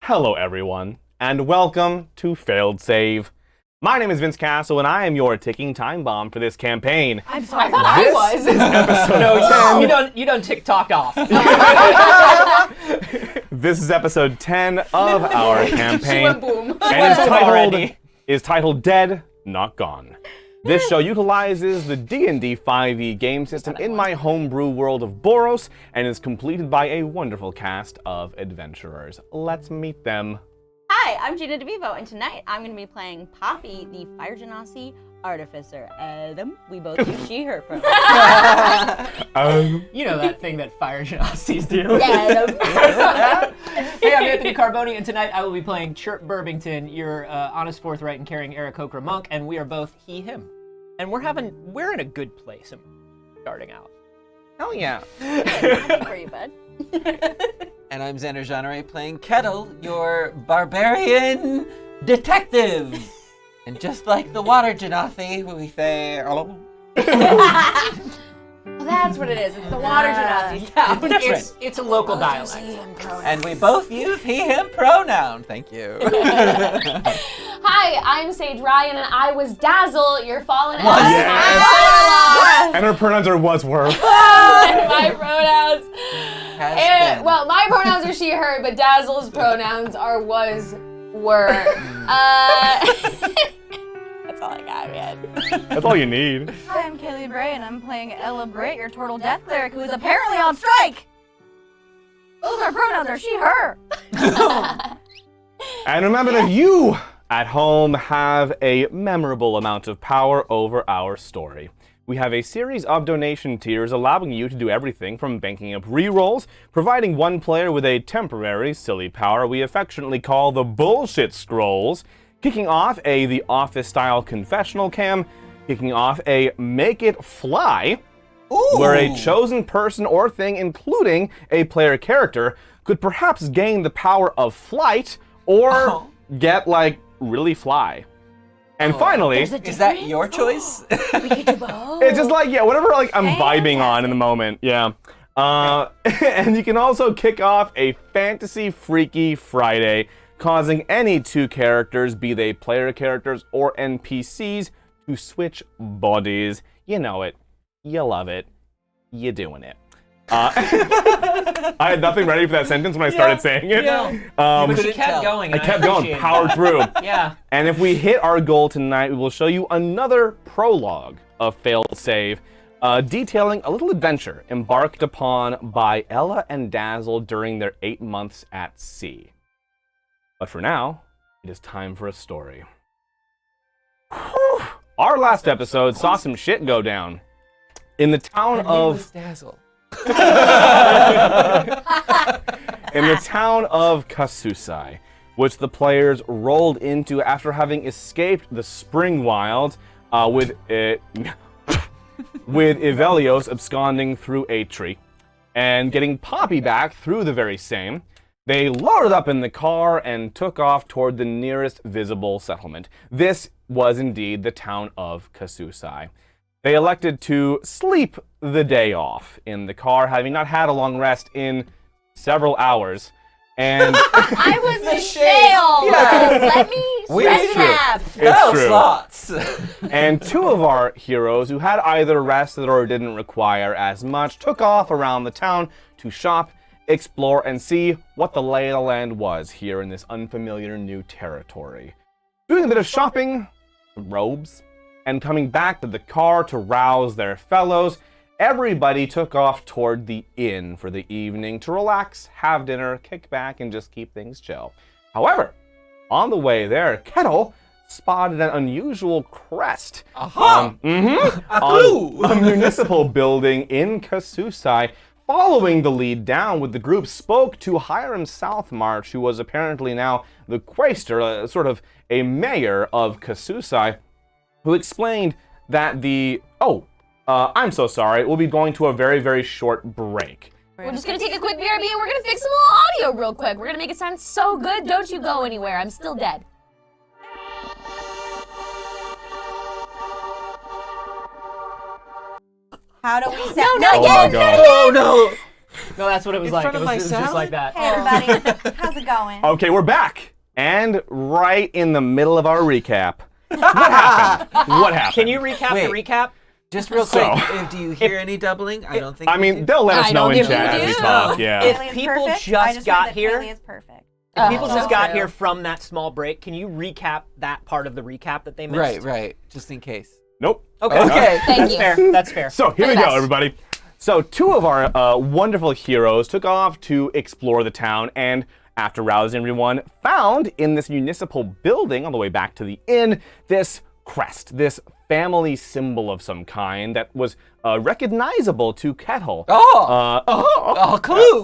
Hello everyone, and welcome to Failed Save. My name is Vince Castle, and I am your ticking time bomb for this campaign. I'm sorry, I thought I was. This is episode 10. You don't tick tock off. This is episode 10 of our campaign, boom. and is titled Dead, Not Gone. This show utilizes the D&D 5e game system in my homebrew world of Boros, and is completed by a wonderful cast of adventurers. Let's meet them. Hi, I'm Gina DeVivo, and tonight I'm going to be playing Poppy, the Fire Genasi Artificer. We both use she, her pronouns. You know that thing that fire genasis do. Yeah. Hey, I'm Anthony Carboni, and tonight I will be playing Chirp Burbington, your honest, forthright, and caring Eric Okra monk, and we are both he, him. And we're in a good place starting out. Hell yeah. Happy for you, bud. And I'm Xander Genre playing Kettle, your barbarian detective. And just like the water Genasi, we say, hello. Well, that's what it is. It's the water Genasi sound. It's a local dialect. And we both use he, him pronoun. Thank you. Hi, I'm Sage Ryan, and I was Dazzle, your fallen Yes. And her pronouns are was, were. And my pronouns. Has been. Well, my pronouns are she, her, but Dazzle's pronouns are was, were. That's all I got, man. That's all you need. Hi, I'm Kaylee Bray, and I'm playing Ella Britt, your Turtle Death Cleric, who is apparently on strike. Those are pronouns are she, her. And remember that you, at home, have a memorable amount of power over our story. We have a series of donation tiers allowing you to do everything from banking up rerolls, providing one player with a temporary silly power we affectionately call the bullshit scrolls, kicking off a The Office-style confessional cam, kicking off a Make It Fly, where a chosen person or thing, including a player character, could perhaps gain the power of flight or get, really fly. And finally, Is that your choice? We could do both. it's just whatever I'm vibing on in the moment, yeah. And you can also kick off a Fantasy Freaky Friday, causing any two characters, be they player characters or NPCs, to switch bodies. You know it. You love it. You doing it. I had nothing ready for that sentence when I started saying it. But you kept going. I kept going, powered through. Yeah. And if we hit our goal tonight, we will show you another prologue of Failed Save, detailing a little adventure embarked upon by Ella and Dazzle during their 8 months at sea. But for now, it is time for a story. Whew. Our last episode saw some shit go down. In the town of Dazzle. Kasusai, which the players rolled into after having escaped the spring wilds, with Ivelios absconding through a tree, and getting Poppy back through the very same. They loaded up in the car and took off toward the nearest visible settlement. This was indeed the town of Kasusai. They elected to sleep the day off in the car, having not had a long rest in several hours. And I was in jail. Yeah. Let me nap. it's true. Slots. And two of our heroes, who had either rested or didn't require as much, took off around the town to shop, explore, and see what the lay of the land was here in this unfamiliar new territory. Doing a bit of shopping, robes, and coming back to the car to rouse their fellows, everybody took off toward the inn for the evening to relax, have dinner, kick back, and just keep things chill. However, on the way there, Kettle spotted an unusual crest on a municipal building in Kasusai. Following the lead down with the group, spoke to Hiram Southmarch, who was apparently now the quaestor, sort of a mayor of Kasusai, who explained that I'm so sorry, we'll be going to a very, very short break. We're just gonna take a quick BRB and we're gonna fix some little audio real quick. We're gonna make it sound so good, don't you go anywhere. I'm still dead. How do we sound? No, Oh my god. Oh no! No, that's what it was In like. front It of was just myself? like that. Hey, everybody. How's it going? Okay, we're back. And right in the middle of our recap. What happened? What happened? Can you recap the Wait. recap? Just real So- quick, do you hear any doubling? I don't think I we mean, do. they'll let us I know don't in think chat we as we do. talk. Yeah. If Kaylee is people perfect. just I just got heard that here- Kaylee is perfect. If people Oh, just got true. here from that small break, can you recap that part of the recap that they missed? Right, just in case. Nope. Okay. Okay. Thank That's you. fair. That's fair. So here For we the go, best. everybody. So 2 of our wonderful heroes took off to explore the town, and after rousing everyone, found in this municipal building on the way back to the inn this crest, this family symbol of some kind that was recognizable to Kettle. Clue!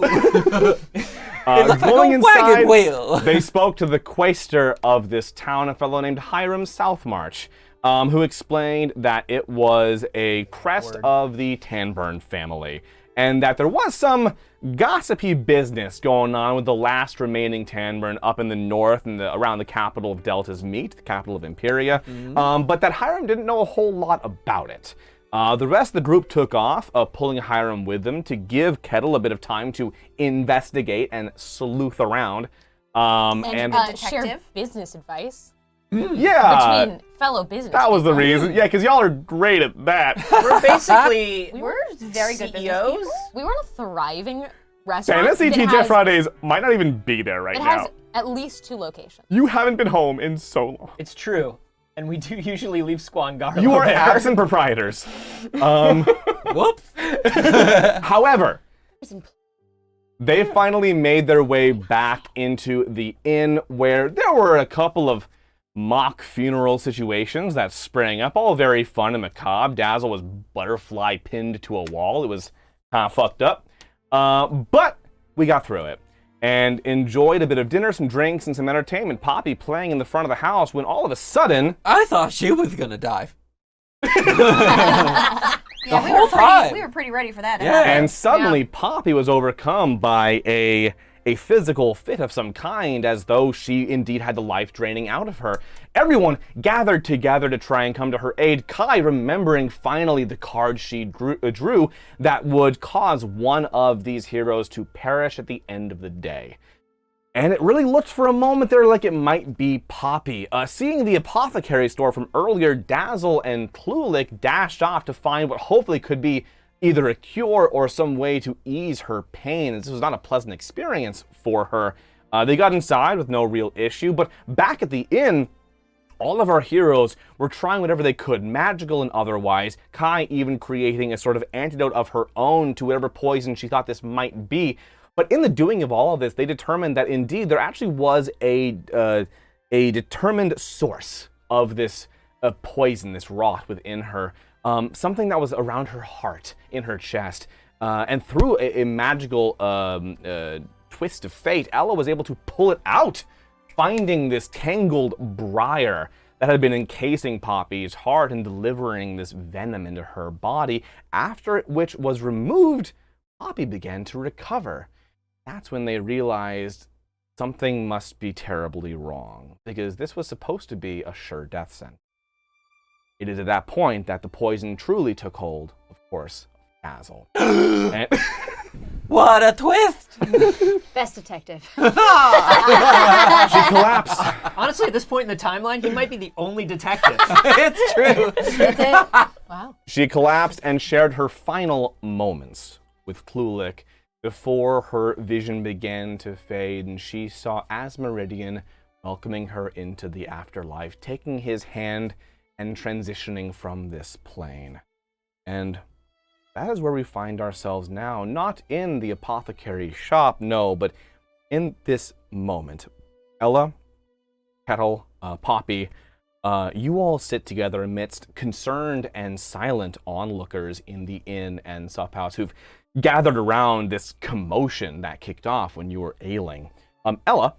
It looked Going like a wagon inside, wheel. they spoke to the quaestor of this town, a fellow named Hiram Southmarch, who explained that it was a crest of the Tanburn family, and that there was some gossipy business going on with the last remaining Tanburn up in the north and around the capital of Delta's Meat, the capital of Imperia, but that Hiram didn't know a whole lot about it. The rest of the group took off, pulling Hiram with them to give Kettle a bit of time to investigate and sleuth around. And share detective. business advice Yeah, between fellow business that was the people. reason. Yeah, because y'all are great at that. We're basically We're very good business CEOs. people. We run a thriving restaurant. Fantasy that TJ has- Fridays might not even be there right It now. has at least 2 locations. You haven't been home in so long. It's true. And we do usually leave Squangarlo You are there. absent proprietors. Whoops. However, they finally made their way back into the inn where there were a couple of mock funeral situations that sprang up, all very fun and macabre. Dazzle was butterfly pinned to a wall. It was kind of fucked up. But we got through it and enjoyed a bit of dinner, some drinks, and some entertainment. Poppy playing in the front of the house when all of a sudden, I thought she was gonna die. Yeah, we whole were pretty. time. We were pretty ready for that. Yeah. and suddenly Poppy was overcome by a physical fit of some kind, as though she indeed had the life draining out of her. Everyone gathered together to try and come to her aid. Kai, remembering finally the card she drew that would cause one of these heroes to perish at the end of the day. And it really looked for a moment there like it might be Poppy. Seeing the apothecary store from earlier, Dazzle and Klulik dashed off to find what hopefully could be either a cure or some way to ease her pain. This was not a pleasant experience for her. They got inside with no real issue, but back at the inn, all of our heroes were trying whatever they could, magical and otherwise, Kai even creating a sort of antidote of her own to whatever poison she thought this might be. But in the doing of all of this, they determined that indeed there actually was a determined source of this poison, this rot within her, something that was around her heart, in her chest. And through a magical twist of fate, Ella was able to pull it out, finding this tangled briar that had been encasing Poppy's heart and delivering this venom into her body, after which was removed, Poppy began to recover. That's when they realized something must be terribly wrong, because this was supposed to be a sure death sentence. It is at that point that the poison truly took hold, of course, of Dazzle. And What a twist! Best detective. she collapsed. Honestly, at this point in the timeline, he might be the only detective. It's true. That's it. Wow. She collapsed and shared her final moments with Klulik before her vision began to fade, and she saw Asmeridian welcoming her into the afterlife, taking his hand and transitioning from this plane. And that is where we find ourselves now, not in the apothecary shop, no, but in this moment. Ella, Kettle, Poppy, you all sit together amidst concerned and silent onlookers in the inn and sup house who've gathered around this commotion that kicked off when you were ailing. Ella,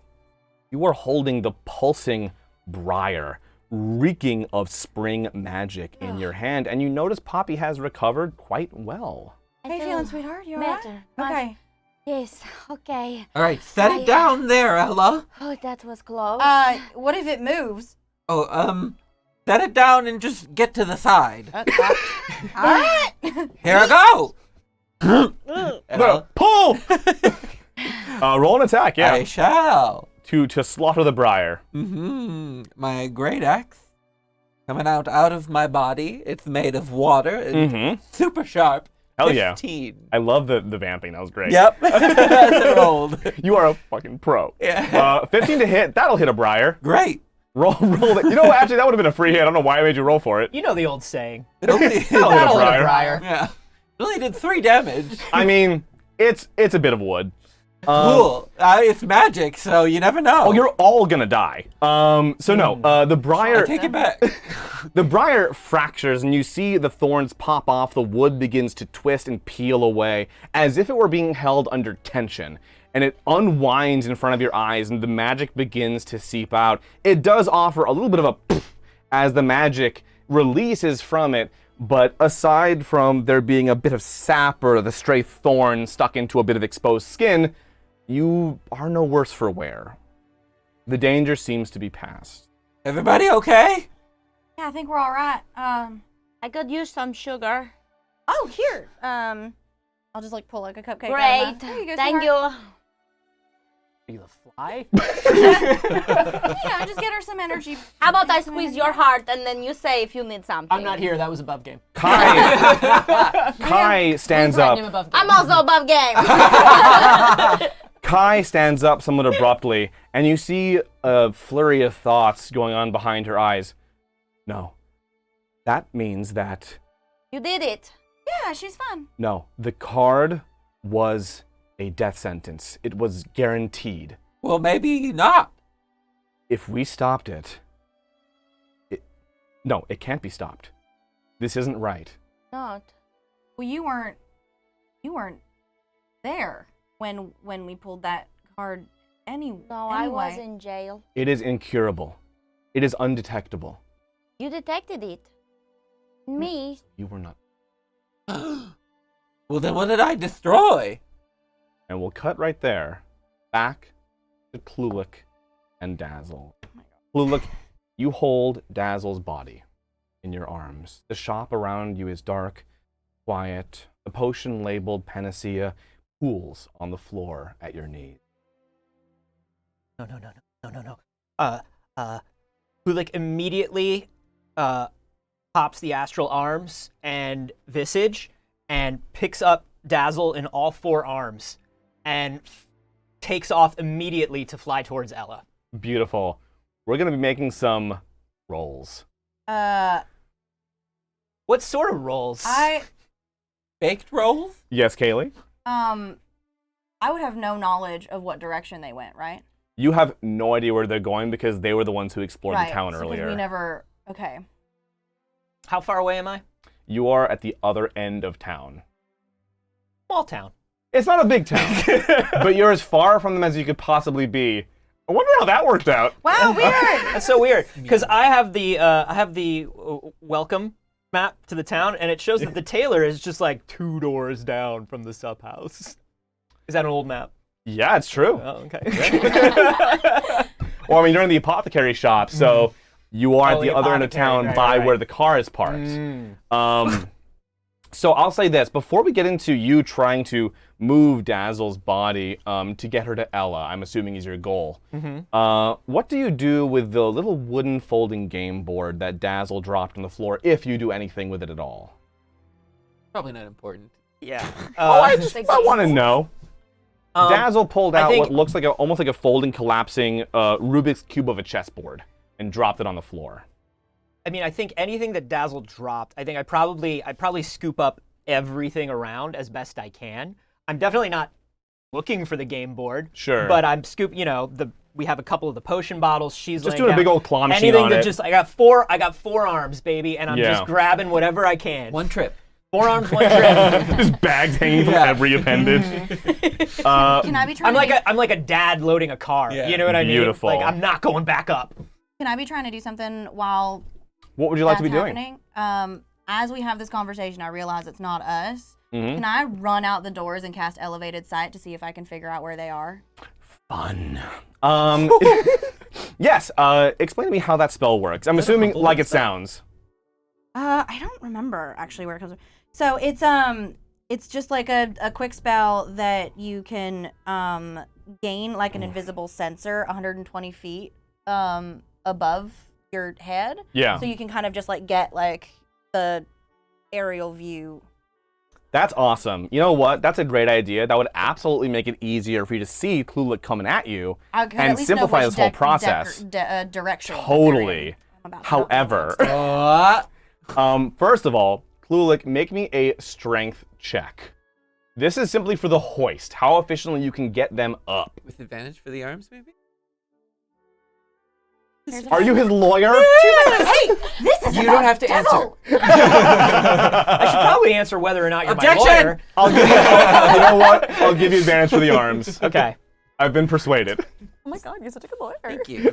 you are holding the pulsing briar, reeking of spring magic in your hand, and you notice Poppy has recovered quite well. How you feeling, sweetheart? You alright? Better. Okay. Yes, okay. All right, set it down there, Ella. Oh, that was close. What if it moves? Oh, set it down and just get to the side. Alright. Here I go. Well, Pull! Roll an attack, yeah. I shall. To slaughter the briar. My great axe coming out of my body. It's made of water and super sharp. Hell yeah. 15. I love the vamping. That was great. Yep. That's it rolled. You are a fucking pro. Yeah. 15 to hit. That'll hit a briar. Great. Roll that. You know, actually, that would have been a free hit. I don't know why I made you roll for it. You know the old saying. It only, That'll hit a That'll hit a briar. briar. yeah. It only did 3 damage. I mean, it's a bit of wood. Cool. It's magic, so you never know. Oh, you're all gonna die. So no, the briar. I take it back. The briar fractures, and you see the thorns pop off. The wood begins to twist and peel away, as if it were being held under tension. And it unwinds in front of your eyes, and the magic begins to seep out. It does offer a little bit of a poof as the magic releases from it. But aside from there being a bit of sap or the stray thorn stuck into a bit of exposed skin, you are no worse for wear. The danger seems to be past. Everybody okay? Yeah, I think we're all right. I could use some sugar. Oh, here. I'll just like pull like a cupcake. Great. There you go, Thank sweetheart. you. Are you the fly? Yeah, just get her some energy. How about I squeeze your heart and then you say if you need something? I'm not here. That was above game. Kai stands up. Him above game. I'm also above game. Kai stands up somewhat abruptly, and you see a flurry of thoughts going on behind her eyes. No. That means that... You did it. Yeah, she's fine. No. The card was a death sentence. It was guaranteed. Well, maybe not. If we stopped it... No, it can't be stopped. This isn't right. Not. Well, you weren't there when we pulled that card No, anyway. I was in jail. It is incurable. It is undetectable. You detected it. Me. You were not. Well, then what did I destroy? And we'll cut right there. Back to Klulik and Dazzle. Klulik, you hold Dazzle's body in your arms. The shop around you is dark, quiet. The potion labeled panacea pools on the floor at your knees. No. Kulik immediately pops the astral arms and visage and picks up Dazzle in all 4 arms and takes off immediately to fly towards Ella. Beautiful. We're going to be making some rolls. What sort of rolls? Baked rolls? Yes, Kaylee? I would have no knowledge of what direction they went, right? You have no idea where they're going because they were the ones who explored the town so 'cause earlier. we never. Okay. How far away am I? You are at the other end of town. Small town. It's not a big town, but you're as far from them as you could possibly be. I wonder how that worked out. Wow, weird. That's so weird because I have the welcome map to the town, and it shows that the tailor is just like 2 doors down from the sub house. Is that an old map? Yeah, it's true. Oh, okay. Well, I mean, you're in the apothecary shop, so you are Oh, at the the other end of apothecary, town right, by right. where the car is parked. So I'll say this, before we get into you trying to move Dazzle's body to get her to Ella, I'm assuming is your goal, what do you do with the little wooden folding game board that Dazzle dropped on the floor, if you do anything with it at all? Probably not important. Yeah. I want to know. Dazzle pulled I out think- what looks like almost like a folding, collapsing Rubik's Cube of a chessboard and dropped it on the floor. I mean, I think anything that Dazzle dropped, I think I'd probably scoop up everything around as best I can. I'm definitely not looking for the game board. Sure. But I'm scooping, we have a couple of the potion bottles. She's Just laying doing a down. big old claw machine Anything on that it. just I got four arms, baby, and I'm Yeah. just grabbing whatever I can. One trip. 4 arms, 1 trip. Just bags hanging from Yeah. every appendage. Can I be trying I'm like a dad loading a car. Yeah. You know what I mean? Beautiful. Like I'm not going back up. Can I be trying to do something while What would you like that's to be doing? happening? As we have this conversation, I realize it's not us. Mhm. Can I run out the doors and cast elevated sight to see if I can figure out where they are? Fun. Yes, explain to me how that spell works. I'm assuming like it sounds. I don't remember actually where it comes from. So it's It's just like a quick spell that you can gain like an invisible sensor 120 feet above your head. Yeah. So you can kind of just like get like the aerial view. That's awesome. You know what? That's a great idea. That would absolutely make it easier for you to see Klulik coming at you I could and at least know simplify which this whole process. direction. Totally. I'm about to help you However, What? first of all, Klulik, make me a strength check. This is simply for the hoist, how efficiently you can get them up. With advantage for the arms, maybe? Are you his lawyer? Hey, this is You don't have to answer. I should probably answer whether or not you're my Objection! lawyer. I'll give you, you know what? I'll give you advantage for the arms. Okay. I've been persuaded. Oh my god, you're such a good lawyer. Thank you.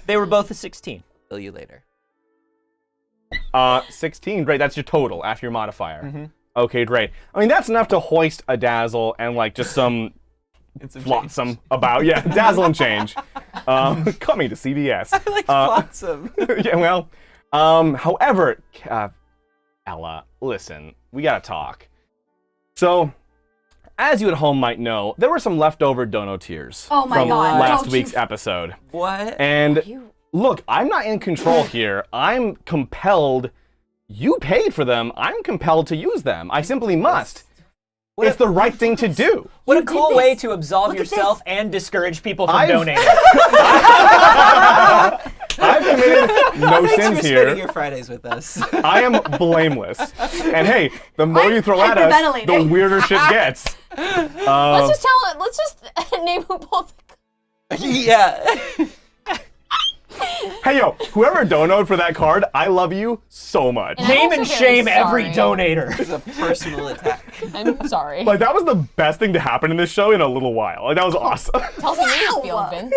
They were both a 16. Kill you later. 16, great. That's your total after your modifier. Mm-hmm. Okay, great. I mean, that's enough to hoist a Dazzle and like just some flotsam about. Yeah, Dazzle and change. Coming to CBS. I like flotsam. Yeah, well, however, Ella, listen, we gotta talk. So, as you at home might know, there were some leftover dono tiers Oh my from God, last don't week's you- episode. What? And look, I'm not in control here. I'm compelled. You paid for them. I'm compelled to use them. I simply must. It's the right thing to do. What a did cool this. way to absolve Look at yourself and discourage people from I've- donating. I've committed no Thanks sins for spending here. your Fridays with us. I am blameless. And hey, the more I'm you throw at us, the hyperventilating. weirder shit gets. Let's just name who both. Yeah. Hey, yo, whoever donoed for that card, I love you so much. And I'm Name also and very shame every sorry. donator. It's a personal attack. I'm sorry. Like, that was the best thing to happen in this show in a little while. Like, that was awesome. Tell me how you feel, Vince.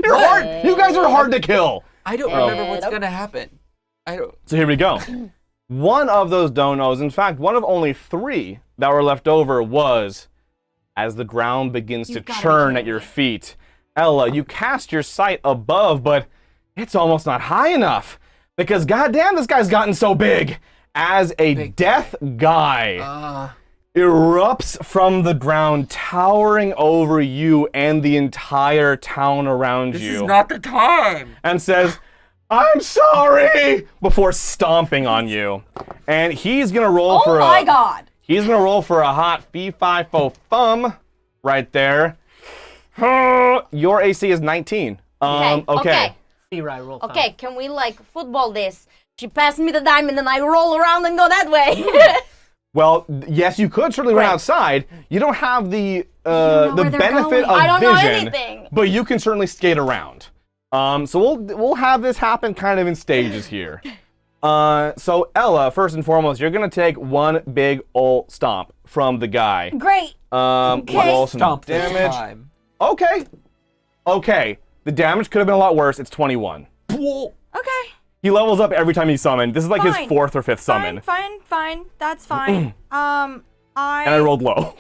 You're hard. You guys are hard to kill. I don't remember what's gonna happen. I don't. So here we go. One of those donos, in fact, one of only 3 that were left over was, as the ground begins to gotta be churn kidding at your me. feet, Ella, you cast your sight above, but it's almost not high enough. Because goddamn, this guy's gotten so big. As a Big death guy erupts from the ground, towering over you and the entire town around This you. is not the time. And says, "I'm sorry," before stomping on you. And he's gonna roll for Oh my a God. he's gonna roll for a hot fee fi fo fum right there. Your AC is 19. Okay. B-Rye roll time. Okay, can we like football this? She passed me the diamond and I roll around and go that way. Well, yes, you could certainly run Great. outside. You don't have the know the where they're benefit going. of I don't know vision, anything. but you can certainly skate around. So we'll have this happen kind of in stages here. So Ella, first and foremost, you're gonna take one big ol' stomp from the guy. Great. Roll some Stomp this damage. time. Okay. The damage could have been a lot worse. It's 21. Okay. He levels up every time he's summoned. This is like his Fine. 4th or 5th summon. Fine. That's fine. And I rolled low.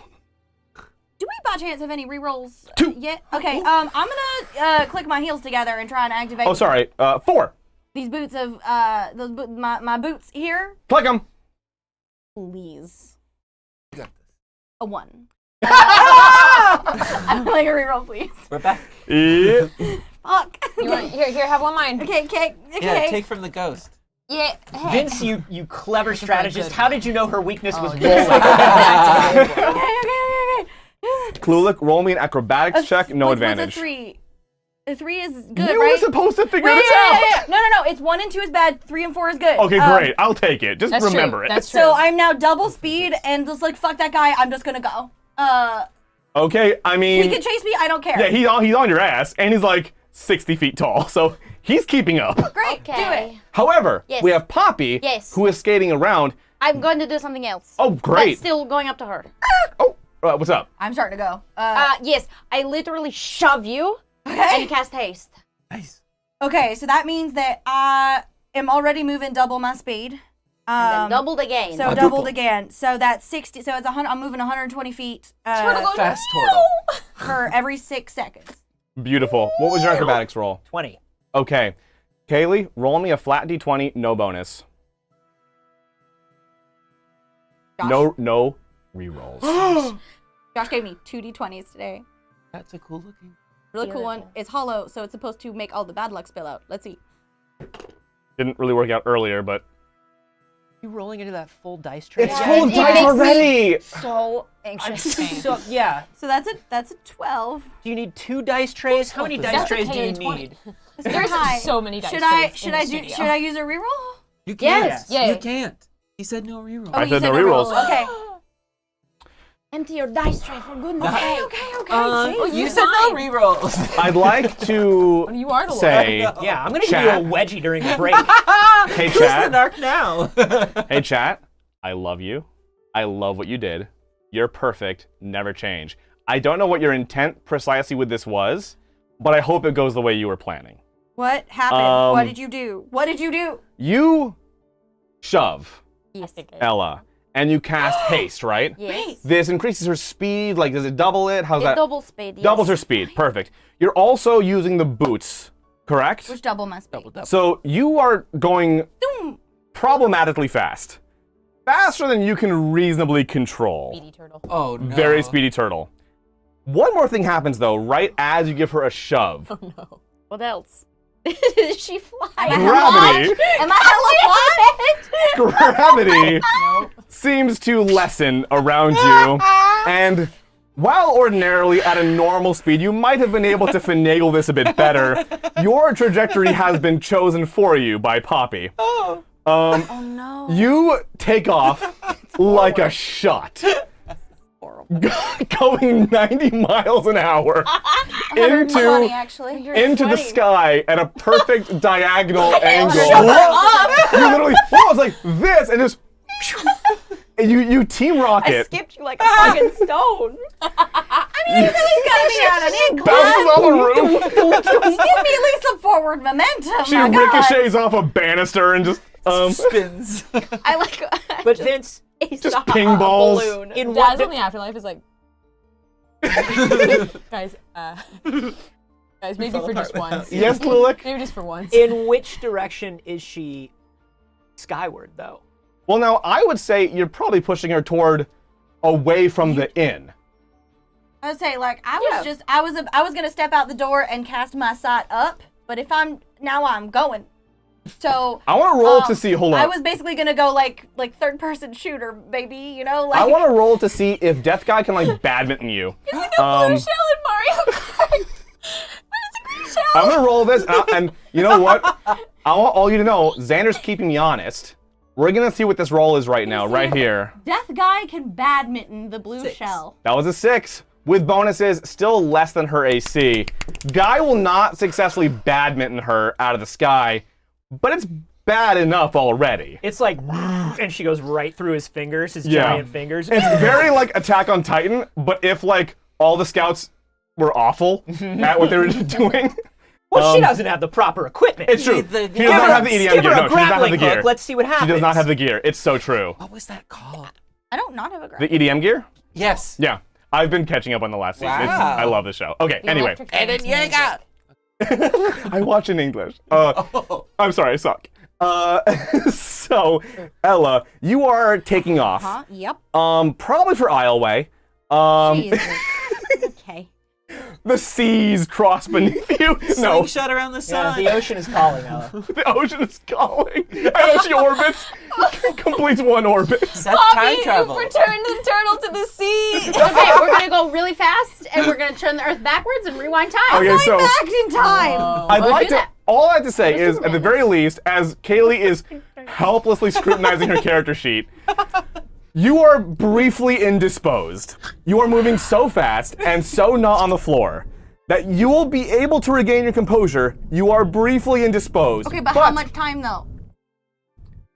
Do we by chance have any rerolls yet? Okay. I'm gonna click my heels together and try and activate. Oh, sorry. 4. These boots of my boots here. Click him. Please. You got this. A 1. I'm playing a reroll, please. We're back. Yeah. Fuck. You want here? Have one of mine. Okay. Yeah, take from the ghost. Yeah. Hey. Vince, you clever strategist. good. How did you know her weakness was rolling? Okay. Klulik, roll me an acrobatics check. No What's advantage. a 3? A 3 is good, You right? were supposed to figure Wait, this out. yeah. No. It's 1 and 2 is bad. 3 and 4 is good. Okay, great. I'll take it. Just That's remember true. it. That's true. So I'm now double speed and just like fuck that guy. I'm just gonna go. Okay, I mean, He can chase me. I don't care. yeah, he's on your ass, and he's like 60 feet tall, so he's keeping up. Great. Do Okay. it. However, Yes. we have Poppy, Yes. who is skating around. I'm going to do something else. Oh, But great. still going up to her. Oh, what's up? I'm starting to go. Yes, I literally shove you Okay. and cast haste. Nice. Okay, so that means that I am already moving double my speed. And then doubled again. So doubled again. So that's 60. So it's 100. I'm moving 120 feet Fast turtle. for every 6 seconds. Beautiful. What was your acrobatics roll? 20. Okay. Kaylee, roll me a flat d20, no bonus. No rerolls. Josh gave me 2d20s today. That's a cool looking. Really cool one. It's hollow, so it's supposed to make all the bad luck spill out. Let's see. Didn't really work out earlier, but You rolling into that full dice tray? it's Yeah, full of it dice makes me- already. So anxious. So, yeah. So that's a 12. Do you need 2 dice trays? How many dice That's trays do you okay, 20. need? There's Hi. so many dice Should I trays should in I the do studio. should I use a reroll? You can't. Yes. Yeah. You can't. He said no reroll. I you said no no rerolls. Okay. Empty your dice tray for goodness sake. Okay. You said no rerolls. I'd like to You are the say, Yeah, I'm gonna give Chat. you a wedgie during the break. hey Who's the chat, narc now? hey chat, I love you. I love what you did. You're perfect. Never change. I don't know what your intent precisely with this was, but I hope it goes the way you were planning. What happened? What did you do? What did you do? You shove Yes. Ella, and you cast haste, right? Yes. This increases her speed. Like, does it double it? How's It that? double speed. Yes. Doubles her speed. Perfect. You're also using the boots, correct? Which double must be? So you are going problematically fast. Faster than you can reasonably control. Speedy turtle. Oh no. Very speedy turtle. One more thing happens though, right as you give her a shove. No. What else? Did she fly? Gravity, Am I hella gravity seems to lessen around you. And while ordinarily at a normal speed, you might have been able to finagle this a bit better, your trajectory has been chosen for you by Poppy. Oh no. You take off like a shot. Going 90 miles an hour 120 into actually. the sky at a perfect diagonal angle. You literally was like this and just and you team I rocket. skipped you like a fucking stone. Bounces off the roof. Give me at least some forward momentum. She my God. ricochets off a banister and just Spins. I like. But Vince, just ping balls. Balloon. in what Dazzle in the afterlife is like, guys, guys, maybe for just once. Yes, Lilik? Maybe just for once. in which direction is she skyward though? Well, now I would say you're probably pushing her toward away from the inn. I would say like I was gonna step out the door and cast my sight up, but if I'm going. So I want to roll to see. Hold on. I was basically gonna go like third person shooter, baby. You know, like I want to roll to see if Death Guy can like badminton you. Blue shell in Mario Kart. But it's a green shell. I'm gonna roll this, and you know what? I want all you to know, Xander's keeping me honest. We're gonna see what this roll is right now, right here. Death Guy can badminton the blue 6. shell. That was a 6. With bonuses, still less than her AC. Guy will not successfully badminton her out of the sky, but it's bad enough already. It's like, and she goes right through his fingers, his Yeah. giant fingers. It's very like Attack on Titan, but if like all the scouts were awful at what they were doing. Well, she doesn't have the proper equipment. It's true. need the- She does not have the EDM Give gear. her No, a she does not have grappling the gear. hook. Let's see what She happens. does not have the gear. It's so true. What was that called? I don't not have a graph. The EDM gear? Yes. Yeah. I've been catching up on the last season. Wow. I love the show. Okay, anyway. And then you got. I watch in English. I'm sorry, I suck. So, Ella, you are taking off. Huh? Yep. Probably for Isleway. Jesus. Okay. The seas cross beneath you. No, Slingshot around the Yeah, sun. the ocean is calling, Ella. the ocean is calling. As she orbits, completes one orbit. That's time travel. Return the turtle to the sea. Okay, we're gonna go really fast, and we're gonna turn the Earth backwards and rewind time. Okay, so Back in time. I'd like do to. that. All I have to say is, at the very least, as Kaylee is helplessly scrutinizing her character sheet, you are briefly indisposed. You are moving so fast and so not on the floor that you will be able to regain your composure. You are briefly indisposed. Okay, but how much time though?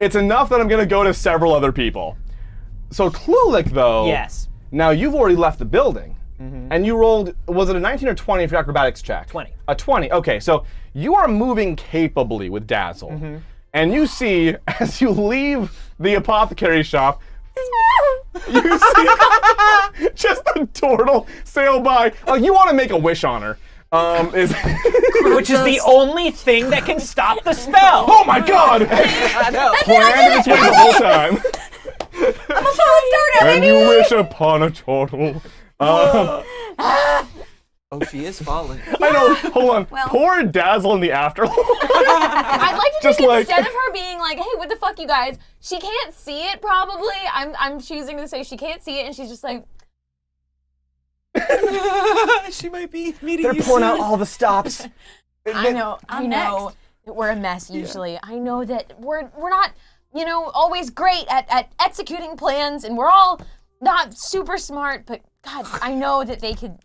It's enough that I'm going to go to several other people. So Klulik, though. Yes. Now you've already left the building. And you rolled, was it a 19 or 20 for your acrobatics check? 20. A 20, okay. So you are moving capably with Dazzle. And you see, as you leave the apothecary shop, you see just the turtle sail by. Like, you want to make a wish on her. Which is the only thing that can stop the spell. Oh my god! I know. Planned this way the whole time. I'm a fallen starter, And you wish upon a turtle. Oh, she is falling. I know. Hold on. Well. Poor Dazzle in the afterlife. I'd like to Just think like- instead of her being like, "Hey, what the fuck, you guys?" She can't see it. Probably. I'm choosing to say she can't see it, and she's just like, She might be meeting They're you pouring soon. out all the stops. I know I'm that we're a mess usually. I know that we're not, always great at executing plans, and we're all not super smart. But God, I know that they could.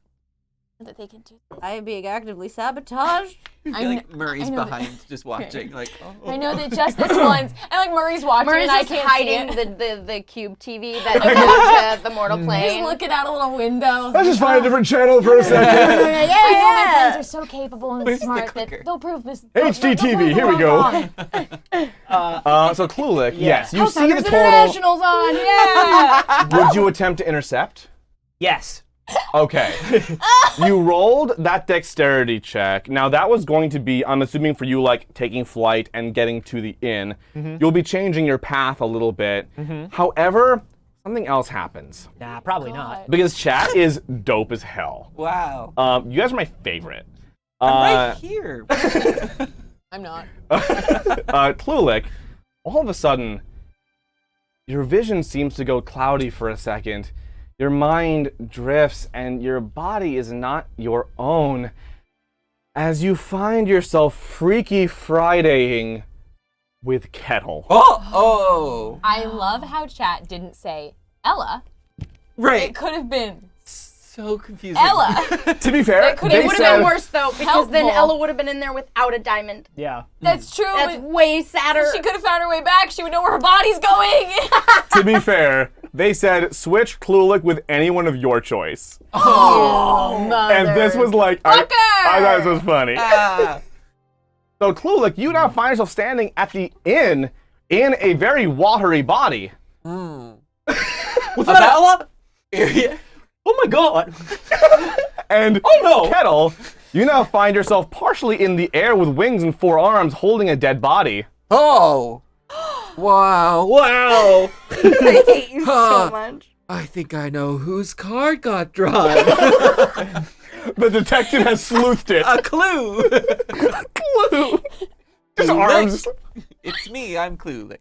That they can do. I'm being actively sabotaged. I feel like Murray's I know behind, just watching. Like, I know that just this once, and like Murray's watching, Murray's and I just can't hiding see it. the cube TV that goes the mortal Just plane. looking out a little window. Let's just find a different channel for a second. I know my friends are so capable and Where's the smart clicker? that they'll prove this. HGTV, here we go. So Cluelic, yes, you see the turtle. International's on, yeah. Would you attempt to intercept? Yes. Okay. You rolled that dexterity check. Now that was going to be, I'm assuming for you, like taking flight and getting to the inn. You'll be changing your path a little bit. However, something else happens. Nah, probably not. Because chat is dope as hell. wow. You guys are my favorite. I'm right here. I'm not. Cluelic, all of a sudden, your vision seems to go cloudy for a second. Your mind drifts and your body is not your own. As you find yourself Freaky Fridaying with Kettle. Oh. I love how chat didn't say Ella. Right. It could have been So confusing. Ella. To be fair, could've- they It would said, have been worse though, because then Helpful. Ella would have been in there without a diamond. Yeah. That's true. That's but way sadder. she could have found her way back. She would know where her body's going. to be fair, they said switch Cluelic with anyone of your choice. And this was like, I thought this was funny. Ah. So Cluelic, you now find yourself standing at the inn in a very watery body. Was that Ella? Oh my god. And Oh, no. Kettle, you now find yourself partially in the air with wings and 4 arms holding a dead body. Oh. Wow. Wow. I hate you so much. I think I know whose card got drawn. The detective has sleuthed it. A clue. Clue. Just arms. It's me. I'm Cluelic.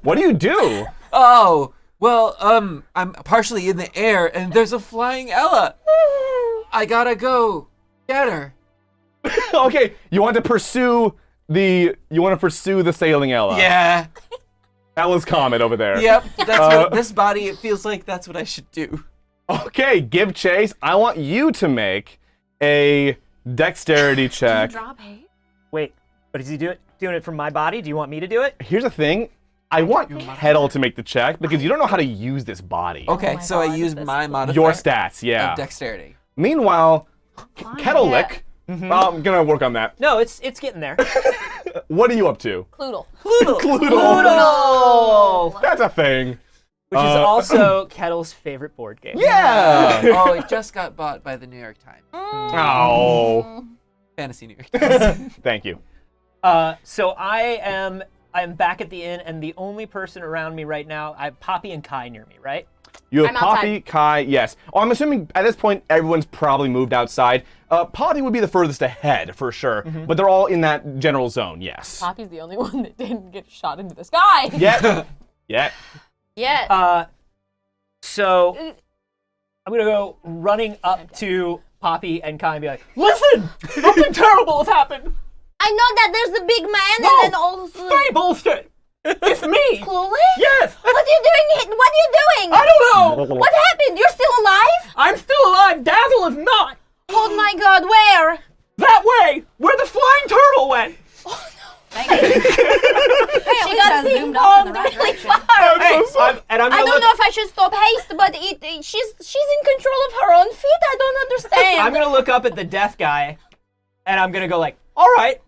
What do you do? Oh. Well, I'm partially in the air, and there's a flying Ella. I gotta go get her. Okay, you want to pursue the sailing Ella. Yeah. Ella's comet over there. Yep. That's what this body. It feels like that's what I should do. Okay, give chase. I want you to make a dexterity check. Drop hate. Wait, but is he doing it from my body? Do you want me to do it? Here's the thing. I want Kettle to make the check because you don't know how to use this body. Okay, my so I God, use this my is- modifier Your stats, yeah. of dexterity. Meanwhile, Kettlelick, I'm gonna work on that. No, it's getting there. What are you up to? Cloodle. Cloodle. That's a thing. Which is also Kettle's favorite board game. Yeah. Oh, it just got bought by the New York Times. Oh. Fantasy New York Times. Thank you. So I'm back at the inn, and the only person around me right now, I have Poppy and Kai near me, right? You have I'm Poppy, outside. Kai, yes. Oh, I'm assuming at this point everyone's probably moved outside. Poppy would be the furthest ahead for sure, but they're all in that general zone, yes. Poppy's the only one that didn't get shot into the sky. Yet. Yet. Yeah. So I'm gonna go running up to Poppy and Kai and be like, "Listen, something terrible has happened." I know that there's a big man No. and then also Very bullshit. It's me. Chloe? Yes. What are you doing? What are you doing? I don't know. What happened? You're still alive? I'm still alive. Dazzle is not. Oh my god, where? That way, where the flying turtle went. Thank you. She got zoomed up in the ping-ponged right really direction. far. Hey, I'm I gonna don't look. know if I should stop haste, but she's in control of her own feet. I don't understand. I'm gonna look up at the death guy, and I'm gonna go like, "All right,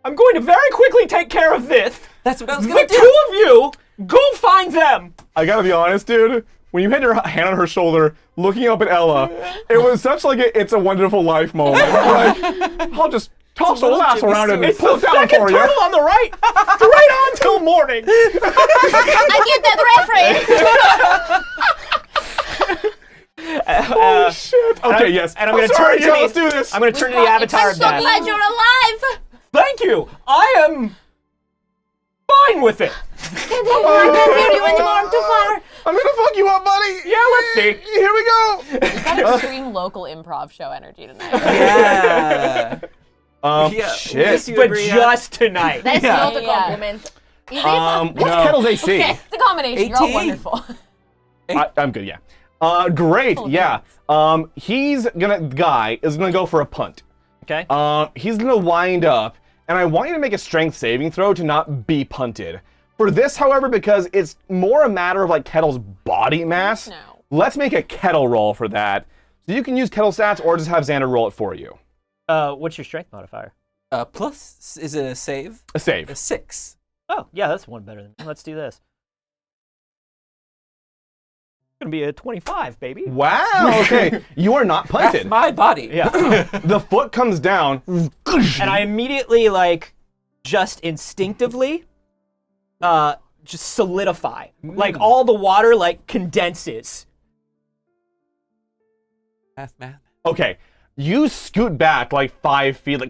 I'm going to very quickly take care of this. That's what I was The gonna do. two of you, go find them." I gotta be honest, dude. When you had your hand on her shoulder, looking up at Ella, it was such like a "It's a Wonderful Life" moment. Like, toss a lasso around it and It's pull the it down second for you. turtle on the right. Right on till morning. I get that reference. Oh shit! Okay, yes. And I'm gonna sorry, turn to let's do this. I'm gonna turn to the avatar of So that. glad you're alive. Thank you. I am fine with it. I can't hear you anymore. I'm too far. I'm gonna fuck you up, buddy. Yeah, let's see. Here we go. Got extreme local improv show energy tonight. Yeah. Shit. Yeah, Miss you, But Bria. just tonight. That's Yeah. not a Yeah. compliment. Is it? What's No. Kettle's AC? Okay, it's a combination. You're all 18. wonderful. I'm good. Yeah. Great. Yeah. Guy is gonna go for a punt. Okay. He's gonna wind up, and I want you to make a strength saving throw to not be punted. For this, however, because it's more a matter of like Kettle's body mass, No. let's make a Kettle roll for that. So you can use Kettle stats or just have Xander roll it for you. What's your strength modifier? Plus, is it a save? A save. A 6. Oh, yeah, that's one better than me. Let's do this. It's gonna be a 25, baby. Wow. Okay. You are not That's punted. my body. Yeah. The foot comes down. And I immediately, like, just instinctively, just solidify. Like, all the water, like, condenses. Math. Okay. You scoot back like 5 feet,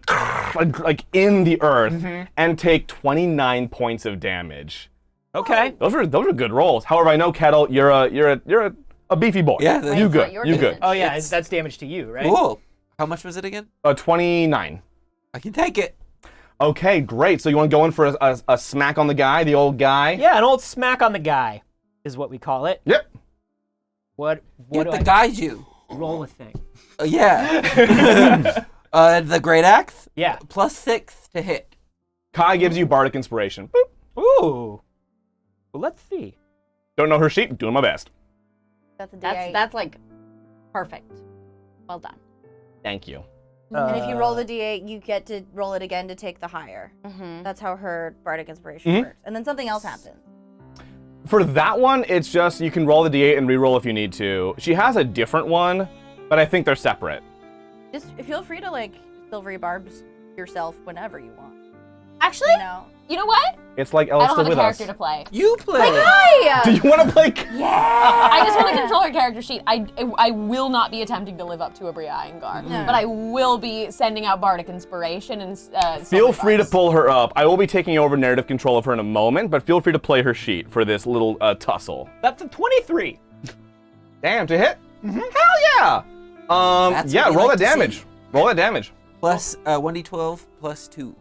like in the earth, and take 29 points of damage. Okay. Those are good rolls. However, I know Kettle, you're a beefy boy. Yeah, that's you It's good. not your You good. damage. Oh, yeah, that's damage to you, right? Cool. How much was it again? 29. I can take it. Okay, great. So you want to go in for a smack on the guy, the old guy? Yeah, an old smack on the guy is what we call it. Yep. What You do have I to guide you. roll a thing? Yeah. The great axe. Yeah. Plus 6 to hit. Kai gives you bardic inspiration. Boop. Ooh. Well, let's see. Don't know her sheet. Doing my best. That's a D8. That's like perfect. Well done. Thank you. And if you roll the D8, you get to roll it again to take the higher. Mm-hmm. That's how her bardic inspiration works. And then something else happens. For that one, it's just you can roll the d8 and re-roll if you need to. She has a different one, but I think they're separate. Just feel free to like silvery barbs yourself whenever you want. Actually, You know. You know what? It's like I Ella's don't still have a with us. character to play. You play. Hi! Do you want to play? I just want to control her character sheet. I will not be attempting to live up to a Bria Iyengar, but I will be sending out bardic inspiration and Feel silvery free to barbs. pull her up. I will be taking over narrative control of her in a moment, but feel free to play her sheet for this little tussle. That's a 23. Damn, to hit? Hell yeah! That's Yeah, what we roll like that to see. damage. Roll that damage. Plus 1d12 plus 2.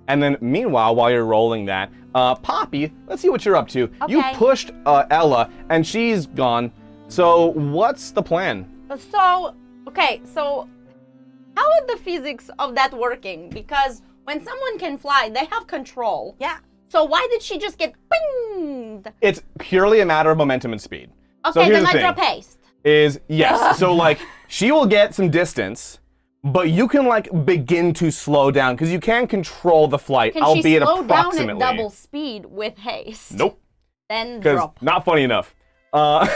And then, meanwhile, while you're rolling that, Poppy, let's see what you're up to. You Okay. pushed Ella, and she's gone. So, what's the plan? so okay, so how are the physics of that working? Because when someone can fly, they have control. Yeah. So why did she just get pinged? It's purely a matter of momentum and speed. So Okay, here's then the I thing. drop haste. Is yes. So like she will get some distance, but you can like begin to slow down because you can control the flight, Can albeit she slow down approximately. at double speed with haste? Nope, Then because drop. not funny enough. I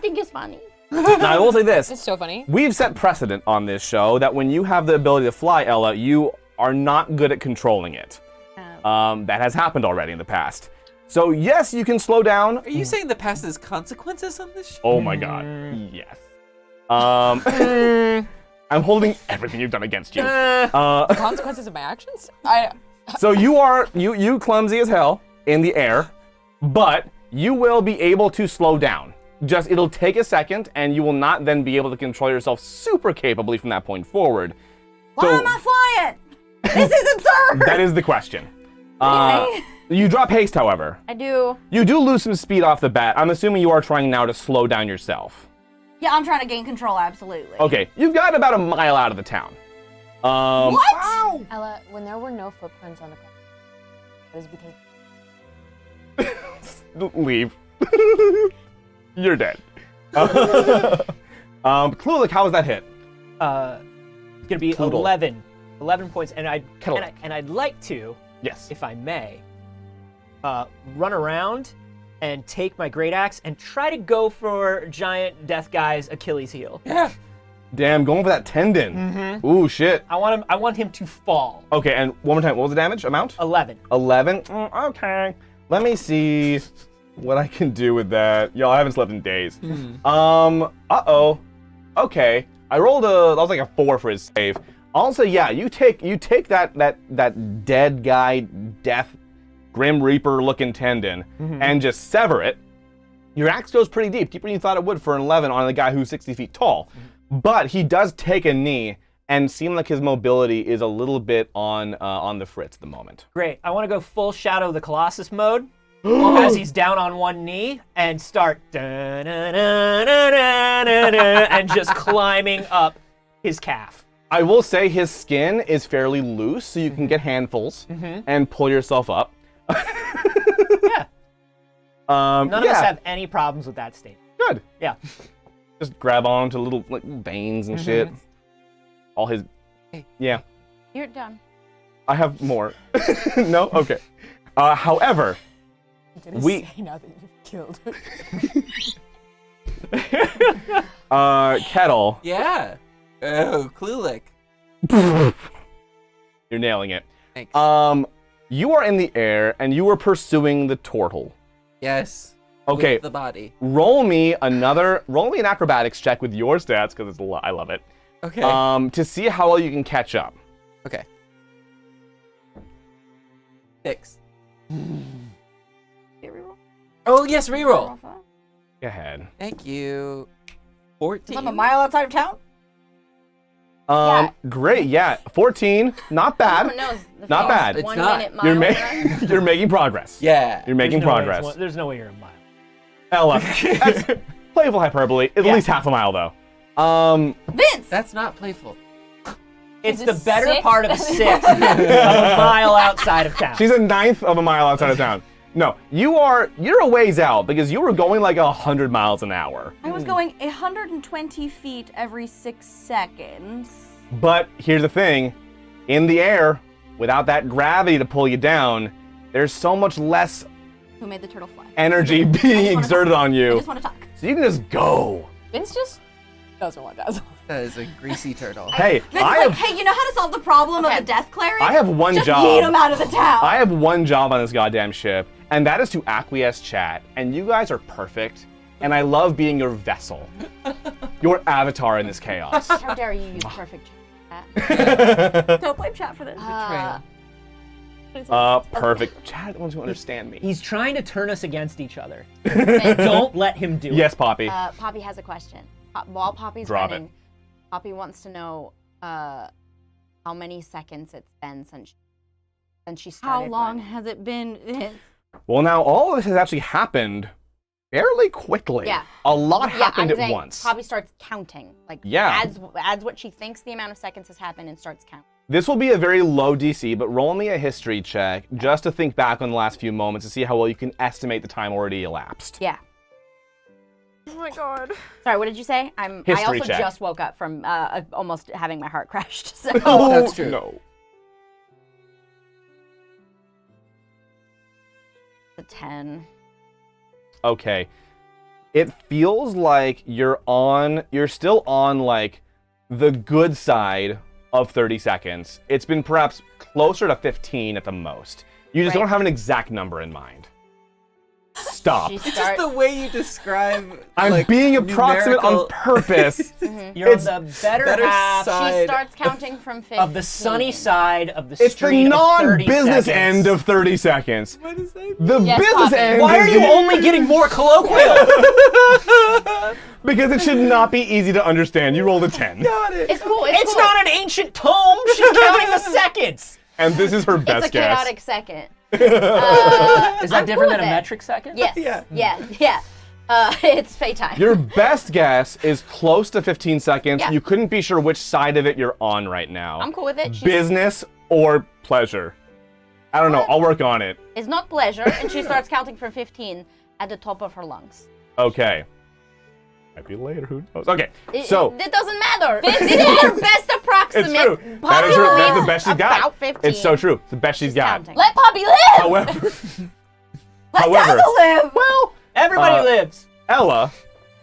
think it's funny. Now I will say this: It's so funny. we've set precedent on this show that when you have the ability to fly, Ella, you are not good at controlling it. That has happened already in the past. So yes, you can slow down. Are you saying the past has consequences on this show? Oh my God, yes. I'm holding everything you've done against you. Consequences of my actions? So you clumsy as hell in the air, but you will be able to slow down. Just it'll take a second, and you will not then be able to control yourself super capably from that point forward. Why am I flying? This is absurd! That is the question. You drop haste, however. I do. You do lose some speed off the bat. I'm assuming you are trying now to slow down yourself. Yeah, I'm trying to gain control, absolutely. Okay, you've got about a mile out of the town. What? Ella, when there were no footprints on the ground, it was because Leave. You're dead. Cluelic, how was that hit? It's gonna be Poodle. 11 points, and Kettle. I'd like to, Yes. if I may, run around and take my great axe and try to go for giant death guy's Achilles heel. Yeah. Damn, going for that tendon. Ooh, shit. I want him to fall. Okay, and one more time, what was the damage amount? 11. 11? Okay. Let me see what I can do with that. Yo, I haven't slept in days. Uh-oh. Okay. I rolled that was like a 4 for his save. Also, yeah, you take that dead guy, death, Grim Reaper looking tendon, and just sever it. Your axe goes pretty deep, deeper than you thought it would for an 11 on a guy who's 60 feet tall. But he does take a knee and seem like his mobility is a little bit on the fritz at the moment. Great. I want to go full Shadow of the Colossus mode as he's down on one knee and start and just climbing up his calf. I will say his skin is fairly loose, so you can get handfuls and pull yourself up. Yeah. None of us have any problems with that statement. Good. Yeah. Just grab onto little like veins and shit. All his. Yeah. You're done. I have more. No? Okay. However, we. Say now that you've killed. Kettle. Yeah. Oh, Klulik. You're nailing it. Thanks. You are in the air and you are pursuing the turtle. Yes. Okay. With the body. Roll me an acrobatics check with your stats because it's I love it. Okay. To see how well you can catch up. Okay. 6. Oh yes, reroll. Go ahead. Thank you. 14. I'm a mile outside of town. Great. Yeah. 14. Not bad. Who knows? The Not famous bad. It's 1 not. minute mile You're run. you're making progress. Yeah. You're making progress. There's no way you're a mile. Ella, that's playful hyperbole. At least half a mile though. Vince! That's not playful. It's Is the it better 6? part of 6 of a mile outside of town. She's a ninth of a mile outside of town. No, you're a ways out because you were going like 100 miles an hour. I was going 120 feet every 6 seconds. But here's the thing, in the air, without that gravity to pull you down, there's so much less Who made the turtle fly? energy being wanna exerted talk. on I you. just want to talk. So you can just go. Vince just doesn't want Dazzle. That is a greasy turtle. Hey, Vince I is like, have hey, you know how to solve the problem of Okay. the death cleric? I have one Just job. yeet him out of the town. I have one job on this goddamn ship, and that is to acquiesce chat. And you guys are perfect, and I love being your vessel, your avatar in this chaos. How dare you use perfect chat? Don't blame chat for this. Perfect. Chat the ones who understand me. He's trying to turn us against each other. Don't let him do it. Yes, Poppy. Poppy has a question. While Poppy's Drop running, Poppy wants to know how many seconds it's been since she started. How long running. has it been, Vince? Well, now all of this has actually happened fairly quickly. Yeah. A lot happened I'm at saying once. Poppy starts counting. Like Yeah. adds what she thinks the amount of seconds has happened and starts counting. This will be a very low DC, but roll me a history check just to think back on the last few moments to see how well you can estimate the time already elapsed. Yeah. Oh my god. Sorry, what did you say? I History also check. just woke up from almost having my heart crashed. So That's true. No. a 10. Okay. It feels like you're still on like the good side of 30 seconds. It's been perhaps closer to 15 at the most. You just Right. don't have an exact number in mind. Stop. She It's just starts. the way you describe. I'm like, being approximate numerical- on purpose. You're on It's the better better half side. She starts counting from 15. of the sunny side of the It's street. the of 30 non-business seconds. end of 30 seconds. What is that? The Yes, business Poppy. end Why is are you only getting more colloquial? because it should not be easy to understand. You rolled a 10. Got it. It's cool. It's cool. not an ancient tome. She's counting the seconds. And this is her best It's a guess. chaotic second. Is that I'm different cool than a with it. metric second? Yes. Yeah. Yeah. It's Fay time. Your best guess is close to 15 seconds. Yeah. You couldn't be sure which side of it you're on right now. I'm cool with it. She's, Business or pleasure? I don't know. I'll work on it. it's not pleasure, and she starts counting from 15 at the top of her lungs. Okay. Might be later. Who knows? Okay. So It doesn't matter. This is her best approximate. it's true. That Poppy is her. That's the believes best she's got. About 15. It's so true. It's the best she's got. Counting. Let Poppy live! However, However, Dazzle live. well, Everybody lives. Ella,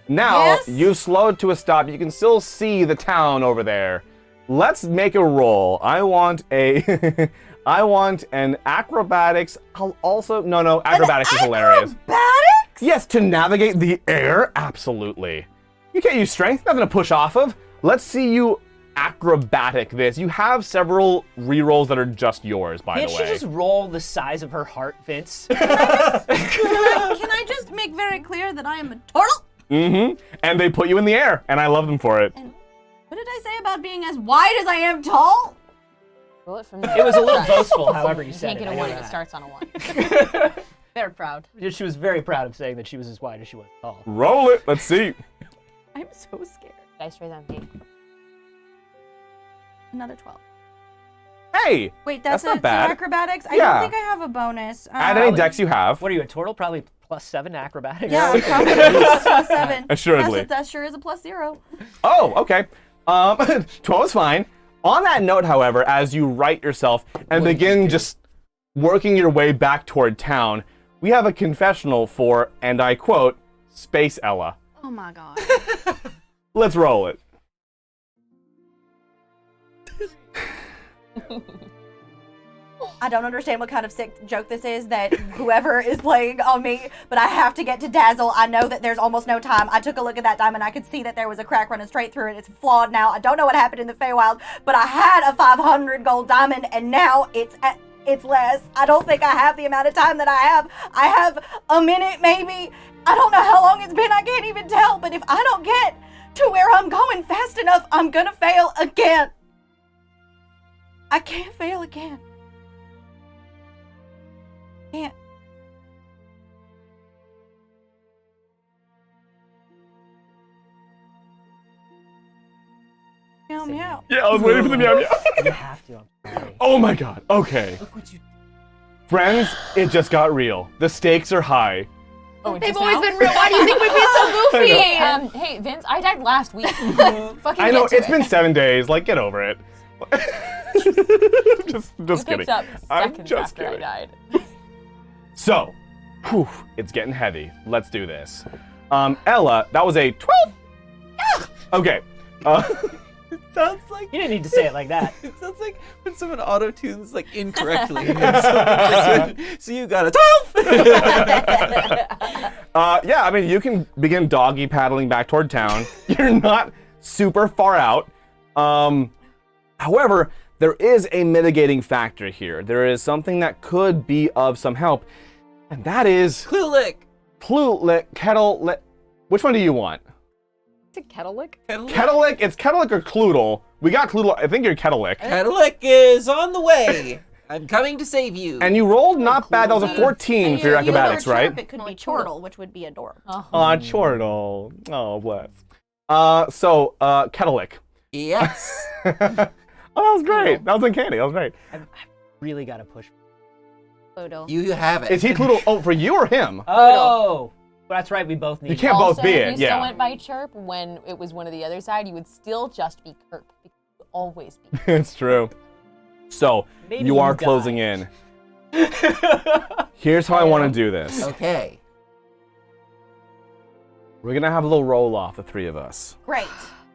now Yes? you've slowed to a stop. You can still see the town over there. Let's make a roll. I want a, I want an acrobatics. I'll also no acrobatics is hilarious. Acrobatics? Yes, to navigate the air, absolutely. You can't use strength, nothing to push off of. Let's see you acrobatic this. You have several rerolls that are just yours, by Can't the she way. just roll the size of her heart, Vince? Can I just make very clear that I am a turtle? Mm-hmm. And they put you in the air, and I love them for it. What did I say about being as wide as I am tall? Roll it from there. It was a little boastful, however you You said can't it. get I a know 1 if it that. starts on a 1. Very proud. She was very proud of saying that she was as wide as she was tall. Roll it. Let's see. I'm so scared. Dice raise on feet. Another 12. Hey, Wait, That's that's, not bad. So acrobatics? I Yeah. don't think I have a bonus. add any dex you have. What are you, a turtle? Probably +7 acrobatics. Yeah, probably plus 7. Assuredly. That sure is a +0. Oh, okay. 12 is fine. On that note, however, as you right yourself and begin just working your way back toward town, we have a confessional for, and I quote, Space Ella. Oh my god. Let's roll it. I don't understand what kind of sick joke this is that whoever is playing on me, but I have to get to Dazzle. I know that there's almost no time. I took a look at that diamond. I could see that there was a crack running straight through it. It's flawed now. I don't know what happened in the Feywild, but I had a 500 gold diamond, and now it's less. I don't think I have the amount of time that I have. I have a minute, maybe. I don't know how long it's been. I can't even tell. But if I don't get to where I'm going fast enough, I'm gonna fail again. I can't fail again. Can't. Meow meow. Yeah, I was waiting for the meow meow. You have to. I'm sorry. Oh my god. Okay. Look what you Friends, it just got real. The stakes are high. Oh, They've just always now? been real. Why do you think we'd be so goofy? Hey, Vince, I died last week. Fucking I know, get to it's it. been 7 days. Like, get over it. just You kidding. picked up I'm seconds just after kidding. I died. So, whew, it's getting heavy. Let's do this. Ella, that was a 12. Okay. Sounds like didn't need to say it like that. it sounds like when someone auto tunes like incorrectly. So you got a 12. Yeah, I mean, you can begin doggy paddling back toward town. You're not super far out. However, there is a mitigating factor here. There is something that could be of some help, and that is Cluelick. kettle lick. Which one do you want? To kettle lick? Kettle lick? It's kettle lick or Cloodle. We got Cloodle. I think you're kettle lick. Kettlelick is on the way. I'm coming to save you. And you rolled not bad. That was a 14 for your acrobatics, right? It could be chortle, which would be adorable. Aw, chortle. Oh, bless. So, kettle lick. Yes. Oh, that was great. That was uncanny. That was great. I've really got to push. Photo. You have it. Is he Cloodle? Oh, for you or him? Oh, that's right. We both need. You can't Also, both be if it. you still Yeah. went by chirp when it was one of the other side, you would still just be Kerp. Because you would always be. It's true. So, Maybe you you are die. closing in. Here's how I want to do this. Okay. We're going to have a little roll off, the three of us. Great.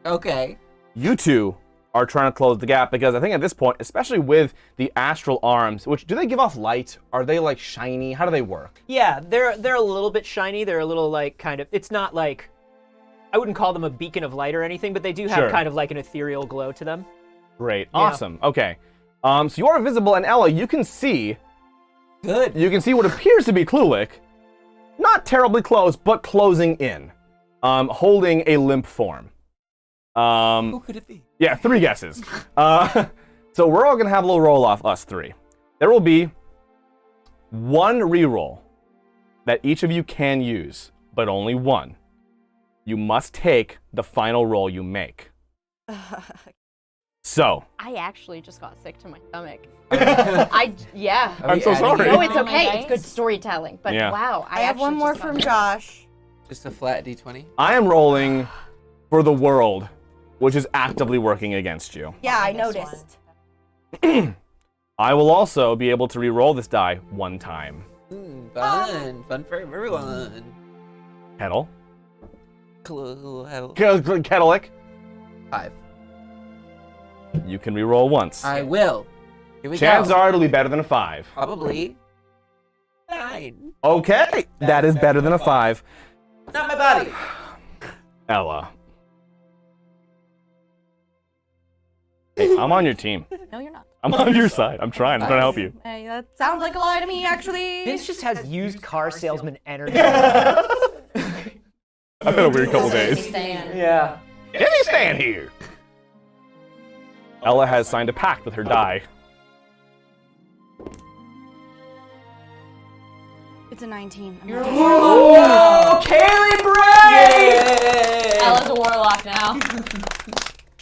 Okay. You two are trying to close the gap because I think at this point, especially with the astral arms, which do they give off light? Are they like shiny? How do they work? Yeah, they're a little bit shiny. They're a little like kind of. It's not like I wouldn't call them a beacon of light or anything, but they do have Sure. kind of like an ethereal glow to them. Great. Awesome. Okay. So you are visible, and Ella, you can see Good. what appears to be Clulick. Not terribly close, but closing in. Holding a limp form. Who could it be? Yeah, 3 guesses. So we're all gonna have a little roll off, us 3. There will be 1 reroll that each of you can use, but only 1. You must take the final roll you make. So, I actually just got sick to my stomach. Yeah. I'm so sorry. No, it's Oh my okay. dice. It's good storytelling. But Yeah. wow, I have one more from Josh. Just a flat D20. I am rolling for the world, which is actively working against you. Yeah, I Minus noticed. I will also be able to re-roll this die 1 time. Fun for everyone. Kettle. Cool. Kettleick. 5. You can re-roll once. I will. Here we Chances go. are it'll be better than a 5. Probably 9. Okay, that is better than a 5. Not my body. Ella. Hey, I'm on your team. No, you're not. I'm on your side. I'm trying to help you. Hey, that sounds like a lie to me, actually. Vince just has used car salesman energy. I've had a weird couple days. Yeah. Get me stand here. Ella has signed a pact with her die. It's a 19. Oh, Kaylee Bray! Ella's a warlock now.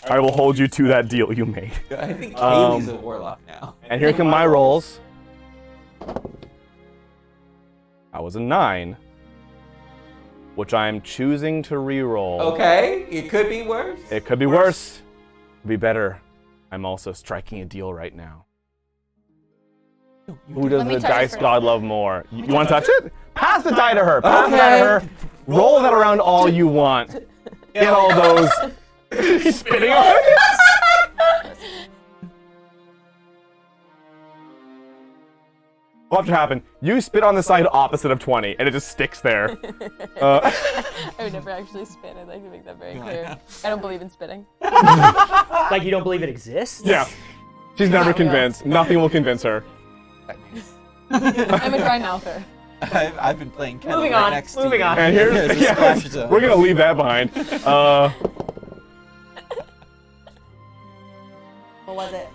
I will hold you to that deal you made. I think Kaylee's a warlock now. And here come my rolls. That was a 9, which I'm choosing to re-roll. Okay, it could be worse. It could be worse. It could be better. I'm also striking a deal right now. Who does me the touch it dice first. god love more? You want to touch it? Pass the die to her. Pass the die to her. Roll that around all you want. Get all those. He's spitting on it. Watch what happen. You spit on the side opposite of 20, and it just sticks there. I would never actually spit. I'd like to make that very clear. I don't believe in spitting. Like you don't believe it exists? Yeah. She's never convinced. Nothing will convince her. I'm a dry mouther. I've been playing Kettle Moving right on, next moving to you. on. And here's There's a yeah, splash zone. we're gonna leave that behind. What was it?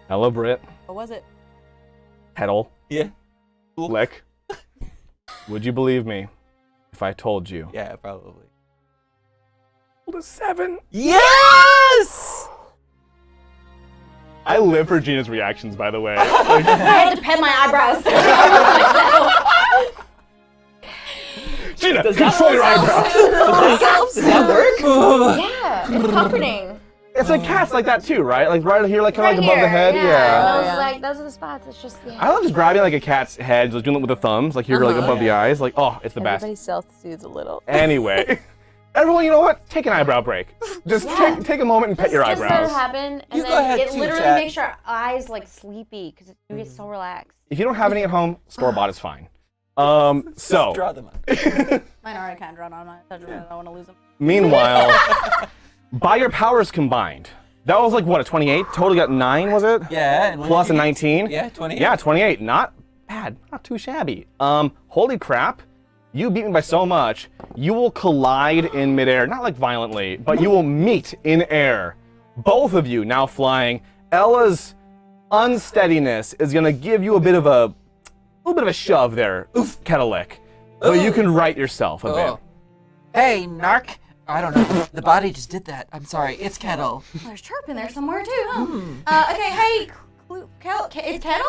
Hello, Britt. What was it? Kettle. Yeah. Lick. Would you believe me if I told you? Yeah, probably. Rolled a 7. Yes! I live for Gina's reactions, by the way. I had to pet my eyebrows. Gina, Does that control your eyebrows. Does that work? Yeah, it's comforting. It's like cats like that too, right? Like right here, like kind of Right like above the here, head. yeah. Yeah. Those, like, those are the spots. It's just, yeah. I love just grabbing like a cat's head, just doing it with the thumbs, like here, like above the eyes. Like, oh, it's the best. Everybody self-soothes a little. Anyway, everyone, you know what? Take an eyebrow break. Just take a moment and pet your Just eyebrows. let it happen, and You go then ahead it too, literally Chad. makes your eyes like sleepy because you get so relaxed. If you don't have any at home, store-bought is fine. So, Draw them up. Mine already kind of drawn on my touch. I don't want to lose them. meanwhile, by your powers combined, that was like what, a 28? Total got 9, was it? Yeah. And when Plus did a you- 19? Yeah, 28. Yeah, 28. Not bad. Not too shabby. Holy crap. You beat me by so much. You will collide in midair, not like violently, but you will meet in air. Both of you now flying. Ella's unsteadiness is gonna give you a little bit of a shove there. Oof, Kettleick. But you can right yourself a bit. Oh. Hey, Narc. I don't know. The body just did that. I'm sorry. It's Kettle. There's chirp in there somewhere too, huh? Okay, hey, it's Kettle?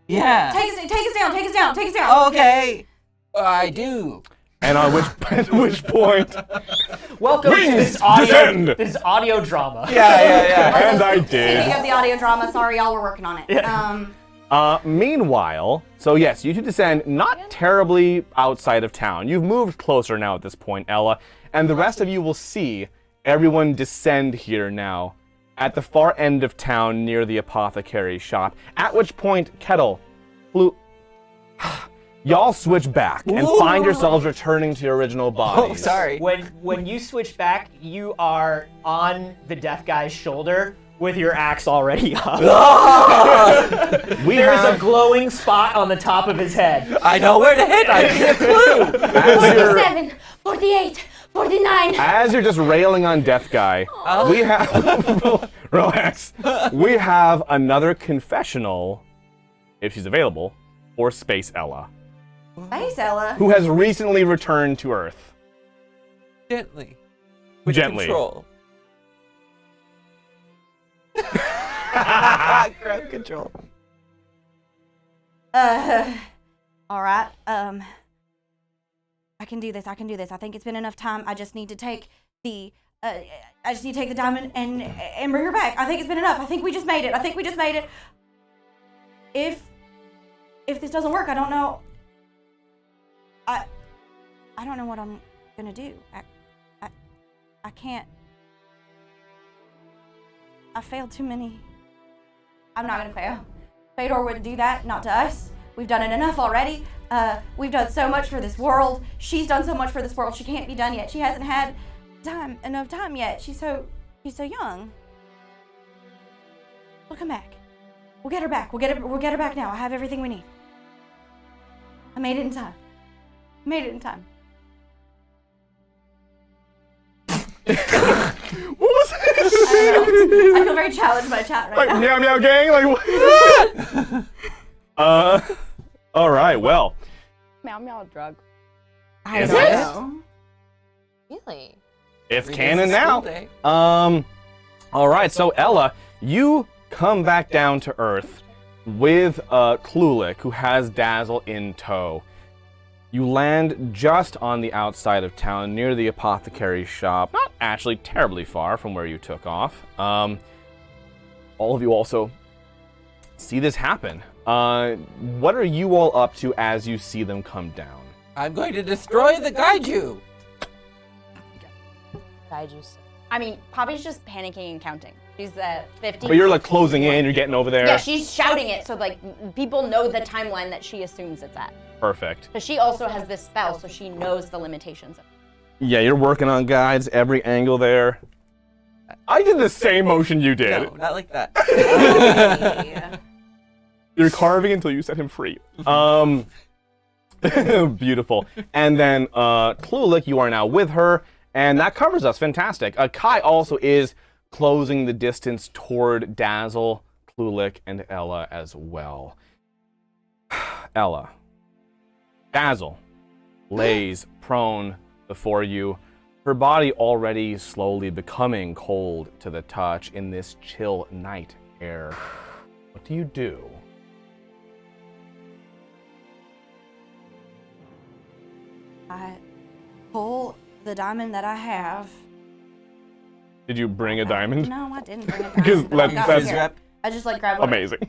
Yeah. Take us down. Okay. I do. And on at which point, Welcome to Wings this descend. audio drama. Yeah. and I Speaking did. of the audio drama, sorry, y'all were working on it. Meanwhile, so yes, you two descend not terribly outside of town. You've moved closer now at this point, Ella, and the rest of you will see everyone descend here now at the far end of town near the apothecary's shop, at which point, Kettle, y'all switch back and find yourselves returning to your original bodies. Oh, sorry. When you switch back, you are on the deaf guy's shoulder with your axe already up. We There is a have, glowing spot on the top of his head. I know where to hit. I see a clue. as you're, 47, 48, 49. as you're just railing on Death Guy, we have relax. We have another confessional, if she's available, for Space Ella, Space Ella. who has recently returned to Earth. Gently. Gently. Control. Grab control. All right. I can do this. I think it's been enough time. I just need to take the diamond and bring her back. I think it's been enough. I think we just made it. If if this doesn't work, I don't know. I don't know what I'm gonna do. I can't. I failed too many. I'm not gonna fail. Fedor wouldn't do that, not to us. We've done it enough already. We've done so much for this world. She's done so much for this world. She can't be done yet. She hasn't had enough time yet. She's so young. We'll come back. We'll get her back. We'll get her back now. I have everything we need. I made it in time. Made it in time. What was I don't know. I feel very challenged by chat right like now. meow meow gang? Like what? All right. Well, Meow meow drug. is don't it? know. Really? It's 3 days canon of now. school day. All right. So Ella, you come back down to Earth with Klulik, who has Dazzle in tow. You land just on the outside of town, near the apothecary's shop. Not actually terribly far from where you took off. All of you also see this happen. What are you all up to as you see them come down? I'm going to destroy the Gaiju. Gaijus. I mean, Poppy's just panicking and counting. She's at 50. But you're like closing in, you're getting over there. Yeah, she's shouting it so like people know the timeline that she assumes it's at. Perfect. Because she also has this spell, so she knows the limitations of it. Yeah, you're working on guides, every angle there. I did the same motion you did. No, not like that. You're carving until you set him free. Beautiful. And then Klulik, you are now with her, and that covers us. Fantastic. Kai also is closing the distance toward Dazzle, Klulik, and Ella as well. Ella. Dazzle lays prone before you, her body already slowly becoming cold to the touch in this chill night air. What do you do? I pull the diamond that I have. Did you bring a diamond? No, I didn't bring a Because diamond. but I got that's it here. I just like grabbed one. amazing.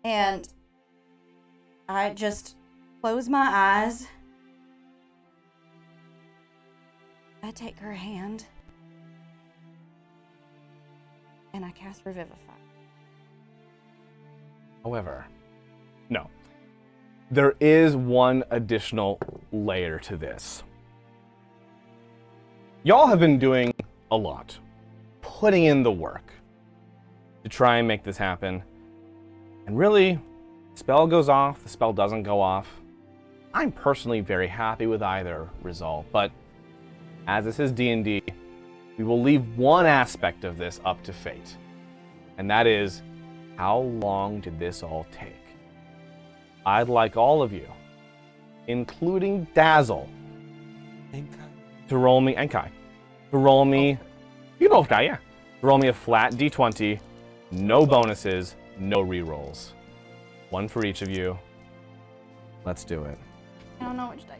And I just close my eyes. I take her hand. And I cast Revivify. However, no. There is one additional layer to this. Y'all have been doing a lot, putting in the work to try and make this happen. And really, spell goes off, the spell doesn't go off. I'm personally very happy with either result, but as this is D&D, we will leave one aspect of this up to fate. And that is, how long did this all take? I'd like all of you, including Dazzle, to roll me, and Kai, to roll me, you both Kai, yeah, to roll me a flat d20, no bonuses, no rerolls. One for each of you. Let's do it. I don't know which dice.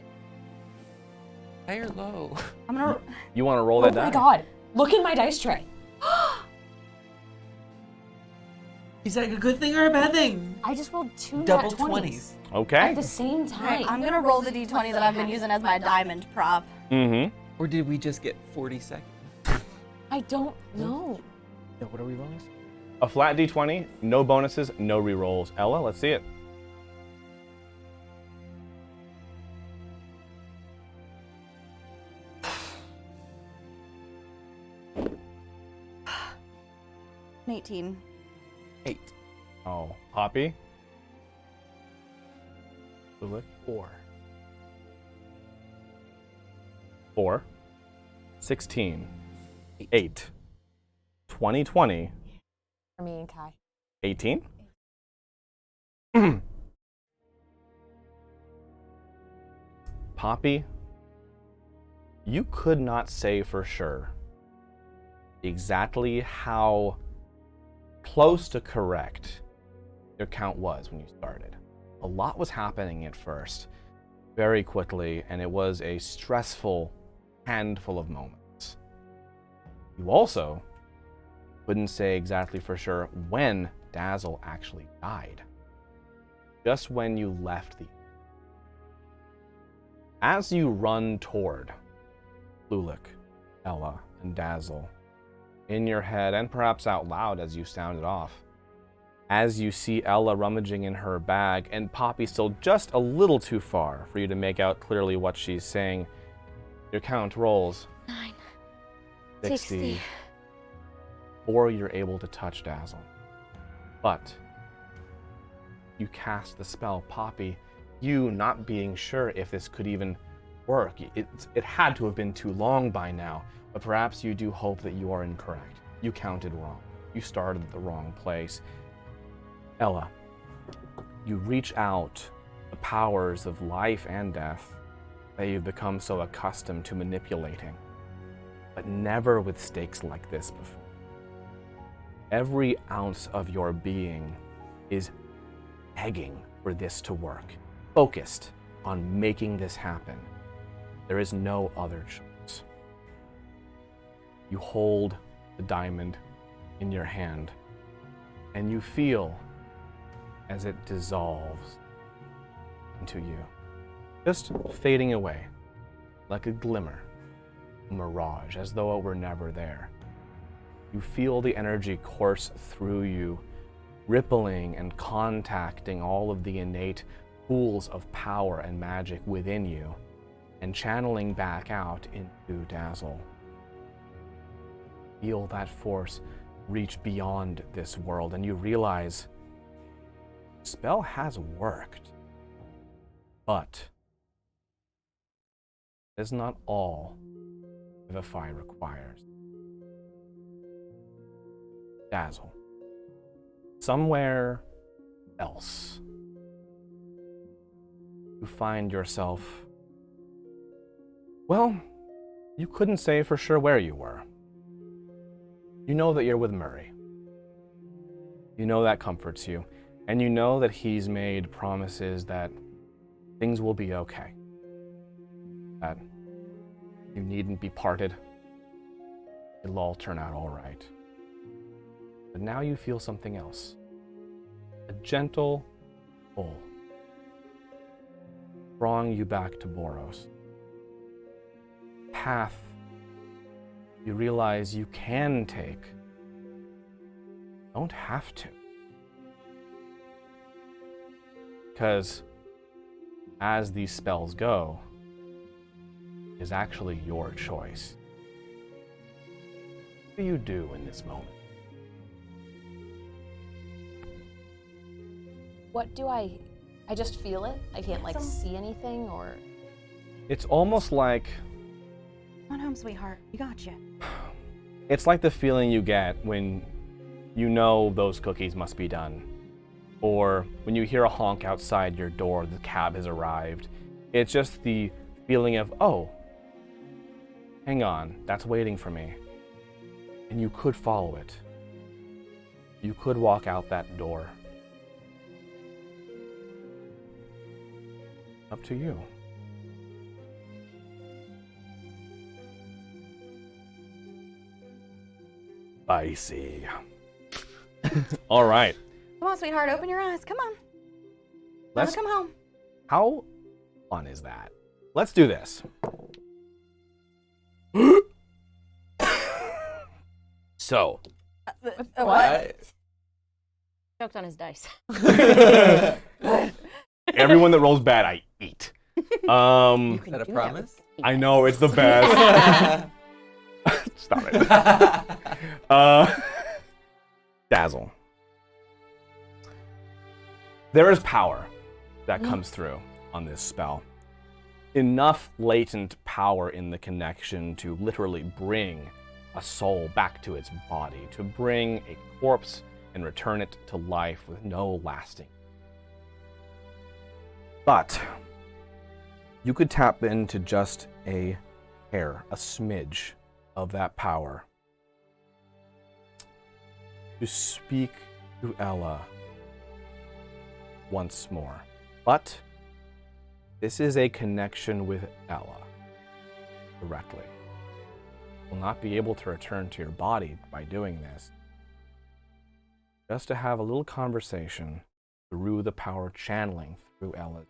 High or low? I'm gonna. You want to roll Oh that my die? god. Look in my dice tray. Is that a good thing or a bad thing? I just rolled 2 Double nat 20s 20s. Okay. at the same time. I'm gonna roll the d20 that I've been using as my diamond prop. Mm-hmm. Or did we just get 40 seconds? I don't know. No, what are we rolling? A flat d20, no bonuses, no rerolls. Ella, let's see it. An 18. 8. Oh, Poppy? 4. 4. 16. 8. 2020. For me and Kai. 18. Poppy, you could not say for sure exactly how close to correct your count was when you started. A lot was happening at first, very quickly, and it was a stressful handful of moments. You also couldn't say exactly for sure when Dazzle actually died. just when you left the. As you run toward Lulik, Ella, and Dazzle, in your head and perhaps out loud as you sound it off, as you see Ella rummaging in her bag and Poppy still just a little too far for you to make out clearly what she's saying, your count rolls 9, 60 before you're able to touch Dazzle. But you cast the spell, Poppy, you not being sure if this could even work. It had to have been too long by now, but perhaps you do hope that you are incorrect. You counted wrong. You started at the wrong place. Ella, you reach out the powers of life and death that you've become so accustomed to manipulating, but never with stakes like this before. Every ounce of your being is begging for this to work, focused on making this happen. There is no other choice. You hold the diamond in your hand, and you feel as it dissolves into you, just fading away like a glimmer, a mirage, as though it were never there. You feel the energy course through you, rippling and contacting all of the innate pools of power and magic within you, and channeling back out into Dazzle. Feel that force reach beyond this world, and you realize the spell has worked, but it is not all Vivify requires. Dazzle. Somewhere else, you find yourself, well, you couldn't say for sure where you were. You know that you're with Murray. You know that comforts you. And you know that he's made promises that things will be okay. That you needn't be parted. It'll all turn out all right. But now you feel something else. A gentle pull, drawing you back to Boros. Path you realize you can take. Don't have to. Because as these spells go, is actually your choice. What do you do in this moment? What do I just feel it? I can't like see anything or. It's almost like, Come on home, sweetheart. You gotcha. it's like the feeling you get when you know those cookies must be done. Or when you hear a honk outside your door, the cab has arrived. It's just the feeling of, oh, hang on, that's waiting for me. And you could follow it. You could walk out that door. Up to you. Spicy. All right. Come on, sweetheart. Open your eyes. Come on. Let's come home. How fun is that? Let's do this. So, What? Choked on his dice. everyone that rolls bad, I eat. Is that a promise? I know, it's the best. Stop it. Dazzle. There is power that comes through on this spell. Enough latent power in the connection to literally bring a soul back to its body, to bring a corpse and return it to life with no lasting. But you could tap into just a hair, a smidge of that power to speak to Ella once more. But this is a connection with Ella directly. You'll not be able to return to your body by doing this. Just to have a little conversation through the power channeling through Ella.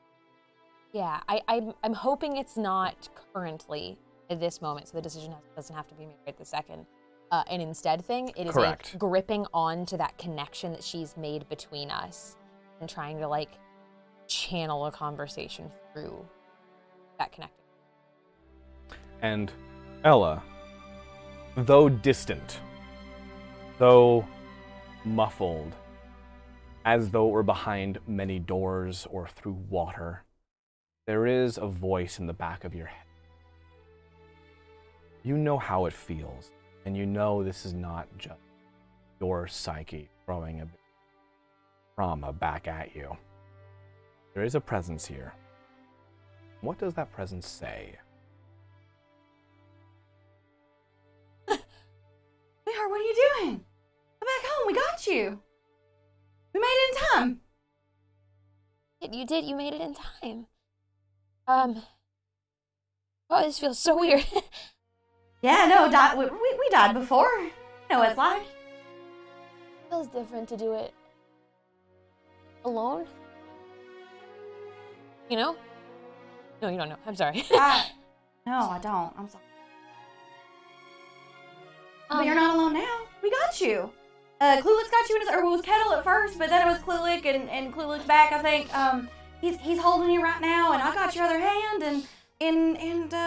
Yeah, I'm hoping it's not currently at this moment, so the decision doesn't have to be made right this second. An instead thing. It is Correct. a gripping on to that connection that she's made between us and trying to like channel a conversation through that connection. And Ella, though distant, though muffled, as though it were behind many doors or through water, there is a voice in the back of your head. You know how it feels, and you know this is not just your psyche throwing a bit of trauma back at you. There is a presence here. What does that presence say? Sweetheart, what are you doing? Come back home. We got you. We made it in time. You did. You made it in time. Oh, this feels so weird. Yeah, no, we died before. You know what it's like. It feels different to do it alone. You know? No, you don't know. I'm sorry. No, I don't. I'm sorry. But you're not alone now. We got you. Klulik's got you in his, or it was Kettle at first, but then it was Klulik and Klulik's back, I think. He's holding you right now, and I got your other hand, and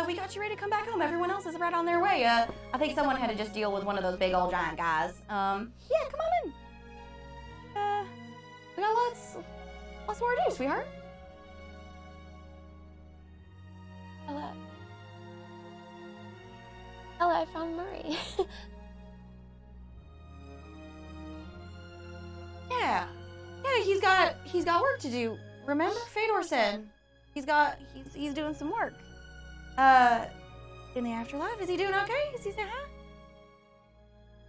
we got you ready to come back home. Everyone else is right on their way. I think someone had to just deal with one of those big old giant guys. Yeah, come on in. We got lots more to do, sweetheart. Ella, I found Murray. Yeah, he's got work to do. Remember, Fedor said he's doing some work. In the afterlife, is he doing okay? Is he saying hi?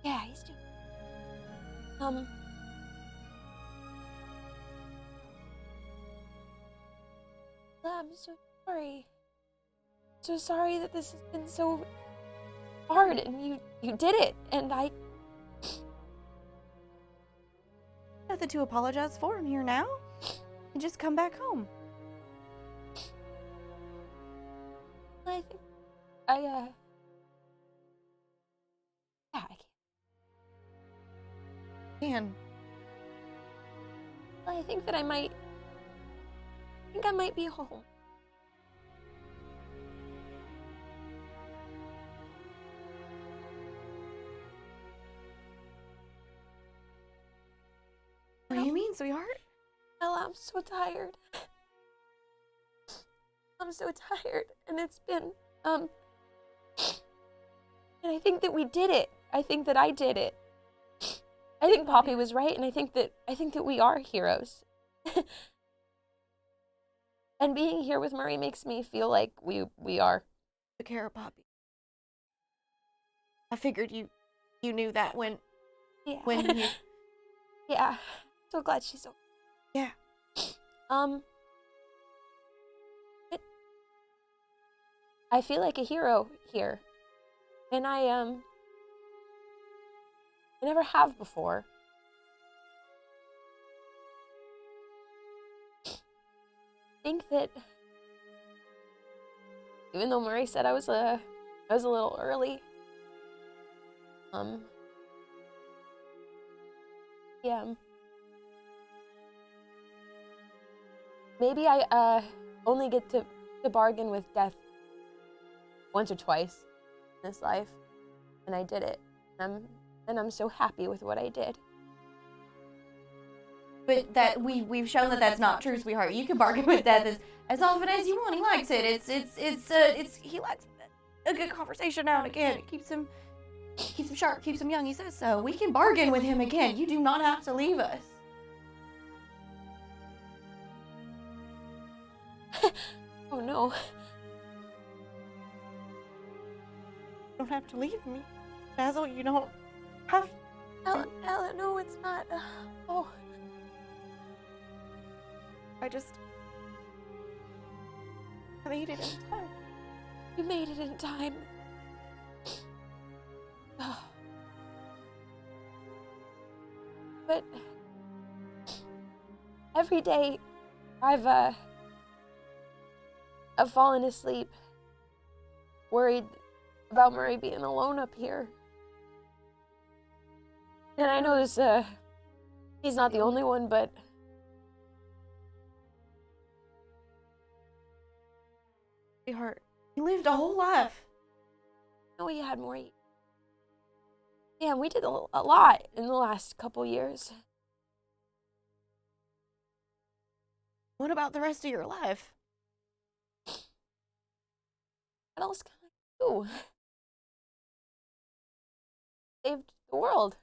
Yeah, he's doing. I'm so sorry. So sorry that this has been so hard, and you did it, and I. Nothing to apologize for. I'm here now. And just come back home. I think yeah, I Man, think that I might be home. what do you mean, sweetheart? Ella, I'm so tired. I'm so tired, and it's been, and I think that we did it. I think that I did it. I think Poppy was right, and I think that we are heroes. And being here with Murray makes me feel like we are. Took care of Poppy. I figured you knew that when Yeah. you... Yeah. So glad she's okay. Yeah. I feel like a hero here. And I never have before. I think that even though Murray said I was a little early, yeah, maybe I only get to bargain with death once or twice in this life, and I did it. And I'm so happy with what I did. But that we've shown that that's not true, sweetheart. You can bargain with death as often as you want. He likes it. He likes a good conversation now and again. It keeps him sharp, keeps him young. He says so. We can bargain with him again. You do not have to leave us. Oh no. You don't have to leave me, Dazzle. You don't have. Ella, no, it's not. Oh. I made it in time. You made it in time. Oh. But every day I've fallen asleep, worried about Murray being alone up here. And I know this, he's not the only one, but Sweetheart, you lived a whole life. I know he had more. Yeah, we did a lot in the last couple years. What about the rest of your life? What else can I do? Saved the world.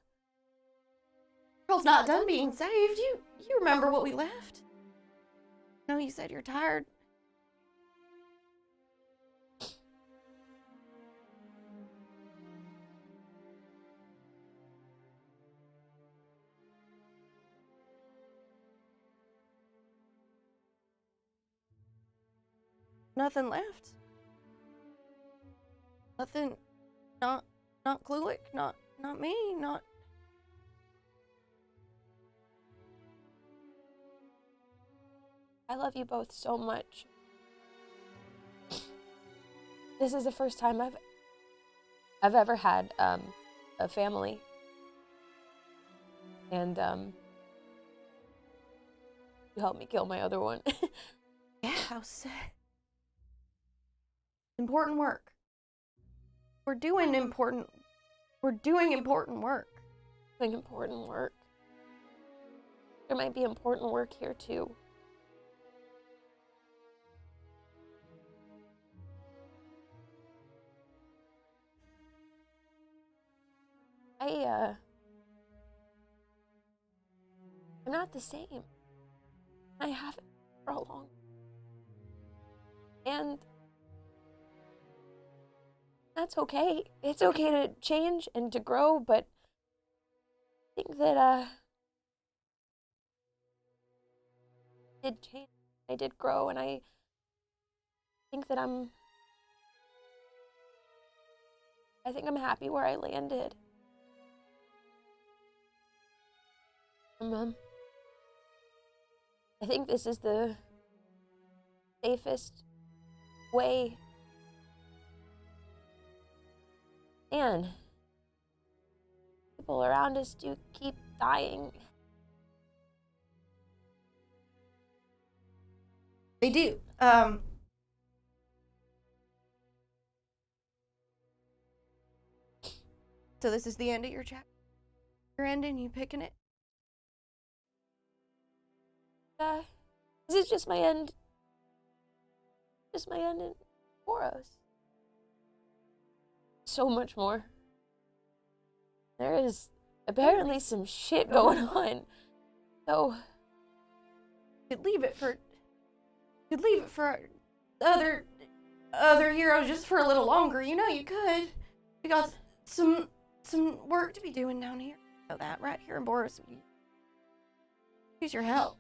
The world's not done being saved. You remember what we left? No, you said you're tired. Nothing left. Nothing. Not Klulik. Not me. Not. I love you both so much. This is the first time I've ever had a family, and you helped me kill my other one. Yeah, how sad. Important work. We're doing important work. Doing important work. There might be important work here too. I'm not the same. I haven't for a long time. And that's okay. It's okay to change and to grow, but I think that I did change. I did grow, and I think that I'm happy where I landed. I think this is the safest way. And people around us do keep dying. They do. So this is the end of your chapter. You're ending. You picking it? This is just my end. Just my end in Boros. So much more. There is apparently some shit going on. So Could leave it for other heroes just for a little longer. You know you could. We got some work to be doing down here. You know that right here in Boris. Use your help.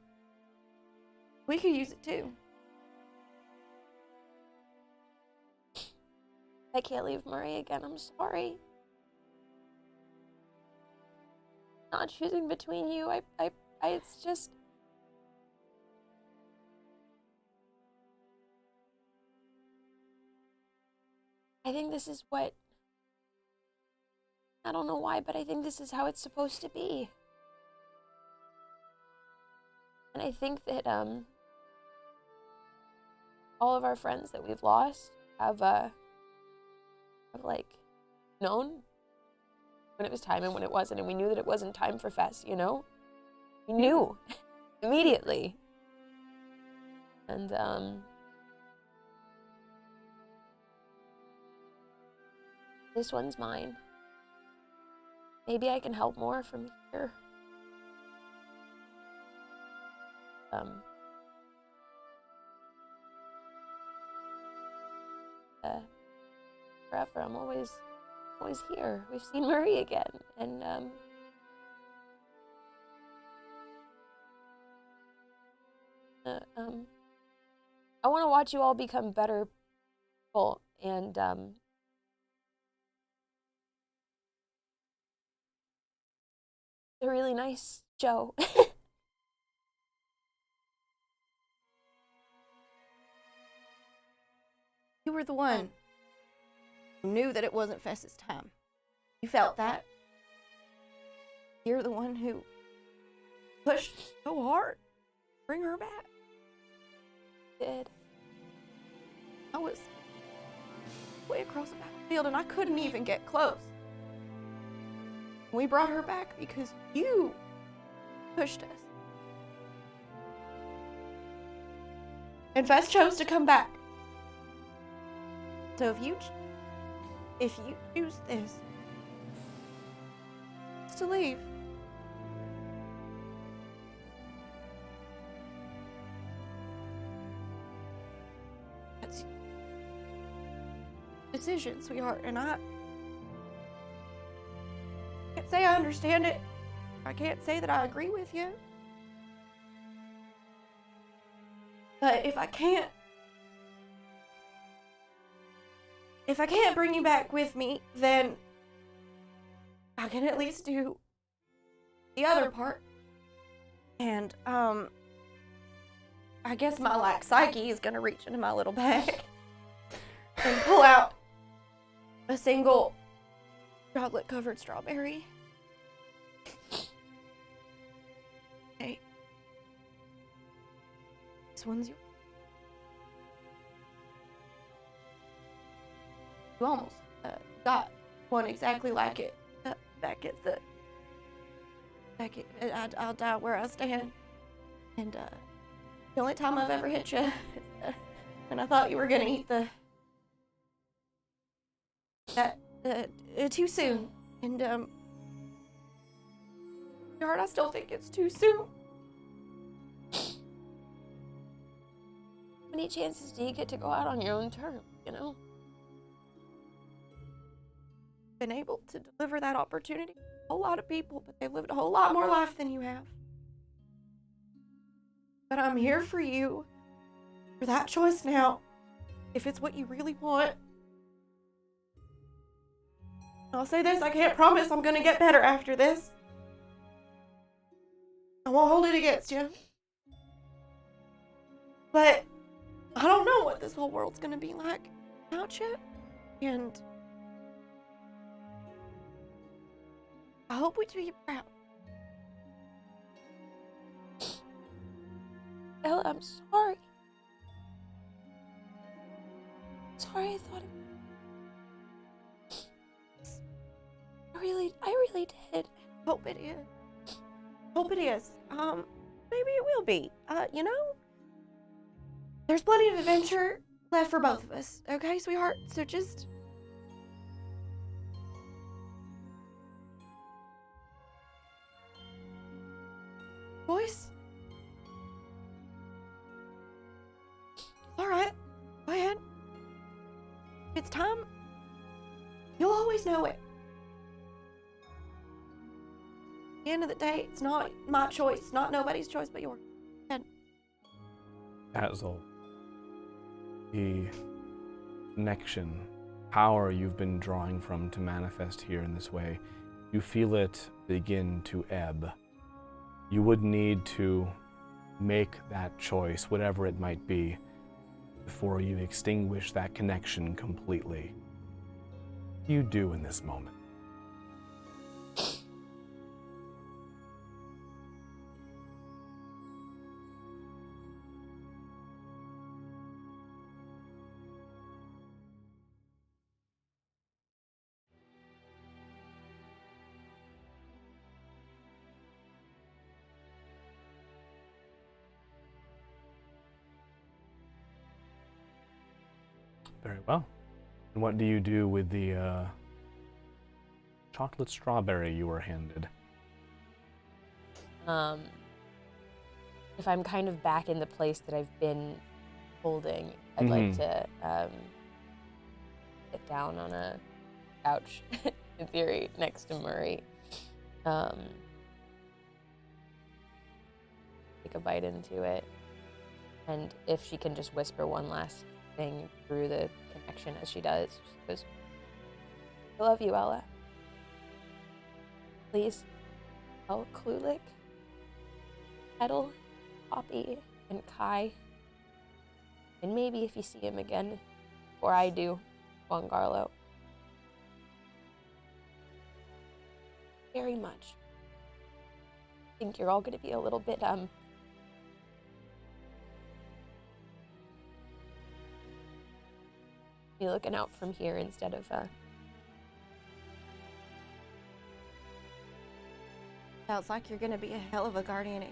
We could use it too. I can't leave Murray again. I'm sorry. Not choosing between you. It's just. I think this is what. I don't know why, but I think this is how it's supposed to be. And I think that all of our friends that we've lost have like known when it was time and when it wasn't, and we knew that it wasn't time for Fess, you know? We knew immediately. And this one's mine. Maybe I can help more from here. Forever, I'm always here. We've seen Murray again, and I want to watch you all become better people, and a really nice show. You were the one who knew that it wasn't Fess's time. You felt that. You're the one who pushed so hard to bring her back. Did. I was way across the battlefield and I couldn't even get close. We brought her back because you pushed us. And Fess chose to come back. So if you choose this, it's to leave. That's your decision, sweetheart, and I can't say I understand it. I can't say that I agree with you. But if I can't bring you back with me, then I can at least do the other part. And, I guess my, like, psyche is gonna reach into my little bag and pull out a single chocolate-covered strawberry. Hey. This one's yours. You almost got one exactly like it back at the. I'll die where I stand. And the only time I've ever hit you is when I thought you were gonna eat that too soon. And sweetheart, I still think it's too soon. How many chances do you get to go out on your own terms, you know? Been able to deliver that opportunity to a whole lot of people, but they've lived a whole lot more life than you have. But I'm here for you, for that choice now, if it's what you really want. I'll say this, I can't promise I'm gonna get better after this. I won't hold it against you. But I don't know what this whole world's gonna be like without you. And I hope we do you proud. Ella, I'm sorry. Sorry, I thought I really did. Hope it is. Hope it is. Maybe it will be. You know, there's plenty of adventure left for both of us. Okay, sweetheart? So just voice. All right. Go ahead. It's time. You'll always know it. At the end of the day, it's not my choice, not nobody's choice but yours. And Dazzle, the connection, power you've been drawing from to manifest here in this way, you feel it begin to ebb. You would need to make that choice, whatever it might be, before you extinguish that connection completely. What do you do in this moment? Very well. And what do you do with the chocolate strawberry you were handed? If I'm kind of back in the place that I've been holding, I'd like to sit down on a couch, in theory, next to Murray. Take a bite into it. And if she can just whisper one last thing through the connection as she does, she goes, I love you, Ella. Please tell Klulik, Edel, Poppy, and Kai, and maybe if you see him again, before I do, Juan Carlo. Very much. I think you're all going to be a little bit, be looking out from here instead of, Sounds like you're gonna be a hell of a guardian.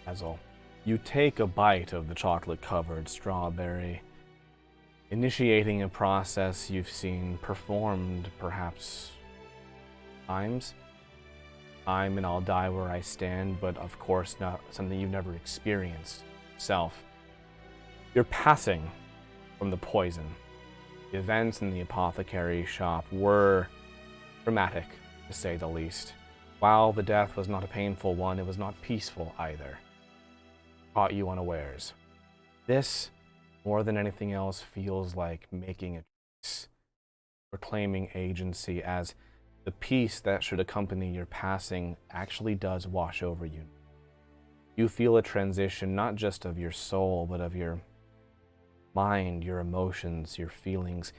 Dazzle, you take a bite of the chocolate-covered strawberry, initiating a process you've seen performed perhaps times. I'm and I'll die where I stand, but of course not something you've never experienced yourself. You're passing from the poison. The events in the apothecary shop were dramatic, to say the least. While the death was not a painful one, it was not peaceful either. Caught you unawares. This, more than anything else, feels like making a choice, proclaiming agency, as the peace that should accompany your passing actually does wash over you. You feel a transition not just of your soul, but of your mind, your emotions, your feelings,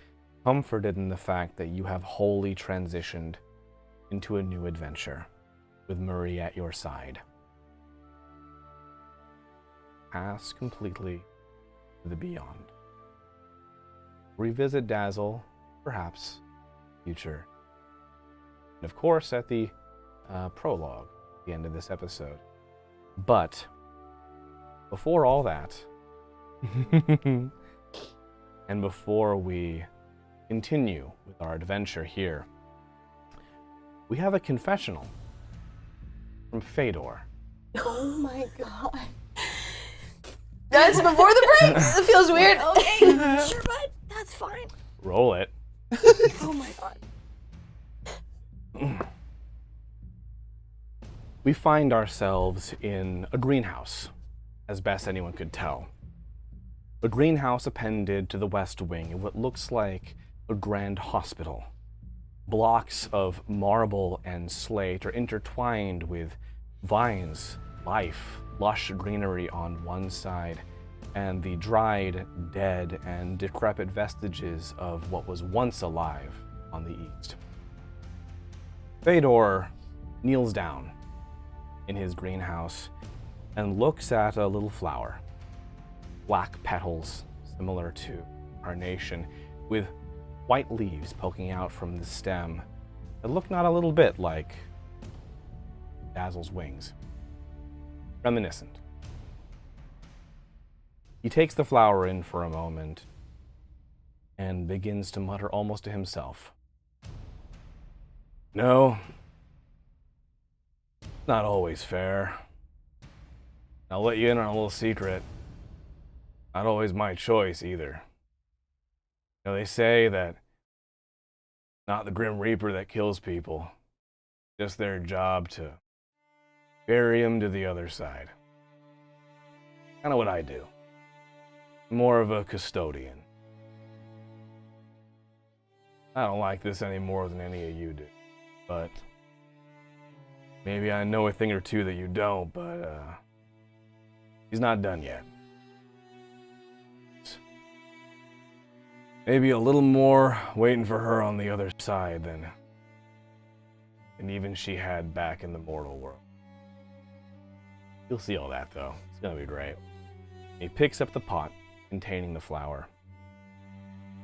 comforted in the fact that you have wholly transitioned into a new adventure with Murray at your side. Pass completely to the beyond. Revisit Dazzle, perhaps, future. And of course, at the prologue, at the end of this episode. But before all that, and before we continue with our adventure here, we have a confessional from Fedor. Oh my god. That's before the break. It feels weird. Okay, sure, bud. That's fine. Roll it. Oh my god. We find ourselves in a greenhouse, as best anyone could tell. A greenhouse appended to the west wing of what looks like a grand hospital. Blocks of marble and slate are intertwined with vines, life, lush greenery on one side, and the dried, dead, and decrepit vestiges of what was once alive on the east. Fedor kneels down in his greenhouse and looks at a little flower. Black petals, similar to carnation, with white leaves poking out from the stem that look not a little bit like Dazzle's wings. Reminiscent. He takes the flower in for a moment and begins to mutter almost to himself. No, not always fair. I'll let you in on a little secret. Not always my choice either. You know, they say that not the Grim Reaper that kills people, just their job to bury them to the other side. Kind of what I do. More of a custodian. I don't like this any more than any of you do, but maybe I know a thing or two that you don't, but he's not done yet. Maybe a little more waiting for her on the other side than even she had back in the mortal world. You'll see all that though. It's gonna be great. He picks up the pot containing the flower,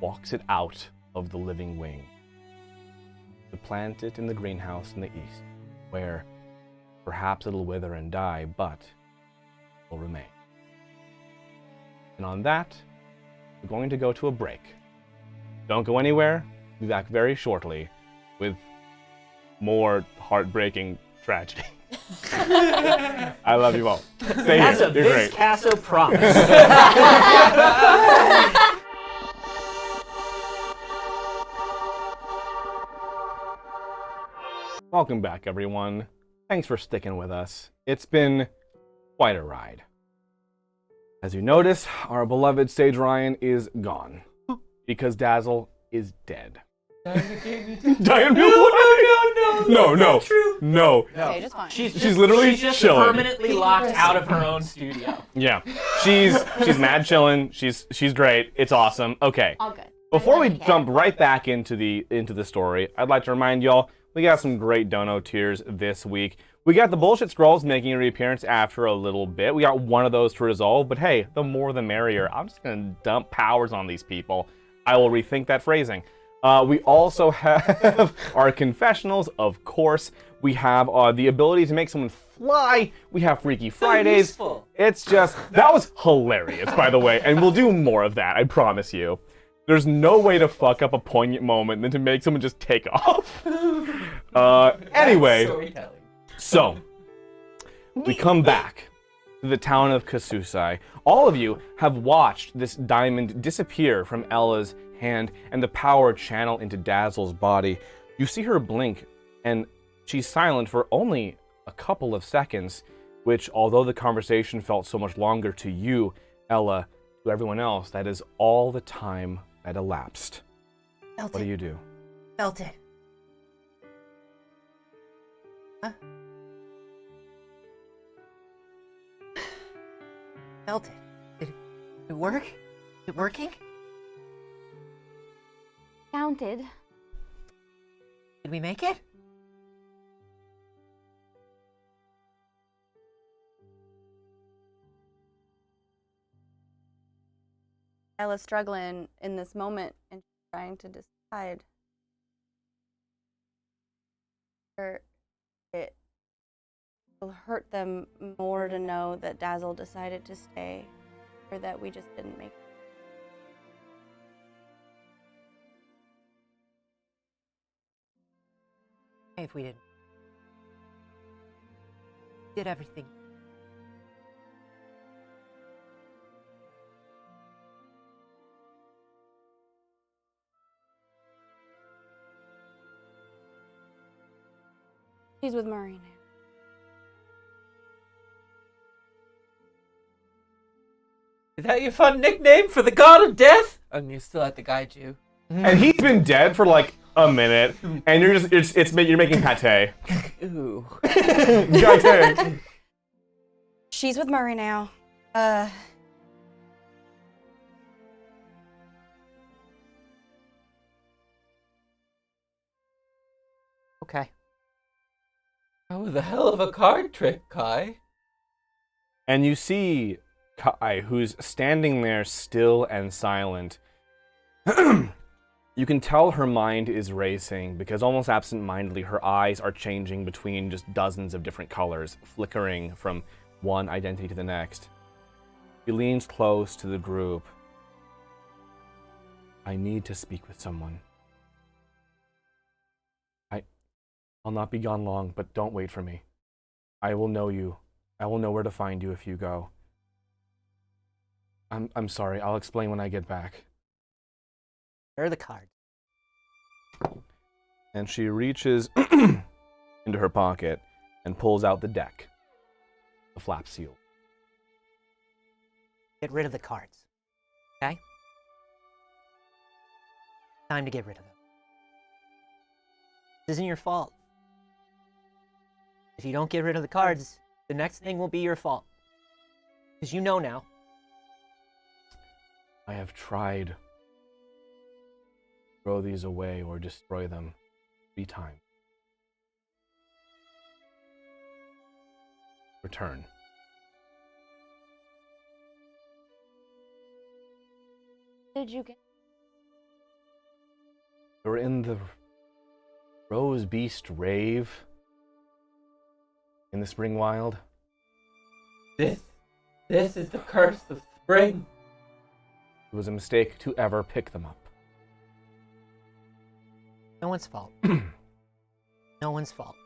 walks it out of the living wing, to plant it in the greenhouse in the east, where perhaps it'll wither and die, but will remain. And on that, we're going to go to a break. Don't go anywhere. We'll be back very shortly with more heartbreaking tragedy. I love you all. Stay That's here. a You're Vince great. Casso promise. Welcome back, everyone. Thanks for sticking with us. It's been quite a ride. As you notice, our beloved Sage Ryan is gone because Dazzle is dead. Diane, no, No. Okay, just fine. She's literally just chilling. permanently locked out of her own studio. Yeah, she's mad chilling. She's great. It's awesome. Okay. All good. Before we jump right back into the story, I'd like to remind y'all we got some great dono tiers this week. We got the bullshit scrolls making a reappearance after a little bit. We got one of those to resolve, but hey, the more the merrier. I'm just gonna dump powers on these people. I will rethink that phrasing. We also have our confessionals, of course. We have the ability to make someone fly. We have Freaky Fridays. useful. It's just, that was hilarious, by the way, and we'll do more of that, I promise you. There's no way to fuck up a poignant moment than to make someone just take off. Anyway, Storytelling. so we come back to the town of Kasusai. All of you have watched this diamond disappear from Ella's hand and the power channel into Dazzle's body. You see her blink, and she's silent for only a couple of seconds, which, although the conversation felt so much longer to you, Ella, to everyone else, that is all the time that elapsed. Felt What it. do you do? Felt it. Huh? Felt it. Did it work? Is it working? Counted. Did we make it? Ella's struggling in this moment and trying to decide whether it will hurt them more to know that Dazzle decided to stay or that we just didn't make it. If we didn't. Did everything. She's with Murray now. Is that your fun nickname for the god of death? You still have to guide you. And he's been dead for like a minute, and you're just you're making pate. Ooh. Pate. She's with Murray now. Okay. That was a hell of a card trick, Kai. And you see Kai, who's standing there still and silent. You can tell her mind is racing because almost absent-mindedly her eyes are changing between just dozens of different colors, flickering from one identity to the next. She leans close to the group. I need to speak with someone. I'll not be gone long, but don't wait for me. I will know you. I will know where to find you if you go. I'm sorry. I'll explain when I get back. Where are the cards? And she reaches into her pocket and pulls out the deck. The flap seal. Get rid of the cards. Okay? Time to get rid of them. This isn't your fault. If you don't get rid of the cards, the next thing will be your fault. Because you know now. I have tried to throw these away or destroy them 3 times. Return. Did you get? You're in the Rose Beast Rave in the Spring Wild. This is the curse of spring. It was a mistake to ever pick them up. No one's fault. No one's fault.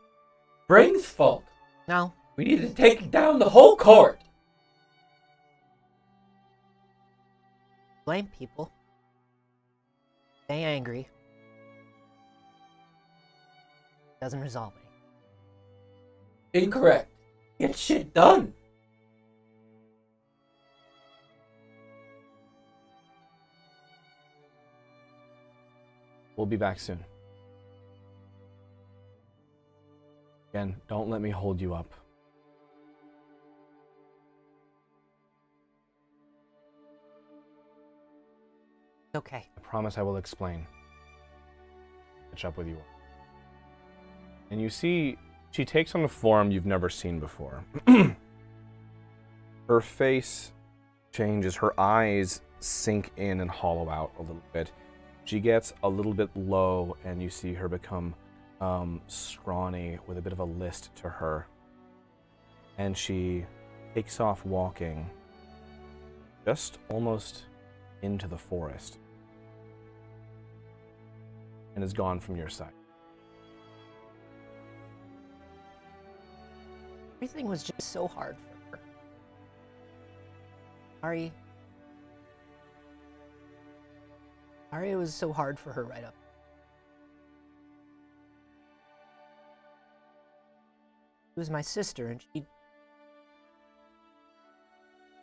Spring's fault. No. We need to take down the whole court. Blame people. Stay angry. Doesn't resolve anything. Incorrect. Get shit done. We'll be back soon. Again, don't let me hold you up. Okay. I promise I will explain. Catch up with you. And you see, she takes on a form you've never seen before. Her face changes, her eyes sink in and hollow out a little bit. She gets a little bit low, and you see her become scrawny with a bit of a list to her. And she takes off walking just almost into the forest and is gone from your sight. Everything was just so hard for her. Sorry. Sorry it was so hard for her right up. She was my sister, and she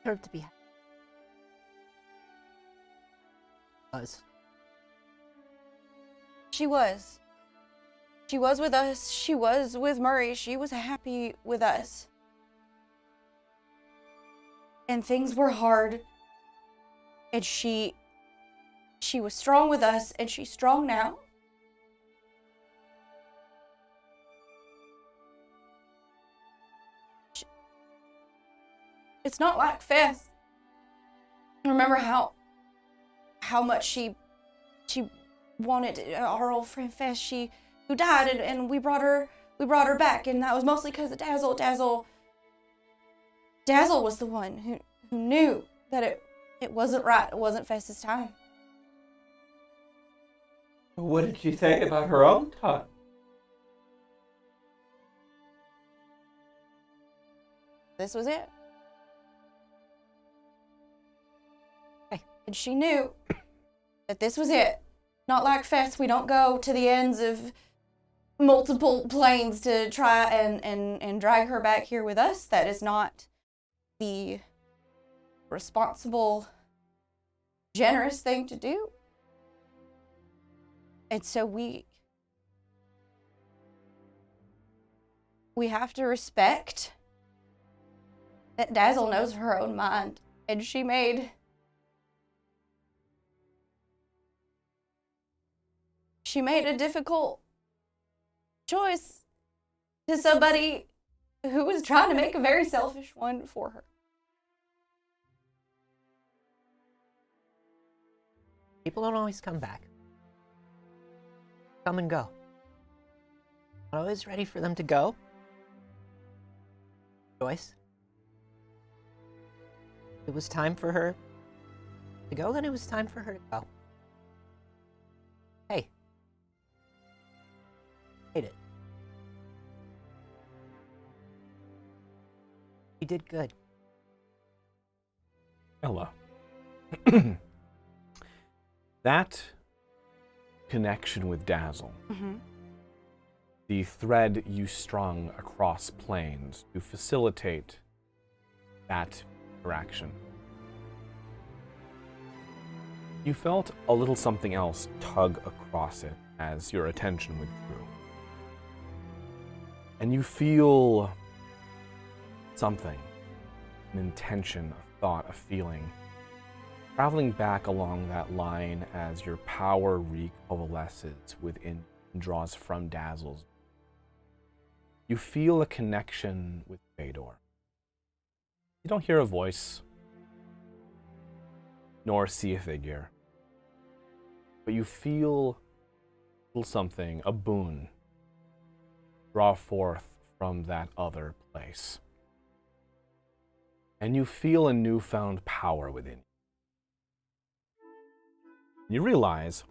deserved to be happy. Was. She was. She was with us. She was with Murray. She was happy with us. And things were hard. And she was strong with us, and she's strong now. It's not like Fess. Remember how much she wanted our old friend Fess, who died, and we brought her back, and that was mostly because of Dazzle. Dazzle was the one who knew that it wasn't right. It wasn't Fess's time. What did she say about her own time? This was it. Hey. And she knew that this was it. Not like Fess, we don't go to the ends of multiple planes to try and drag her back here with us. That is not the responsible, generous thing to do. And so we have to respect that Dazzle knows her own mind, and she made a difficult choice to somebody who was trying to make a very selfish one for her. People don't always come back. Come and go. I'm always ready for them to go. Joyce. It was time for her to go, then it was time for her to go. Hey. Hate it. You did good. Ella. That connection with Dazzle, the thread you strung across planes to facilitate that interaction. You felt a little something else tug across it as your attention withdrew. And you feel something, an intention, a thought, a feeling, traveling back along that line as your power recoalesces within and draws from Dazzle's. You feel a connection with Fedor. You don't hear a voice, nor see a figure, but you feel a little something, a boon, draw forth from that other place. And you feel a newfound power within you. You realize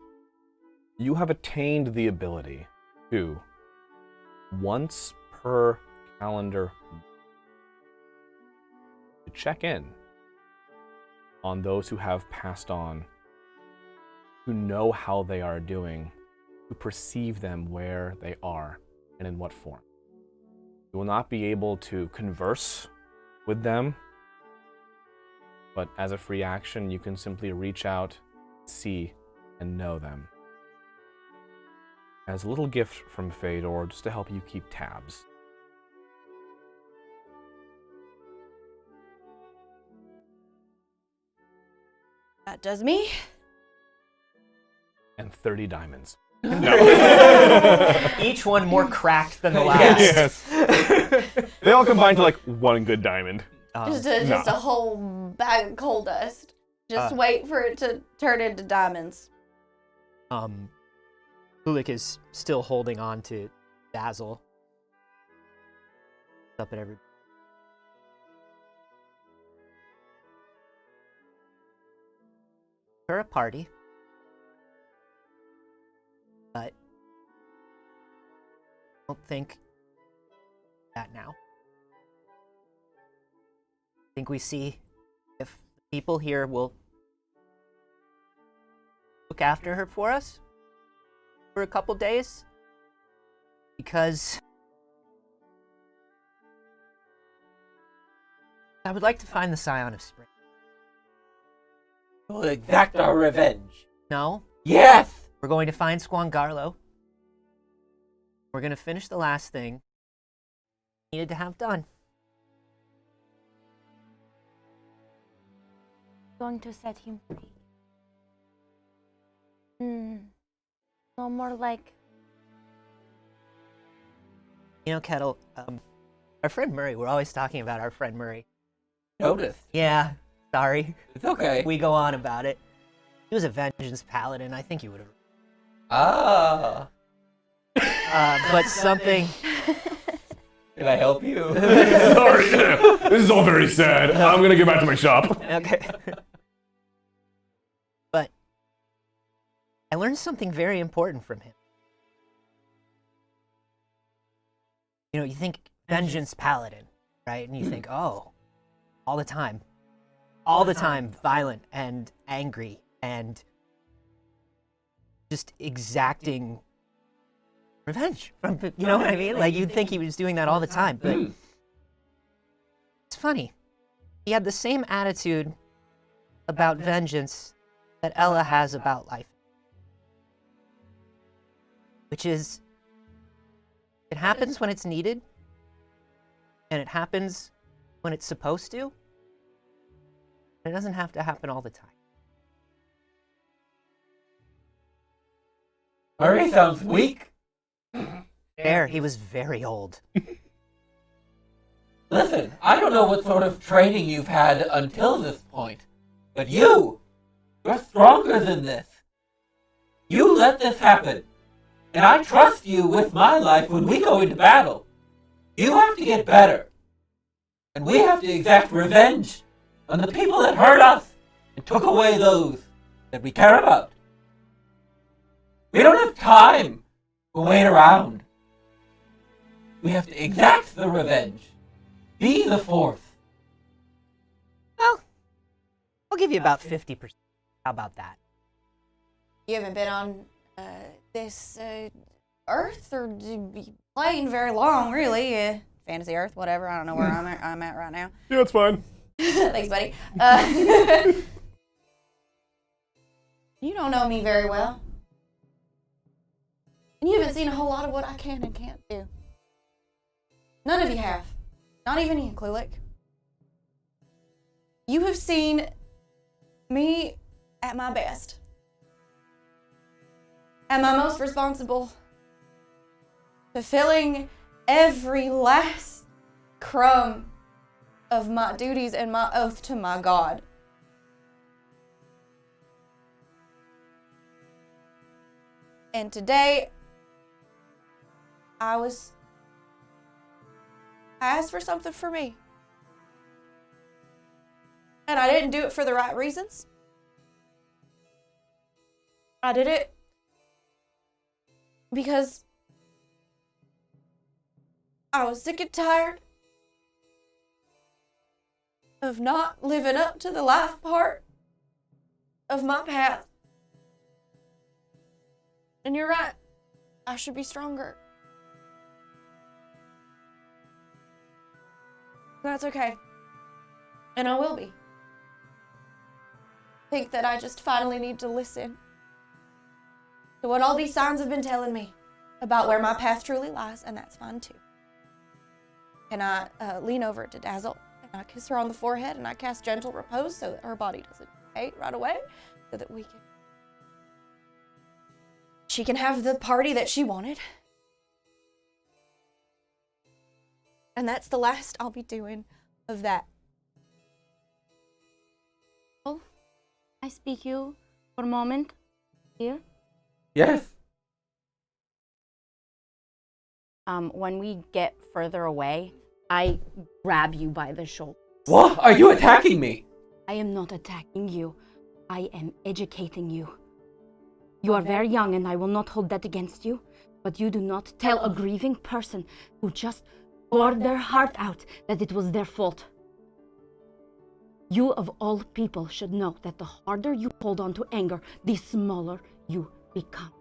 you have attained the ability to, once per calendar, to check in on those who have passed on, who know how they are doing, who perceive them where they are and in what form. You will not be able to converse with them, but as a free action, you can simply reach out, see, and know them. As a little gift from Fedor, just to help you keep tabs That does me. And 30 diamonds. Each one more cracked than the last. Yes. They all combine to like one good diamond. Just a whole bag of coal dust. Just wait for it to turn into diamonds. Kulik is still holding on to Dazzle. Up at everybody. For a party. But I don't think that now. I think we see if the people here will look after her for us for a couple days. Because I would like to find the Scion of Spring. We'll exact our revenge. No, Yes! we're going to find Squangarlo. We're going to finish the last thing we needed to have done. Going to set him free. No more like. You know, Kettle, our friend Murray, we're always talking about our friend Murray. Notice. Yeah, sorry. It's okay. We go on about it. He was a vengeance paladin. I think he would have. Ah. But something. Can I help you? Sorry. This is all very sad. I'm gonna get back to my shop. Okay. But I learned something very important from him. You know, you think vengeance paladin, right? And you think, oh, all the time, violent and angry and just exacting revenge from, you know what I mean? Like, you'd think he was doing that all the time, but it's funny. He had the same attitude about vengeance that Ella has about life, which is, it happens when it's needed, and it happens when it's supposed to. It doesn't have to happen all the time. Murray sounds weak. There, he was very old. Listen, I don't know what sort of training you've had until this point, but you're stronger than this. You let this happen, and I trust you with my life when we go into battle. You have to get better, and we have to exact revenge on the people that hurt us and took away those that we care about. We don't have time to wait around. We have to exact the revenge. Be the fourth. Well, I'll give you about 50%. How about that? You haven't been on this Earth or plane very long, really. Fantasy Earth, whatever. I don't know where I'm at right now. Yeah, it's fine. Thanks, buddy. You don't know me very well. And you haven't seen a whole lot of what I can and can't do. None of you have. Not even you, Klulik. You have seen me at my best. At my most responsible. Fulfilling every last crumb of my duties and my oath to my God. And today, I asked for something for me. And I didn't do it for the right reasons. I did it because I was sick and tired of not living up to the life part of my path. And you're right. I should be stronger. That's okay. And I will be. I think that I just finally need to listen to what all these signs have been telling me about where my path truly lies, and that's fine too. And I lean over to Dazzle, and I kiss her on the forehead, and I cast gentle repose so that her body doesn't right away, so that she can have the party that she wanted. And that's the last I'll be doing of that. Oh, I speak you for a moment here. Yes. When we get further away, I grab you by the shoulder. What? Are you attacking me? I am not attacking you. I am educating you. You are very young and I will not hold that against you, but you do not tell a grieving person who just poured their heart out that it was their fault. You of all people should know that the harder you hold on to anger, the smaller you become.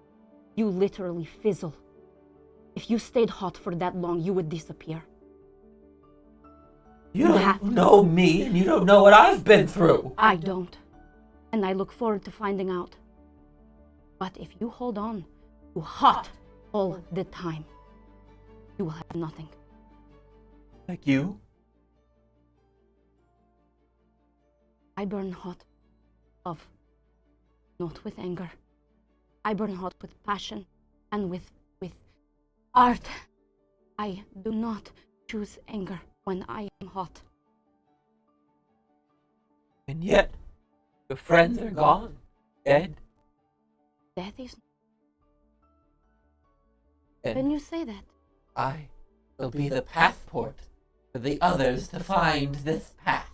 You literally fizzle. If you stayed hot for that long, you would disappear. You don't know me, and you don't know what I've been through. I don't. And I look forward to finding out. But if you hold on to hot all the time, you will have nothing. Like you? I burn hot love, not with anger. I burn hot with passion and with art. I do not choose anger when I am hot. And yet, your friends are gone, dead. That is... And When you say that, I will be the passport for the others to find this path.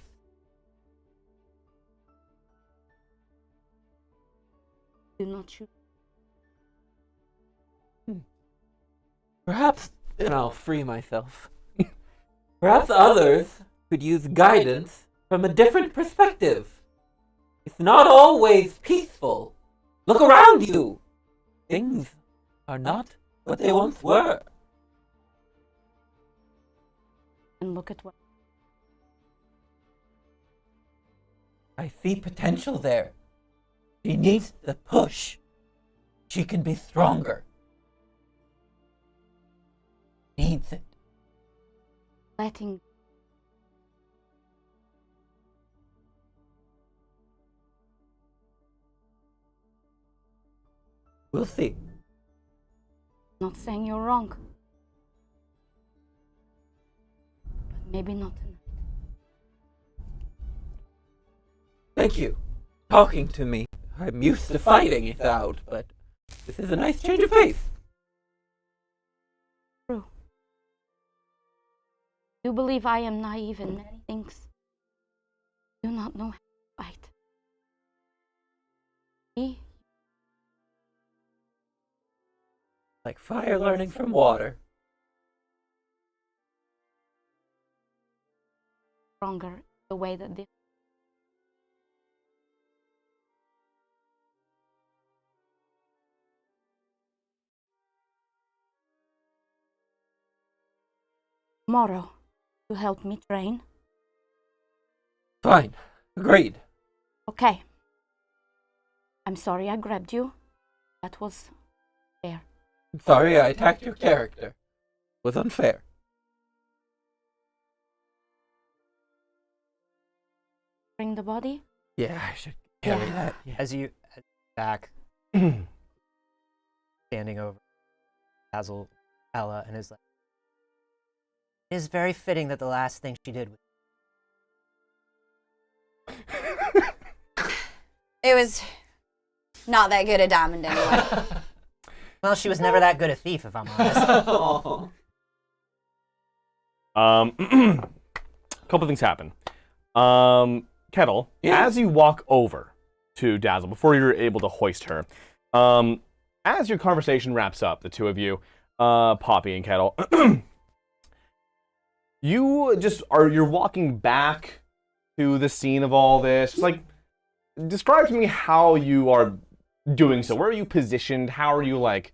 do not choose. Perhaps, and I'll free myself. Perhaps others could use guidance from a different perspective. It's not always peaceful. Look around you. Things are not what they once were. And look at what... I see potential there. She needs the push. She can be stronger. Needs it. letting We'll see. not saying you're wrong. But maybe not tonight. Thank you. Talking to me. I'm used to fighting it out, but this is a nice change of pace. True. You believe I am naive in many things. Do not know how to fight. Me, Like fire learning from water. stronger the way that this. Tomorrow, you help me train. Fine. Agreed. Okay. I'm sorry I grabbed you. That was fair. I'm sorry I attacked your character. It was unfair. Bring the body. Yeah, I should carry Yeah. that. Yeah. As you back, standing over Dazzle, Ella, and is like, it is very fitting that the last thing she did was It was not that good a diamond anyway. well, she was never that good a thief, if I'm honest. Oh. Couple things happen. Kettle, Yeah. as you walk over to Dazzle, before you're able to hoist her, as your conversation wraps up, the two of you, Poppy and Kettle, you're walking back to the scene of all this. Just like, describe to me how you are doing so. Where are you positioned? How are you, like,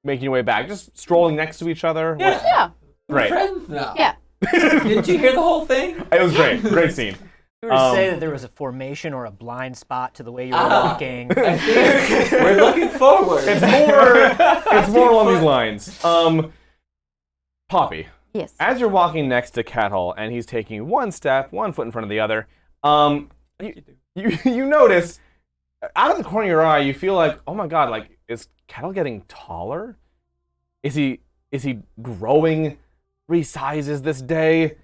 making your way back? Just strolling next to each other? Yeah. Yeah. We're Great. friends now. Yeah. Did you hear the whole thing? It was great. Great scene. If you were to say that there was a formation or a blind spot to the way you were Ah. walking, I think we're looking forward. It's more along these lines. Poppy, Yes. as you're walking next to Kettle and he's taking one foot in front of the other, you notice out of the corner of your eye, you feel like, oh my god, like is Kettle getting taller? Is he growing 3 sizes this day?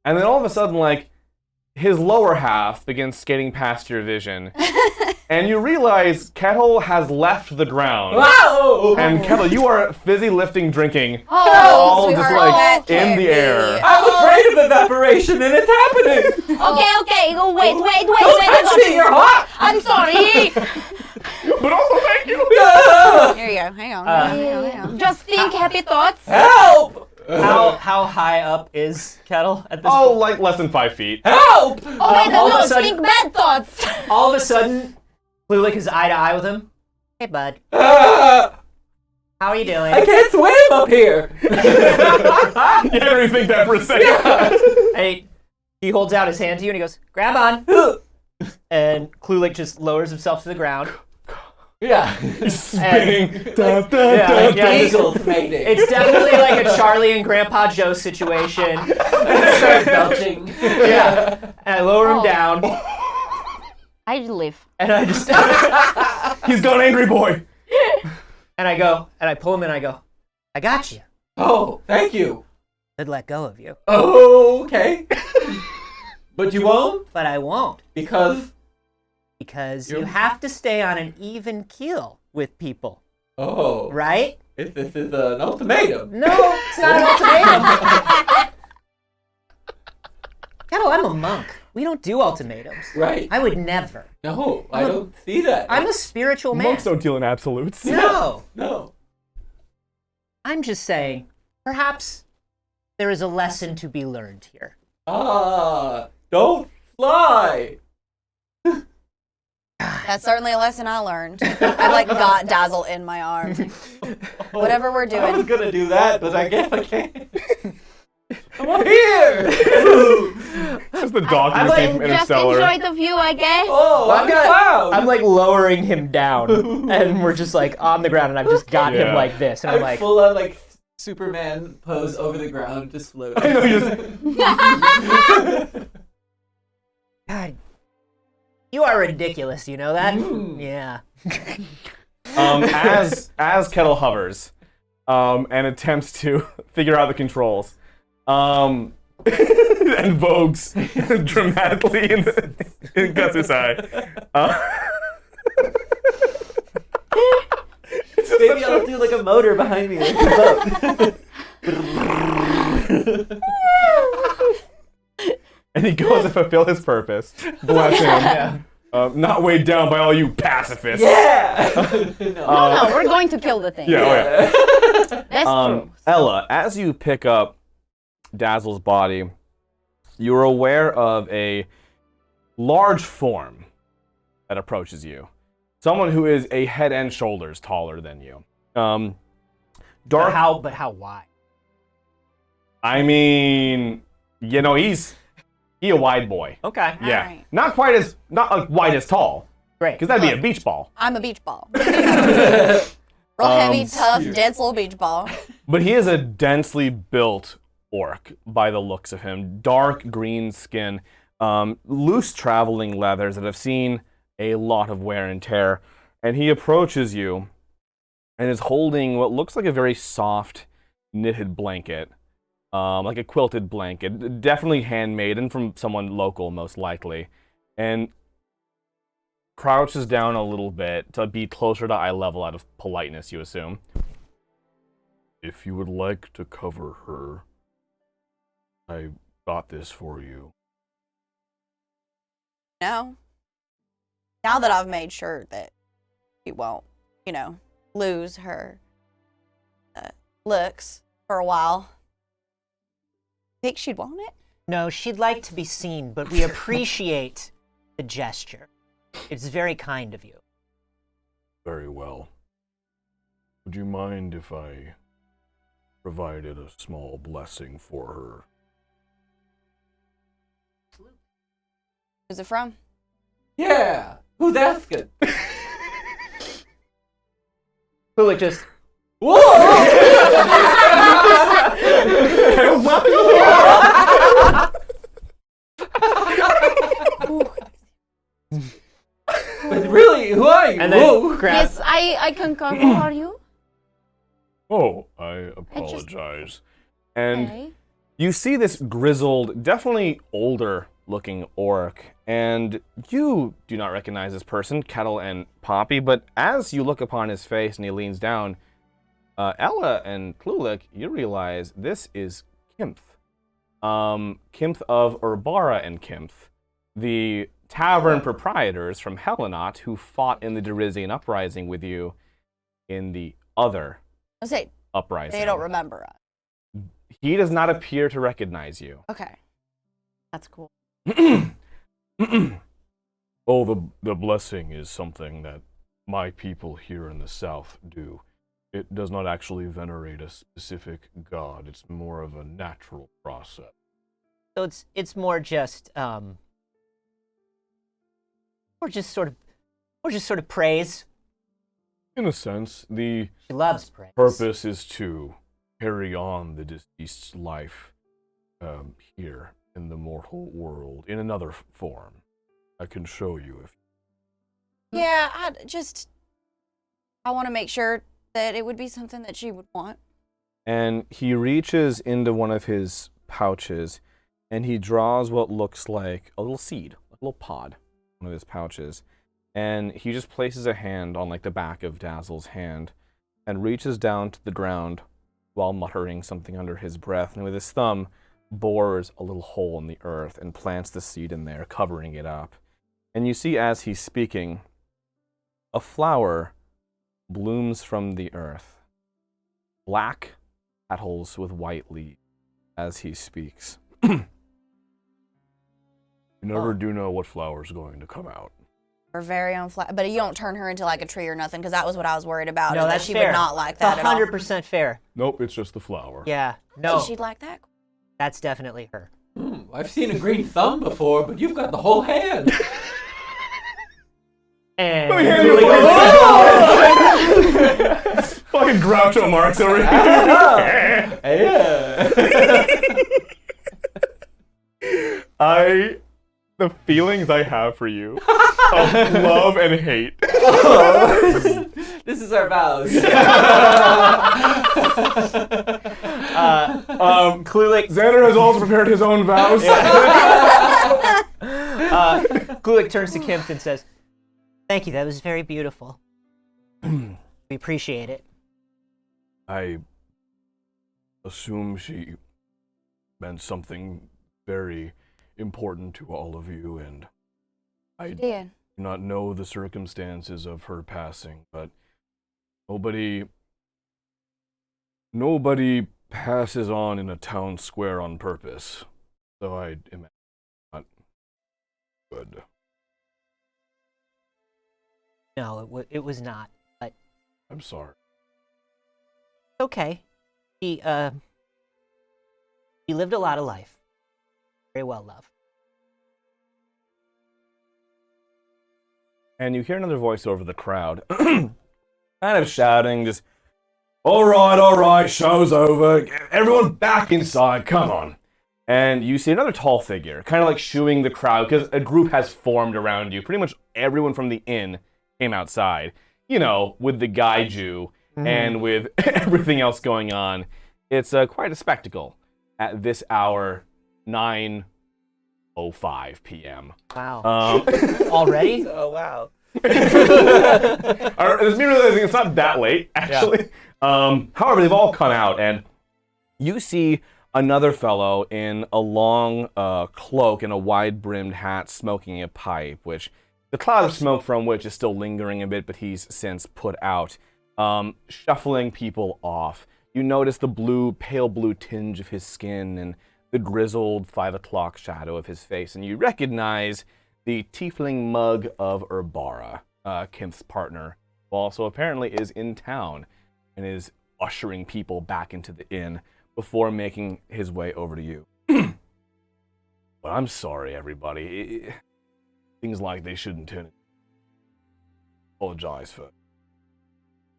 And then all of a sudden, like his lower half begins skating past your vision. And you realize Kettle has left the ground. Wow! And Kettle, you are fizzy lifting, drinking, Oh, all just sweetheart, like that in the can't air. be. I'm afraid of evaporation and it's happening! Okay. Go, wait. Don't touch me, you're hot! I'm sorry. But also thank you. Here you go. Hang on. Hang on. Just think happy thoughts. Help! How high up is Kettle at this Oh, point? like less than 5 feet. Help! Oh wait, all of a no, sudden- think bad thoughts. All of a sudden, Klulik is eye to eye with him. Hey, bud. I How are you doing? can't swim up here! You didn't really think that for a second. Hey, he holds out his hand to you and he goes, grab on. And Klulik just lowers himself to the ground. Yeah. Spinning. Da, da, Yeah, da, yeah, da. Eagles mating. It's definitely like a Charlie and Grandpa Joe situation. Start belching. Yeah. And I lower him down, I live. and I just He's gone angry boy. and I go, and I pull him in, and I go, I got you. Oh, thank you. I'd let go of you, Oh, okay. But you won't? but I won't, Because... because You're- you have to stay on an even keel with people, Oh. right? This is an ultimatum. No, it's not an ultimatum. Kettle, I'm a monk. We don't do ultimatums. Right. I would never. No, I don't see that. I'm a spiritual man. Monks don't deal in absolutes. No. No. I'm just saying, perhaps there is a lesson to be learned here. Ah, don't fly. That's certainly a lesson I learned. I like got Dazzle in my arms. Whatever we're I was doing. gonna do that, but I guess I can't. I'm up here. Just the dog I'm from the scene from Just Interstellar. enjoy the view, I guess. Oh, I'm cloud. I'm like lowering him down, and we're just like on the ground, and I've just got him Yeah. like this, and I'm I'm like, full on like Superman pose over the ground, just floating. I know you just God, you are ridiculous. You know that? Mm. Yeah. as Kettle hovers and attempts to figure out the controls, and vogues dramatically in Gus's eye. Maybe I'll do like a motor behind me. Like a boat. And he goes to fulfill his purpose. Bless him. Not weighed down by all you pacifists. Yeah. No, we're going to kill the thing. Yeah, oh yeah. That's true. Ella, as you pick up Dazzle's body, you are aware of a large form that approaches you. Someone who is a head and shoulders taller than you. But Dark. how wide? I mean, you know, he a wide boy. Okay. Yeah, Alright. not like wide as tall, Great. because that'd be a beach ball. I'm a beach ball. Real heavy, Um, tough, dense little beach ball. But he is a densely built orc by the looks of him. Dark green skin, loose traveling leathers that have seen a lot of wear and tear. And he approaches you and is holding what looks like a very soft knitted blanket, like a quilted blanket, definitely handmade and from someone local most likely. And crouches down a little bit to be closer to eye level out of politeness, you assume. If you would like to cover her, I got this for you. No. Now that I've made sure that she won't, lose her looks for a while, think she'd want it? No, she'd like to be seen, but we appreciate the gesture. It's very kind of you. Very well. Would you mind if I provided a small blessing for her? Who's it from? Yeah. Who's asking? Klulik just Whoa! Hey, And whoa. then grab. Yes, I can come. Who are you? Oh, I apologize. And Okay. you see this grizzled, definitely older looking orc, and you do not recognize this person, Kettle and Poppy, but as you look upon his face and he leans down, Ella and Klulik, you realize this is Kimph. Kimph of Urbara and Kimph, the tavern proprietors from Helenot who fought in the Derisian uprising with you in the other I say uprising. they don't remember us. He does not appear to recognize you. Okay, that's cool. Oh, the blessing is something that my people here in the south do. It does not actually venerate a specific god. It's more of a natural process. So it's more just or just sort of praise. In a sense, the She loves praise. purpose is to carry on the deceased's life here in the mortal world in another form. I can show you if. Yeah, I want to make sure that it would be something that she would want. And he reaches into one of his pouches and he draws what looks like a little seed, a little pod, one of his pouches. And he just places a hand on like the back of Dazzle's hand and reaches down to the ground while muttering something under his breath. And with his thumb, bores a little hole in the earth and plants the seed in there, covering it up. And you see as he's speaking, a flower blooms from the earth. Black petals with white leaves as he speaks. You never do know what flower's going to come out. Her very own but you don't turn her into like a tree or nothing, because that was what I was worried about. No, is that's that she fair. would not like that at all. 100% fair. Nope, it's just the flower. Yeah. Hey, No, she'd like that. that's definitely her. I've seen a green thumb before, but you've got the whole hand. And Fucking Groucho Marx over here. Yeah. The feelings I have for you of love and hate. This is our vows. Klulik, Xander has also prepared his own vows. Klulik turns to Kemp and says, "Thank you, that was very beautiful. We appreciate it." I assume she meant something very important to all of you, and I Yeah. do not know the circumstances of her passing, but nobody passes on in a town square on purpose, so I imagine not good. No, it was not. But I'm sorry. okay. He lived a lot of life. Very well loved. And you hear another voice over the crowd, kind of shouting, just, all right, show's over. Everyone back inside, come on. And you see another tall figure, kind of like shooing the crowd, because a group has formed around you. Pretty much everyone from the inn came outside, you know, with the gaiju and with everything else going on. It's quite a spectacle at this hour, 9:05 p.m. Wow. Already? Oh wow. It's me realizing it's not that late, actually. However, they've all come out, and you see another fellow in a long cloak and a wide-brimmed hat smoking a pipe, which the cloud of smoke from which is still lingering a bit, but he's since put out, shuffling people off. You notice the pale blue tinge of his skin and the grizzled 5 o'clock shadow of his face, and you recognize the tiefling mug of Urbara, Kim's partner, who also apparently is in town and is ushering people back into the inn before making his way over to you. But I'm sorry, everybody. Things like they shouldn't turn. Apologize for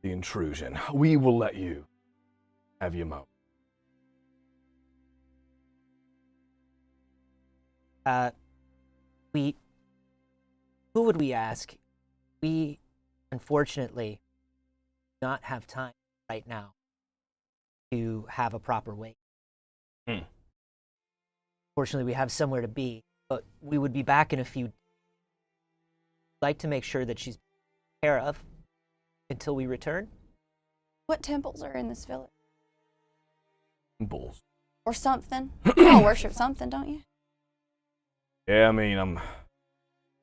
the intrusion. We will let you have your moment. Who would we ask? We Unfortunately, not have time right now to have a proper wake. Fortunately, we have somewhere to be, but we would be back in a few. I'd like to make sure that she's taken care of until we return. What temples are in this village? Bulls. Or something? You all worship something, don't you? Yeah, I mean, if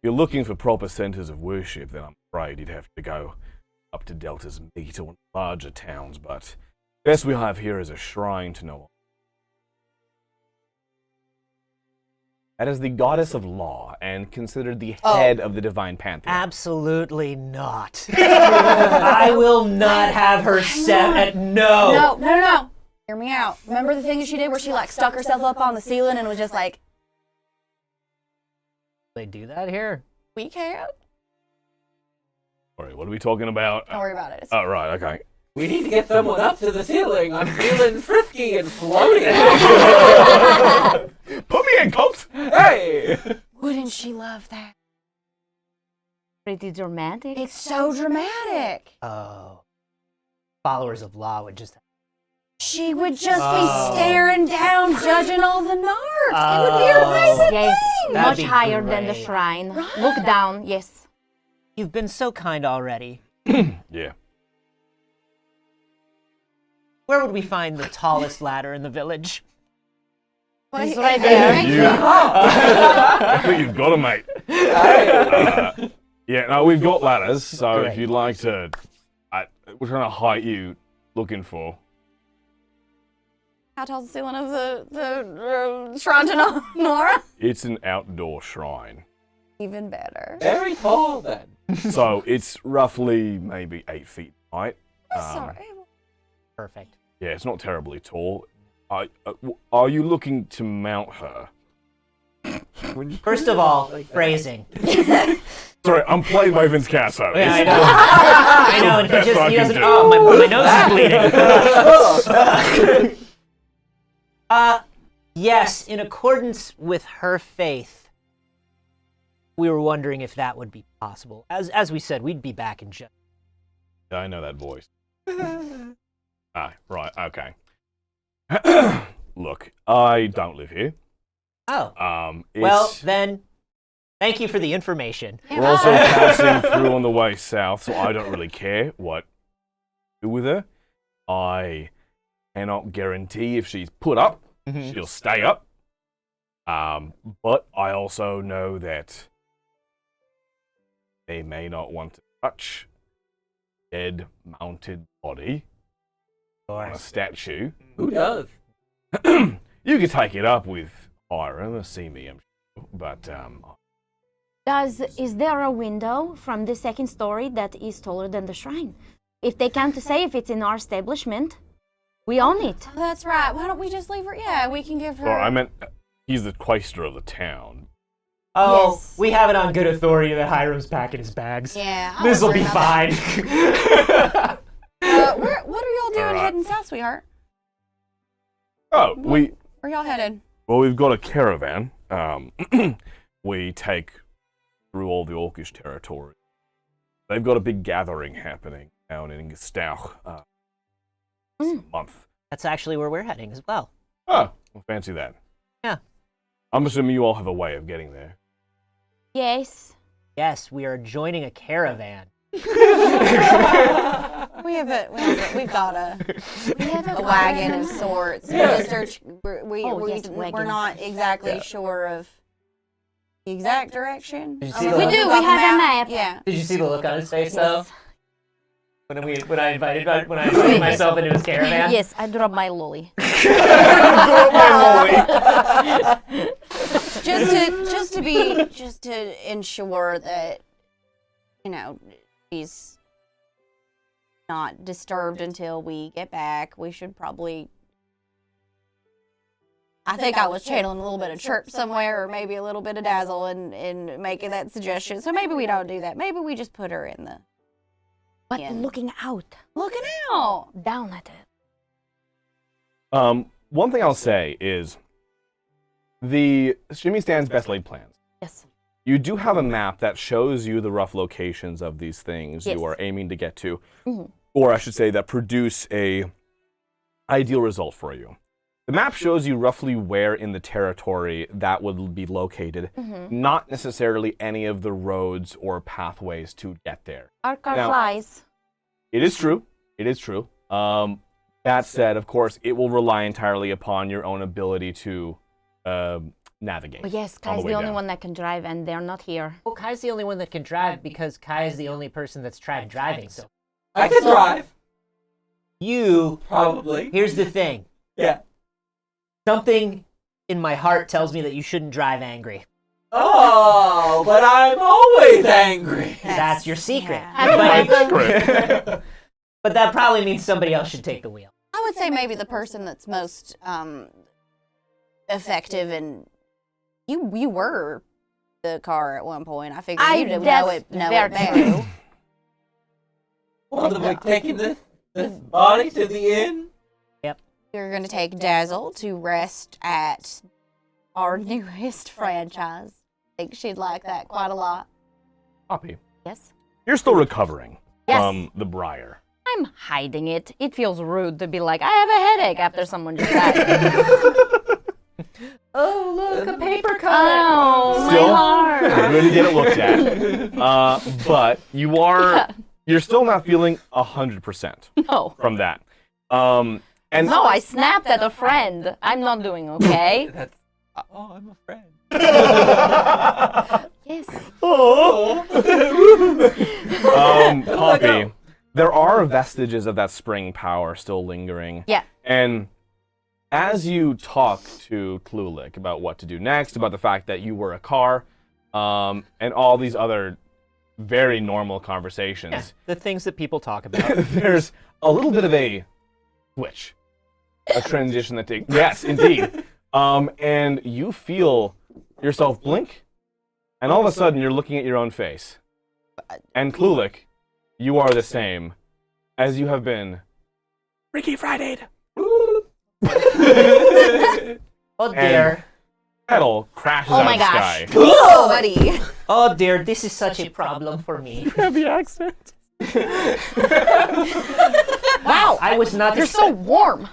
you're looking for proper centers of worship, then I'm afraid you'd have to go up to Delta's Meat or larger towns, but best we have here is a shrine to know. That is the goddess of law and considered the head of the divine pantheon. Absolutely not. I will not have her set at no. No. Hear me out. Remember the thing that she did where she like stuck herself up on the ceiling and was just like, They do that here. we can't. Sorry, what are we talking about? Don't worry about it. Oh, right, okay. We need to get someone up to the ceiling. I'm feeling frisky and floating. Put me in, Colt! Hey! Wouldn't she love that? Pretty dramatic. It's so dramatic. Oh. Followers of law would just. She would just be staring down, judging all the narcs. It would be her favorite Yes, thing. That'd much be higher than the great. shrine. Look down, yes. You've been so kind already. Yeah. Where would we find the tallest ladder in the village? It's right there. I think you've got 'em, mate. Yeah, no, we've got ladders, so if Great. you'd like to... we're trying to height you looking for. How tall's the ceiling of the shrine to Nora? It's an outdoor shrine. Even better. Very tall then. So it's roughly maybe 8 feet height. Sorry. Perfect. Yeah, it's not terribly tall. Are you looking to mount her? First of all, phrasing. Sorry, I'm playing by Vince Casso. Yeah, I know. I know, and Best I he can doesn't. do. Oh, my nose is bleeding. Yes, in accordance with her faith, we were wondering if that would be possible. As we said, we'd be back in just. Yeah, I know that voice. Right, okay. Look, I don't live here. Oh. It's, Well, then, thank you for the information. we're also passing through on the way south, so I don't really care what you do with her. I cannot guarantee if she's put up, she'll stay up. But I also know that they may not want to touch dead mounted body on a statue. Who does? You could take it up with Hiram or see me, I'm sure. But Is there a window from the second story that is taller than the shrine? If they can't say if it's in our establishment, we own it. Oh, that's right. Why don't we just leave her? Yeah, we can give her. or I meant he's the quaestor of the town. Oh, Yes. we have it on good authority that Hiram's packing his bags. Yeah. This will be fine. fine. What are y'all doing Alright. heading south, sweetheart? Oh, Where y'all headed? we've got a caravan. We take through all the Orcish territory. They've got a big gathering happening down in Gestauch this month. That's actually where we're heading as well. Oh, well, fancy that. Yeah. I'm assuming you all have a way of getting there. Yes. Yes, we are joining a caravan. We've got a A wagon of sorts. Yes, We're wagon. not exactly sure of the exact direction. Did you see I the- mean, We do, got we the have a map. Yeah. Did you see the look on his face Yes. when I invited myself into his caravan? Yes, I dropped my lolly. just to ensure that she's not disturbed until we get back. We should probably. I think I was channeling a little bit of chirp somewhere, or maybe a little bit of dazzle, in making that suggestion. So maybe we don't do that. Maybe we just put her in the But Yeah. looking out, looking out. down at it. One thing I'll say is the Shimmy Stand's best laid plans. Yes. you do have a map that shows you the rough locations of these things Yes. you are aiming to get to, Mhm. or I should say that produce a ideal result for you. The map shows you roughly where in the territory that would be located, not necessarily any of the roads or pathways to get there. Our car Now- flies. It is true. It is true. That said, of course, it will rely entirely upon your own ability to navigate. Oh, yes, on Kai's way the only down. one that can drive, and they're not here. Well, Kai's the only one that can drive because Kai is the only person that's tried driving. So I can drive. you, Probably. here's the thing. Yeah. Something in my heart tells me that you shouldn't drive angry. Oh, but I'm always angry. That's your secret. Yeah. But, but that probably means somebody else should take the wheel. I would say maybe the person that's most effective, and you were the car at one point. I figured you didn't know it very better. true. Well, then we're taking this body to the inn. You're going to take Dazzle to rest at our newest franchise. I think she'd like that quite a lot. Poppy, Yes? you're still recovering Yes. from the briar. I'm hiding it. It feels rude to be like, I have a headache after someone just died. Oh, look, a paper cut. Oh, Still? my heart. I'm going to get it looked at. But you're still not feeling 100% No. from that. And No, I snapped at a friend. I'm not doing okay. That's. Oh, I'm a friend. Yes. Poppy, there are vestiges of that spring power still lingering. Yeah. And as you talk to Klulik about what to do next, about the fact that you were a car, and all these other very normal conversations, The things that people talk about. there's a little bit of a switch, a transition that takes. Yes, indeed. And you feel yourself blink, and all of a sudden you're looking at your own face. And Klulik, you are the same as you have been. Freaky Friday'd. Oh, dear. Metal crashes Oh out my of the gosh. sky. Oh, buddy. Oh, dear, this is such a problem for me. Heavy accent. Wow. I was not. You're so warm.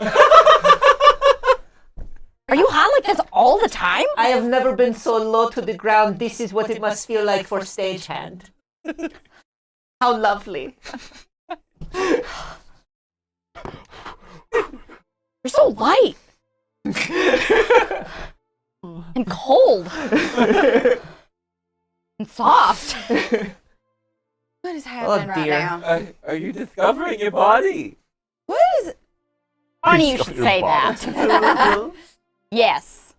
Are you hot like this all the time? I have never been so low to the ground. This is what it must feel like for stagehand. How lovely. You're so light. And cold. And soft. What is happening right dear. now? Are you discovering your body? What is? Funny you should say that. Yes.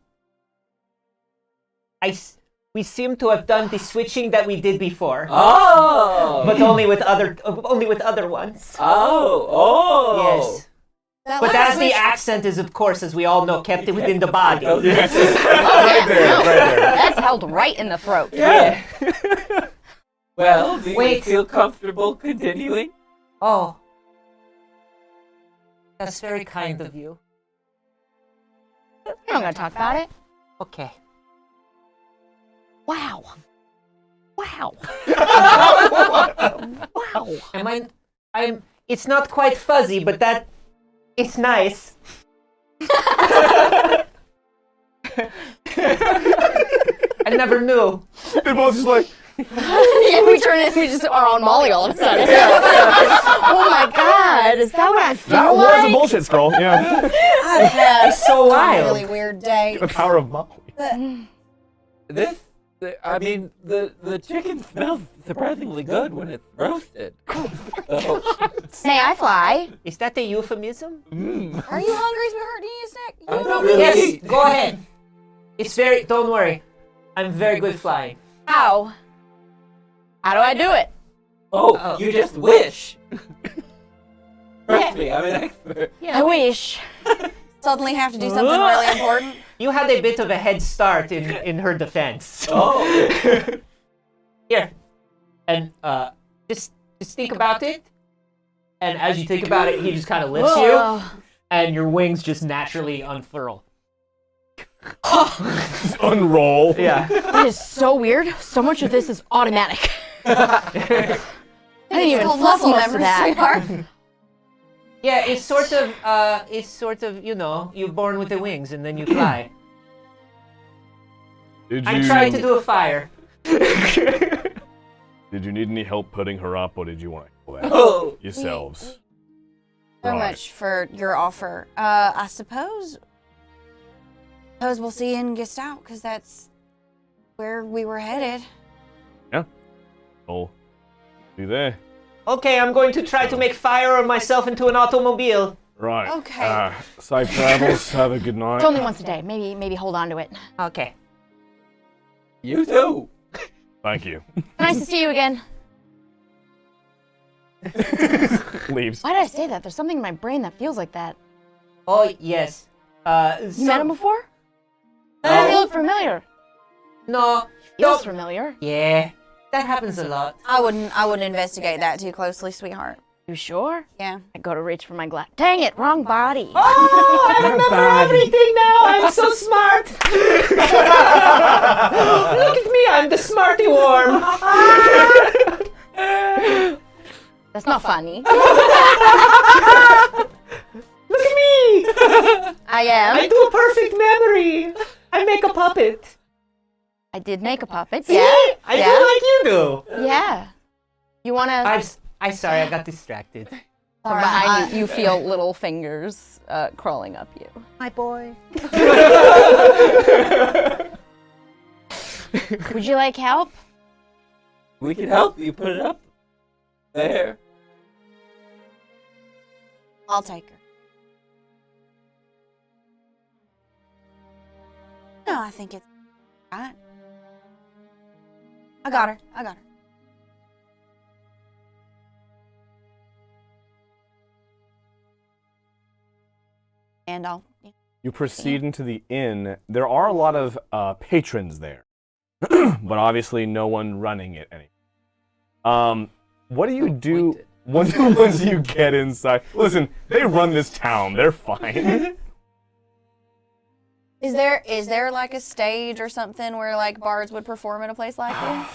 We seem to have done the switching that we did before, Oh. but only with other ones. Oh. Yes. But as the accent is, of course, as we all know, kept it within the body. Yes. Right there. That's held right in the throat. Yeah. Well, do you Wait. feel comfortable continuing? Oh. That's very kind of you. I'm not gonna talk about it. Okay. Wow. Wow. Wow. It's not quite fuzzy, but it's nice. I never knew. They're both just like, Yeah, we turn it, we just are on Molly all of a sudden. Oh my god, is that what I feel that was like? a bullshit scroll. Yeah. I've had It's so a wild. really weird day. The power of Molly. The chicken smells surprisingly good when it's roasted. So, May I fly? Is that a euphemism? Are you hungry? Is we hurting you, Snack? I don't really Yes, eat. go ahead. Don't worry. I'm very good flying. How? How do I do it? Oh, you just wish. Trust me, I'm an expert. I wish. Suddenly have to do something really important. You had a bit of a head start in her defense. Oh. Here. And just think about it. And as you think about it, he just kind of lifts you, and your wings just naturally unfurl. Unroll. Yeah. That is so weird. So much of this is automatic. I didn't even fluff most of that. sweetheart. Yeah, it's sort of, you know, you're born with the wings and then you fly. Did I'm trying to do a fire. Did you need any help putting her up, or did you want to do that Oh, yourselves? So Right. much for your offer. I suppose we'll see you in Gestalt, because that's where we were headed. Oh, be there. Okay, I'm going to try to make fire on myself into an automobile. Right. Okay. Safe travels. Have a good night. It's only once a day. Maybe hold on to it. Okay. you too. Thank you. Nice to see you again. Leaves. Why did I say that? There's something in my brain that feels like that. Oh, yes. You met him before? He looked familiar. No. Feels familiar. Yeah, that happens a lot. I wouldn't investigate that too closely, sweetheart. You sure? Yeah. I go to reach for my glass. Dang it, wrong body. Oh, I remember everything now. I'm so smart. Look at me. I'm the smarty worm. That's not funny. Look at me. I am. I do a perfect memory. I make a puppet. I did make a puppet. See? Yeah. I do like you do. Yeah. You wanna? I'm sorry. I got distracted. From behind you, you feel little fingers crawling up you. My boy. Would you like help? We can help you put it up there. I'll take her. No, I think it's right. I got her. And I'll. Yeah. You proceed into the inn. There are a lot of patrons there, but obviously no one running it anymore. What do you do once you get inside? Listen, they run this town. They're fine. Is there like a stage or something where like bards would perform at a place like this?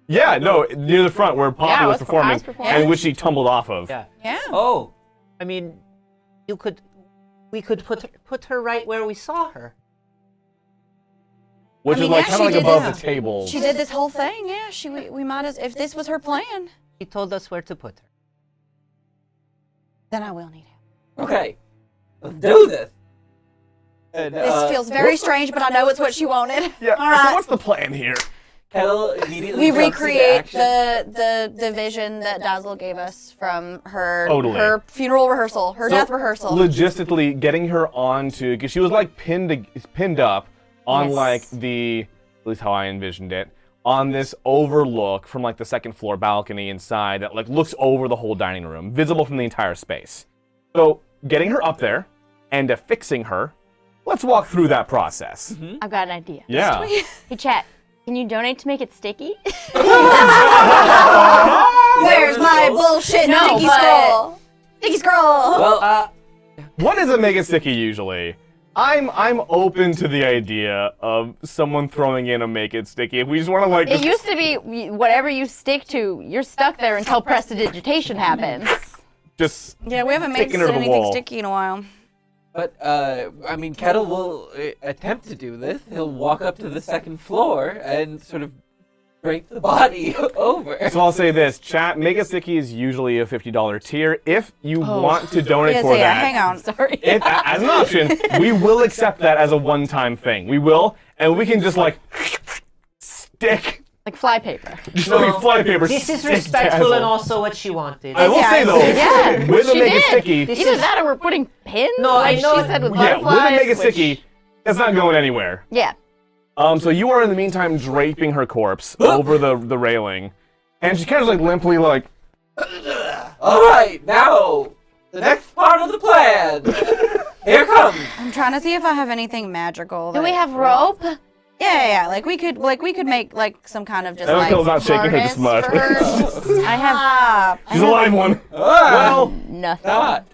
Yeah, no, near the front where Poppy was performing, and which she tumbled off of. Yeah. Yeah. Oh, I mean, we could put her right where we saw her. Which I mean, is like yeah, kind of she like did above this. the tables. She did this whole thing. Yeah. We might as if this was her plan, She told us where to put her. then I will need help. Okay, let's do this. And, This feels very strange, but I know it's what she wanted. Yeah. All right. So what's the plan here? Kettle immediately We jumps into recreate action. the vision that Dazzle gave us from her Totally. her funeral rehearsal, her death rehearsal. Logistically, getting her onto, because she was like pinned up on Yes. like the, at least how I envisioned it, on this overlook from like the second floor balcony inside that like looks over the whole dining room, visible from the entire space. So getting her up there and affixing her, let's walk through that process. I've got an idea. Yeah. Hey, chat. Can you donate to make it sticky? Where's my bullshit No, sticky but- scroll? Sticky scroll. Well, What does it make it sticky usually? I'm open to the idea of someone throwing in a make it sticky. If we just want to like, It used to be whatever you stick to, you're stuck there until prestidigitation happens. just Yeah, we haven't made sticking her to the anything wall. sticky in a while. but I mean, Kettle will attempt to do this. He'll walk up to the second floor and sort of drape the body over. So I'll say this, chat, Make It Sticky is usually a $50 tier. If you want to donate Yeah, for so yeah, that, hang on. Sorry. as an option, we will accept that as a one-time thing. We will, and we can just like stick, Like flypaper. just like fly paper. This is stick respectful Dazzle. and also what she wanted. I will Yeah, say though, Yeah, with a she Make It did. Sticky, This Either is- that or we're putting pins. No, like I know she said with yeah, with butterflies. a Make It which- Sticky, that's not going anywhere. Yeah. So you are in the meantime draping her corpse over the railing, and she kind of like limply like, All right, now the next part of the plan. Here comes. I'm trying to see if I have anything magical. Do we that- have rope? Yeah. Like we could make like some kind of just I don't like feel not shaking her this much. harness for her. I have Ah, She's a live one. Ah, nothing. not.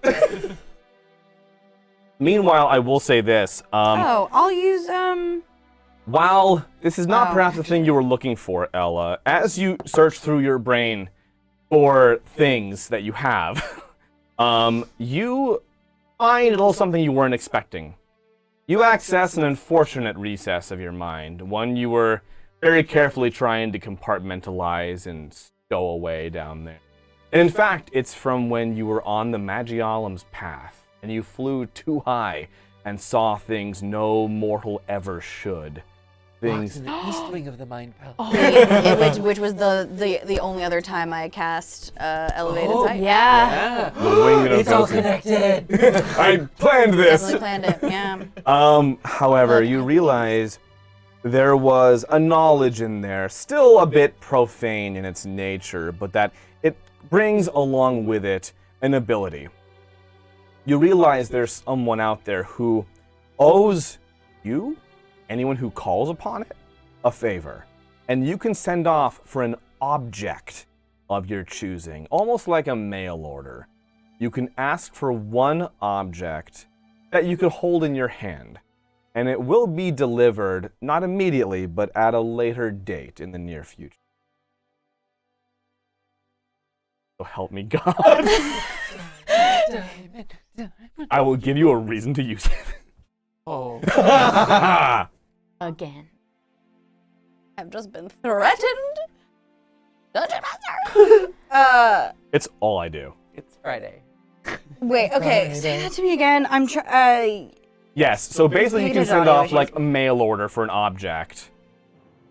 Meanwhile, I will say this. I'll use While this is not Oh. perhaps the thing you were looking for, Ella, as you search through your brain for things that you have, you find a little something you weren't expecting. You access an unfortunate recess of your mind, one you were very carefully trying to compartmentalize and stow away down there. And in fact, it's from when you were on the Magialem's path, and you flew too high and saw things no mortal ever should. Things. In the east wing of the Mind Palace. which was the only other time I cast elevated sight. Yeah. The wing of It's all Goku. connected. I planned this. Definitely planned it. Yeah. However, you realize there was a knowledge in there, still a bit profane in its nature, but that it brings along with it an ability. You realize there's someone out there who owes you, anyone who calls upon it, a favor. And you can send off for an object of your choosing, almost like a mail order. You can ask for one object that you could hold in your hand, and it will be delivered, not immediately, but at a later date in the near future. So help me God. I will give you a reason to use it. Oh. Again. I've just been threatened. Dungeon Master. It's all I do. It's Friday. Wait, okay, say that to me again. I'm Yes, so basically you can send off like a mail order for an object.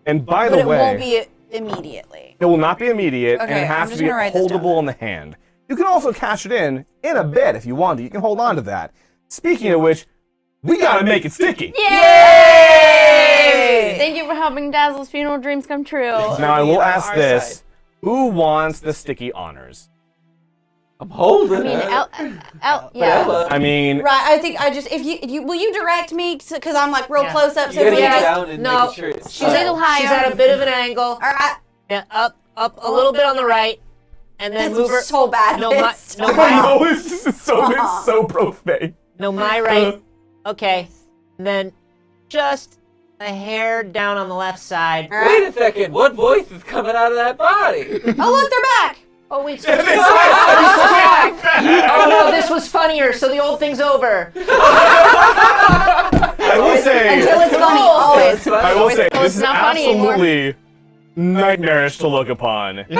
And by But the it way, won't be immediately. it will not be immediate, and Okay, it has I'm to just be gonna write this down. holdable in the hand. You can also cash it in a bit if you want to. You can hold on to that. Speaking of which, we gotta make it sticky. Yay! Thank you for helping Dazzle's funeral dreams come true. Now I will on ask our this: side. who wants the sticky honors? I'm holding I mean, it. yeah. Ella, right. I think I just if you will you direct me because I'm like real Yeah. close up. you So if gotta you get just down and No. make sure it's She's a little higher. She's at a bit of an angle. all right. Yeah, up a little bit on the right, and then That's move her. so bad. No, Fist. no, I my, know it's so profane. no, my right. Okay, and then just a hair down on the left side. All right. Wait a second, what voice is coming out of that body? Oh look, they're back. Oh wait, They oh no, this was funnier. So the old thing's over. I will say, Until it's funny, always. I will say, So this it's is not funny anymore. absolutely nightmarish to look upon. As And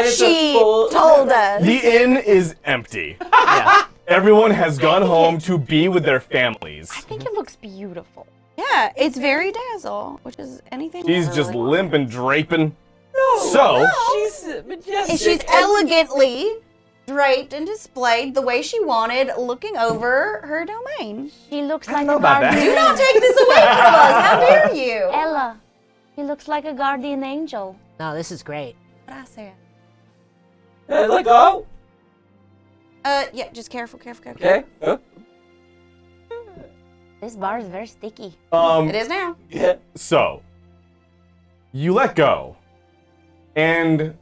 it's a she full- told us. The inn is empty. Yeah. Everyone has gone home to be with their families. I think it looks beautiful. Yeah, it's very Dazzle, which is anything. She's less. just limp and draping. So, She's majestic. And she's elegantly draped and displayed the way she wanted, looking over her domain. She looks I like don't know a about that. guardian. Do not take this away from us. How dare you? Ella, he looks like a guardian angel. No, this is great. What I said. Let go. Yeah, just careful. Okay. This bar is very sticky. It is now. Yeah. so you let go, and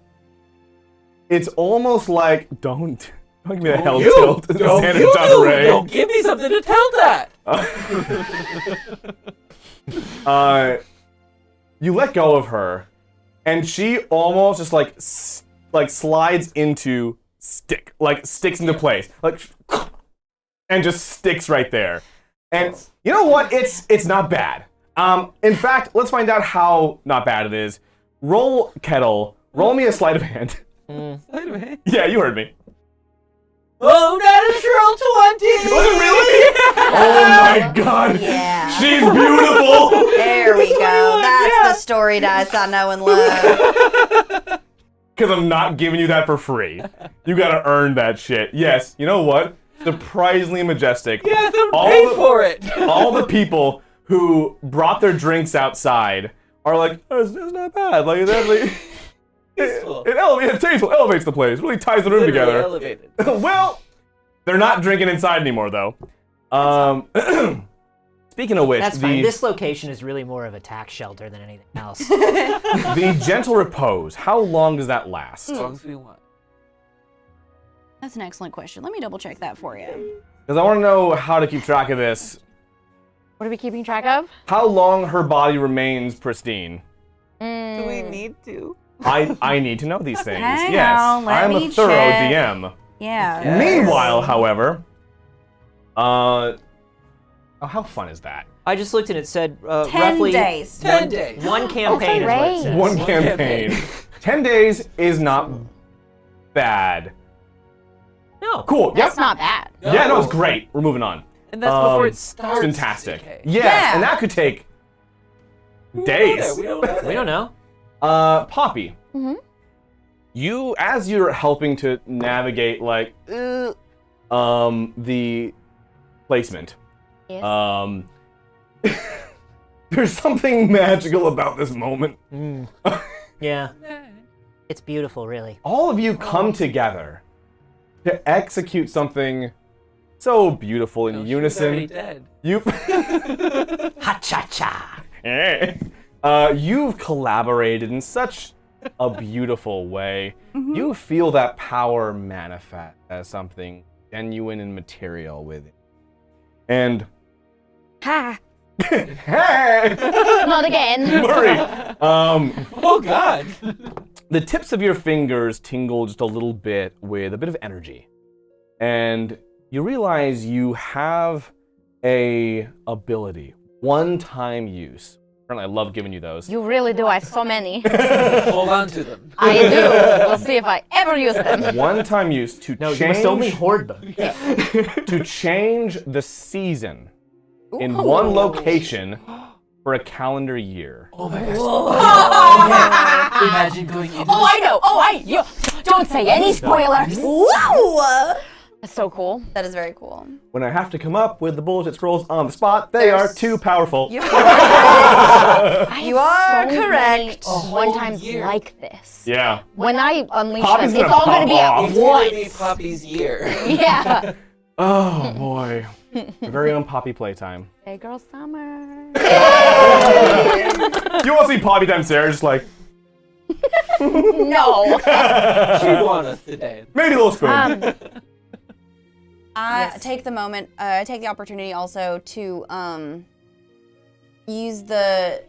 it's almost like don't give me a hell tilt. Don't Santa you Don do. Ray. Don't give me something to tell that. You let go of her, and she almost just like slides into sticks into place, and just sticks right there. And you know what? It's not bad. In fact, let's find out how not bad it is. Roll me a sleight of hand. Yeah, you heard me. Oh, natural 20. Was it really? Oh my God! Yeah. She's beautiful. There we go. That's the story dice I know and love. Because I'm not giving you that for free. You gotta earn that shit. Yes, you know what? Surprisingly majestic. Yes, I'm All paid the- for it. All the people who brought their drinks outside are like, oh, it's not bad. Like, that's like, Tasteful. it elevates the place. Really ties the room Literally together. elevated. Well, they're not drinking inside anymore, though. Speaking of which, That's fine. This location is really more of a tax shelter than anything else. the gentle repose, how long does that last? As long as we want. That's an excellent question. Let me double check that for you. Because I want to know how to keep track of this. What are we keeping track of? How long her body remains pristine. Do we need to? I need to know these things. Hang yes, on, let I'm a me thorough check. DM. Yeah. Meanwhile, however, oh, how fun is that? I just looked and it said 10 roughly 10 days. one campaign is what it says. One campaign. 10 days is not bad. No. Cool. Yep. That's not bad. Yeah, no, it's great. We're moving on. And that's before it starts. Fantastic. Okay. Yes, Yeah. and that could take days. We don't know. We don't know. Poppy. You, as you're helping to navigate, like, the placement. Yes. There's something magical about this moment. Yeah. It's beautiful, really. All of you come together to execute something so beautiful in She was already unison. dead. You've Ha-cha-cha. you've collaborated in such a beautiful way. You feel that power manifest as something genuine and material within. And Ha! hey, Not again. Murray, Oh God. the tips of your fingers tingle just a little bit with a bit of energy, and you realize you have a ability, one-time use. Apparently, I love giving you those. You really do. I have so many. Hold on to them. I do. We'll see if I ever use them. One-time use to No, change you must only hoard them. to change the season in one location for a calendar year. Oh my gosh. Imagine going into Oh, I know. Don't say any spoilers. Whoa! That's so cool. That is very cool. When I have to come up with the bullshit scrolls on the spot, they are too powerful. You You are correct. One times like this. Yeah. When I unleash Poppy's them, it's gonna all going to be pop at off. It's gonna be once. Poppy's year. Yeah. Oh boy. Your very own Poppy playtime. Hey, girl, summer. You want to see Poppy downstairs, just like, No. She want us to dance. maybe a little spoon. I take the moment, take the opportunity also to use the.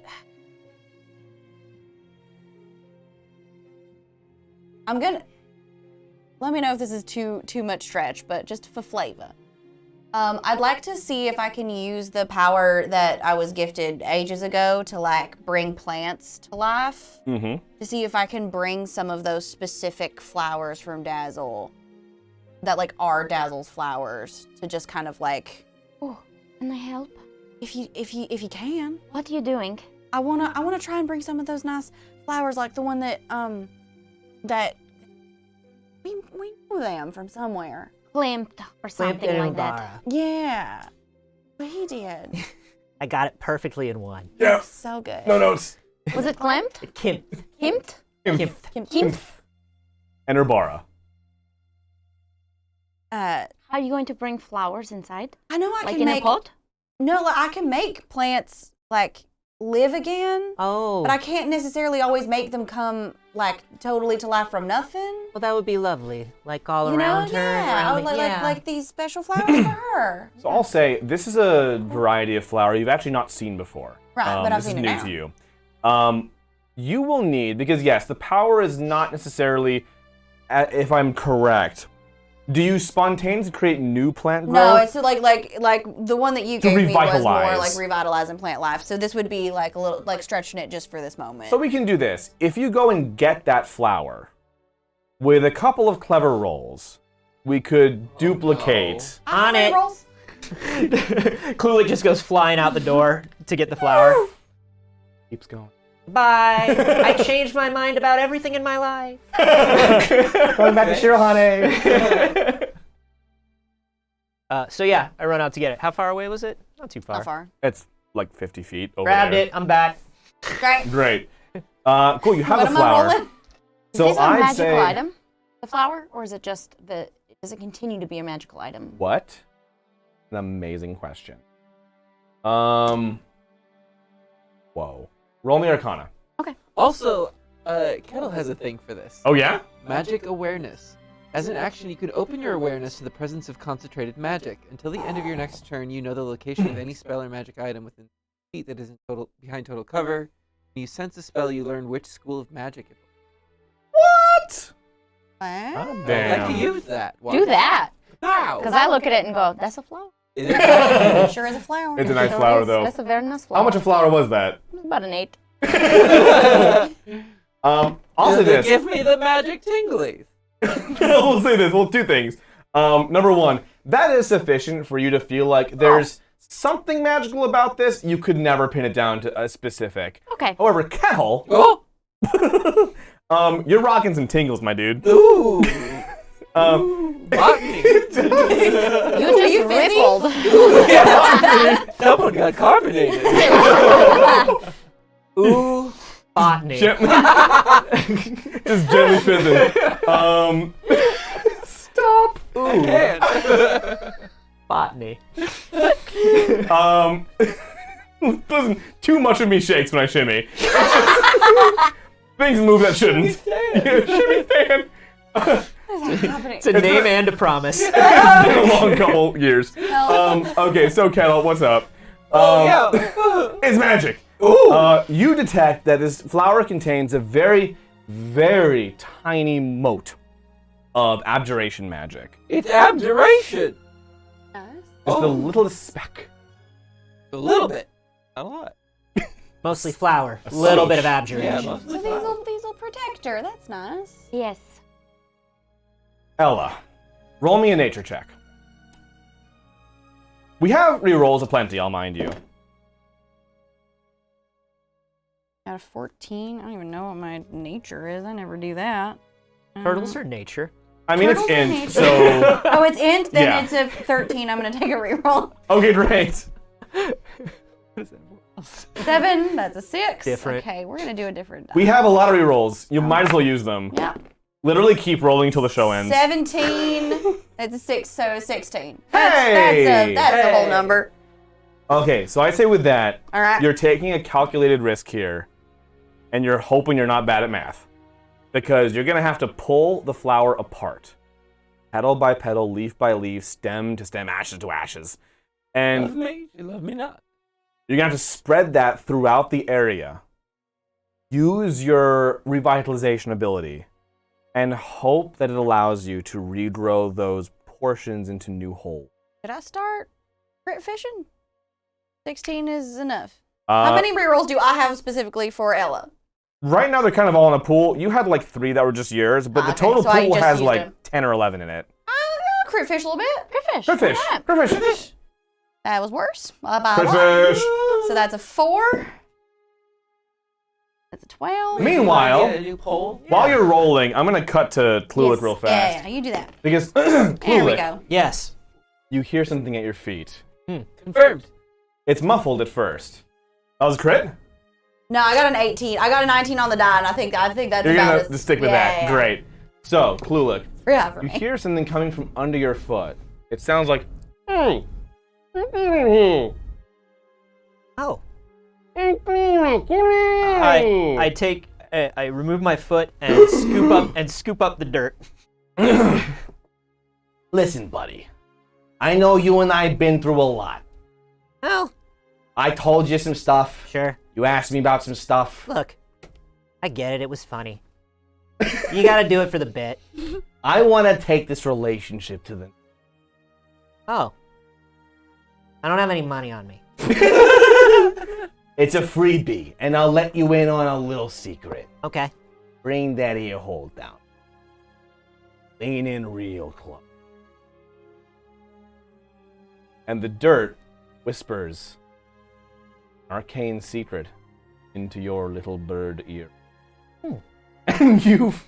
I'm gonna. Let me know if this is too much stretch, but just for flavor. I'd like to see if I can use the power that I was gifted ages ago to like bring plants to life. Mm-hmm. To see if I can bring some of those specific flowers from Dazzle that like are Dazzle's flowers to just kind of like Can I help? if you can. What are you doing? I wanna try and bring some of those nice flowers like the one that that we know them from somewhere. Klimt or something like that. Yeah. But he did. I got it perfectly in one. Yeah. So good. No notes. Was it Klimt? Kim. Kimt? Kim. And Urbara. Are you going to bring flowers inside? I know I Like can in make a pot? No, like I can make plants like live again. Oh. But I can't necessarily always make them come like totally to life from nothing. Well, that would be lovely. Like all You know, around her. yeah. around the- Like these special flowers for her. So I'll say this is a variety of flower you've actually not seen before. Right, but I've this is seen it new now. to you. You will need, because yes, the power is not necessarily, if I'm correct, do you spontaneously create new plant growth? No, it's like the one that you To gave me was more revitalize. like revitalize and plant life. So this would be like a little like stretching it just for this moment. So we can do this. If you go and get that flower, with a couple of clever rolls, we could duplicate. On it. Rolls? Cluey just goes flying out the door to get the flower. Keeps going. Bye. I changed my mind about everything in my life. Going back to Shirahane. So yeah, I run out to get it. How far away was it? Not too far. How far? It's like 50 feet over Grabbed there. it. I'm back. Great. Great. Cool, you have What the am I flower. rolling? Is So this a I'd magical say, item? The flower? Or is it just does it continue to be a magical item? What? An amazing question. Whoa. Roll me Arcana. Also, Kettle has a thing for this. Oh yeah? Magic awareness. As an action, you can open your awareness to the presence of concentrated magic. Until the end of your next turn, you know the location of any spell or magic item within feet that is behind total cover. When you sense a spell, you learn which school of magic it What? What? Oh, I'd damn. like to use that. Do that. Wow. Because I look at it and go, that's a flower. It is- It sure is a flower. It's a nice Sure flower, is. though. That's a very nice flower. How much a flower was that? About an 8. I'll say Does it this. give me the magic tinglies. We'll say this. Well, two things. Number one, that is sufficient for you to feel like there's something magical about this. You could never pin it down to a specific. Okay. However, Kel, Oh! you're rocking some tingles, my dude. Ooh! You Botany! just rippled. Someone got carbonated. Ooh, botany. Just gently fizzing. Stop. I can't. Botany. Listen, too much of me shakes when I shimmy. Things move that shouldn't. Shimmy fan. It's a name and a promise. It's been a long couple years. Okay, so Kettle, what's up? It's magic. You detect that this flower contains a very, very tiny mote of abjuration magic. It's abjuration. It's the littlest speck. A little bit. Not a lot. Mostly flower. A little bit of abjuration. Yeah, mostly flower. These will protect her. That's nice. Yes. Ella, roll me a nature check. We have rerolls aplenty, I'll mind you. Got a 14. I don't even know what my nature is. I never do that. Turtles are nature. I mean, it's Turtles are int, nature. so... Oh, it's int? Then Yeah. it's a 13. I'm going to take a reroll. Okay, great. 7. That's a 6. Different. Okay, we're going to do a different die. We have a lot of rerolls. You might as well use them. Yeah. Literally keep rolling until the show ends. 17. That's a 6, so 16. Hey! That's a whole number. Okay, so I'd say with that, All right. you're taking a calculated risk here, and you're hoping you're not bad at math. Because you're going to have to pull the flower apart. Petal by petal, leaf by leaf, stem to stem, ashes to ashes. Love And me, you love me not. you're going to have to spread that throughout the area. Use your revitalization ability and hope that it allows you to regrow those portions into new holes. Did I start crit fishing? 16 is enough. How many rerolls do I have specifically for Ella? Right now, they're kind of all in a pool. You had like 3 that were just yours, but the Okay, total so I pool just has used like them. 10 or 11 in it. Crit fish a little bit. Crit fish. Crit fish. Yeah. Crit fish. That was worse. By a Crit lot. fish. So that's a 4. That's a 12. Meanwhile, Get a new pole? while you're rolling, I'm going to cut to Clulick Yes. real fast. Yeah, you do that. Because, There we Clulick, go. Yes. you hear something at your feet. Confirmed. It's muffled at first. That was a crit? No, I got an 18. I got a 19 on the die, and I think that's You're about going as... to stick with yeah, that. yeah. Great. So, Clulick, Yeah, for you me. hear something coming from under your foot. It sounds like, Oh. I take I remove my foot and scoop up the dirt. Listen, buddy. I know you and I have been through a lot. Oh, I told you some stuff. sure. You asked me about some stuff. Look, I get it. It was funny. You gotta do it for the bit. I want to take this relationship to the... Oh. I don't have any money on me. It's a freebie, and I'll let you in on a little secret. Okay. Bring that ear hole down. Lean in real close. And the dirt whispers an arcane secret into your little bird ear. And you've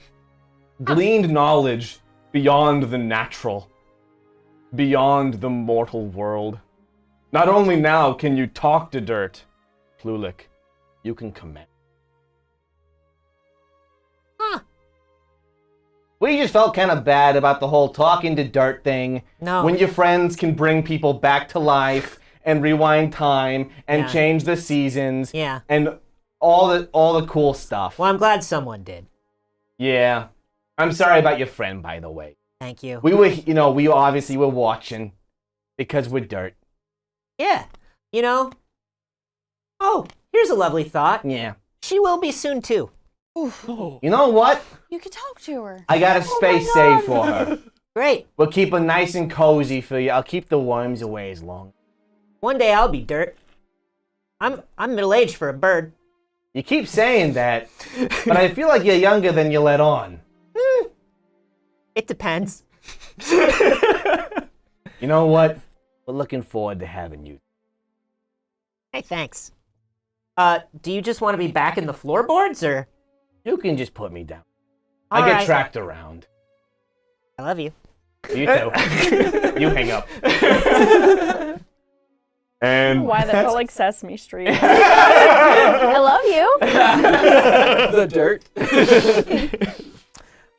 gleaned knowledge beyond the natural, beyond the mortal world. Not only now can you talk to dirt, Plulik, you can command. Huh. We just felt kind of bad about the whole talking to dirt thing. No. When your friends can bring people back to life and rewind time and Yeah. change the seasons Yeah. and all the cool stuff. Well, I'm glad someone did. Yeah. I'm sorry about your friend, by the way. Thank you. We were, we obviously were watching because we're dirt. Yeah. Oh, here's a lovely thought. Yeah. She will be soon, too. You know what? You could talk to her. I got a space saved for her. Great. We'll keep her nice and cozy for you. I'll keep the worms away as long. One day I'll be dirt. I'm middle-aged for a bird. You keep saying that, but I feel like you're younger than you let on. It depends. You know what? We're looking forward to having you. Hey, thanks. Do you just want to be back in the floorboards, or? You can just put me down. All I get right. tracked around. I love you. You too. You hang up. And Why that felt like Sesame Street. I love you. The dirt.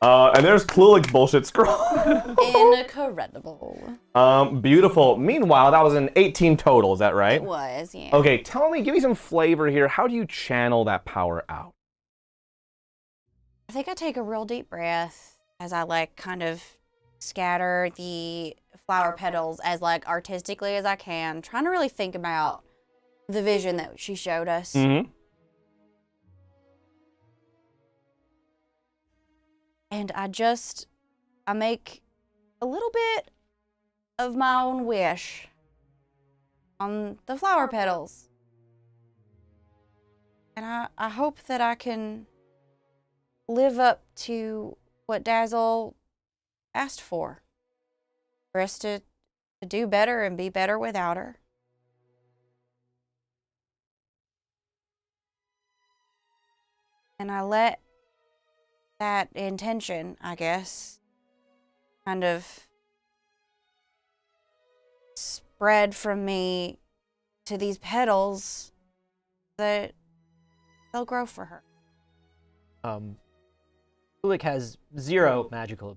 And there's Klulik bullshit scroll. Incredible. Beautiful. Meanwhile, that was an 18 total, is that right? It was, yeah. Okay, give me some flavor here. How do you channel that power out? I think I take a real deep breath as I kind of scatter the flower petals as artistically as I can, trying to really think about the vision that she showed us. Mm-hmm. And I make a little bit of my own wish on the flower petals. And I hope that I can live up to what Dazzle asked for us to do better and be better without her. And I let that intention, I guess, kind of spread from me to these petals that they'll grow for her. Kulik has 0 magical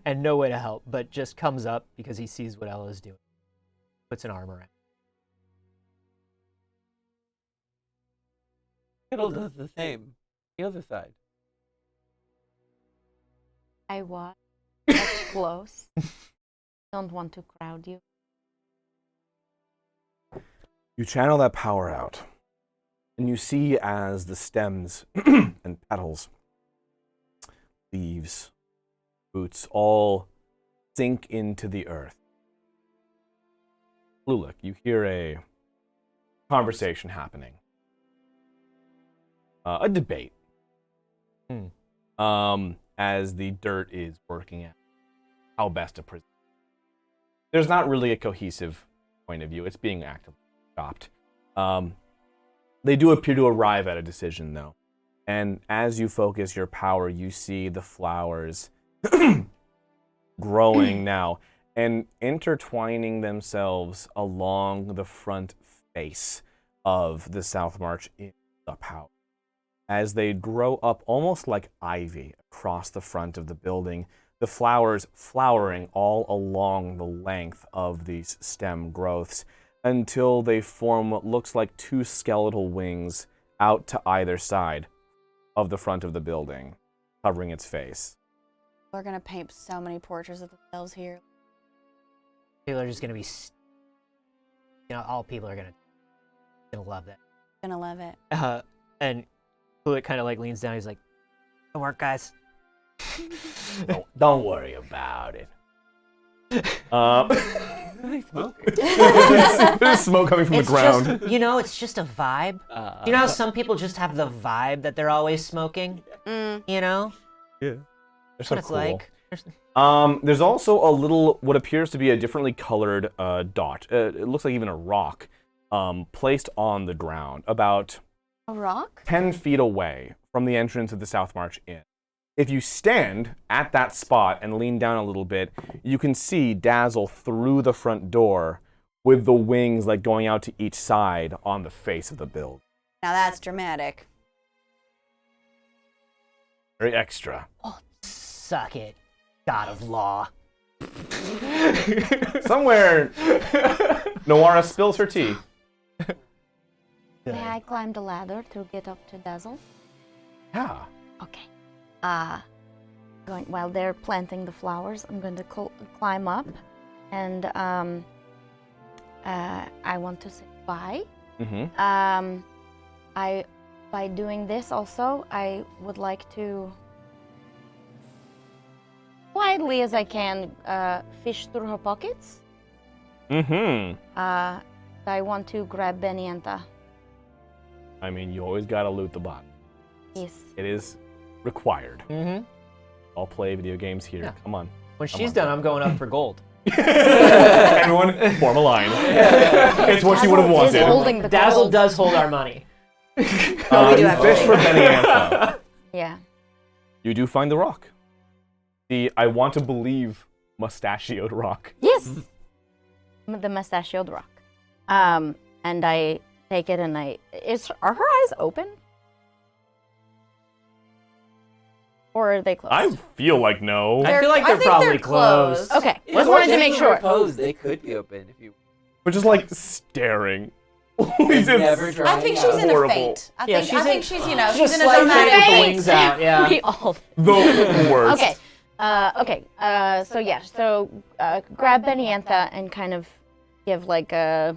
and no way to help, but just comes up because he sees what Ella's doing. Puts an arm around. Fiddle does the same. The other side. I watch up close. Don't want to crowd you. You channel that power out, and you see as the stems and petals, leaves, roots all sink into the earth. Klulik, you hear a conversation happening. A debate. As the dirt is working at how best to present. There's not really a cohesive point of view. It's being actively stopped. They do appear to arrive at a decision, though. And as you focus your power, you see the flowers growing now and intertwining themselves along the front face of the South March in the power. As they grow up almost like ivy across the front of the building, the flowers flowering all along the length of these stem growths until they form what looks like 2 skeletal wings out to either side of the front of the building, covering its face. We're gonna paint so many portraits of themselves here. People are just gonna be, all people are gonna love that. Gonna love it. And Kulik kind of leans down. He's like, "Good work, guys." Don't worry about it. They smoke. There's smoke coming from the ground. It's just a vibe. You know how some people just have the vibe that they're always smoking? Yeah. They're That's so what it's cool. like. There's also a little, what appears to be a differently colored dot. It looks like even a rock placed on the ground about A rock? 10 feet away from the entrance of the South March Inn. If you stand at that spot and lean down a little bit, you can see Dazzle through the front door with the wings going out to each side on the face of the build. Now that's dramatic. Very extra. Oh, suck it, God of Law. Somewhere, Noara spills her tea. May I climb the ladder to get up to Dazzle? Yeah. Okay. while they're planting the flowers, I'm going to climb up, and I want to say bye. Mm-hmm. By doing this also, I would like to, quietly as I can, fish through her pockets. Mm-hmm. I want to grab Benienta. I mean, you always gotta loot the bot. Yes. It is required. Mm-hmm. I'll play video games here. Yeah. Come on. When she's done, I'm going up for gold. Everyone, form a line. It's what she would have Dazzle is wanted. holding the Dazzle gold. does hold our money. We do You have fish to for Beniantha. Yeah. You do find the rock. The, I want to believe, mustachioed rock. Yes. The mustachioed rock. And I take it and are her eyes open? Or are they closed? I feel like no. I feel like I they're think probably they're closed. closed. Okay, Yeah, just wanted to once make they sure. were closed, they could be open if you. But just like staring. It's never dry. I think she's in a Horrible. faint. I Yeah, think she's, you know, She's she's a in a slight fake with the dramatic wings out, yeah. We all. The worst. Okay. So yeah. So grab Beniantha and kind of give like a,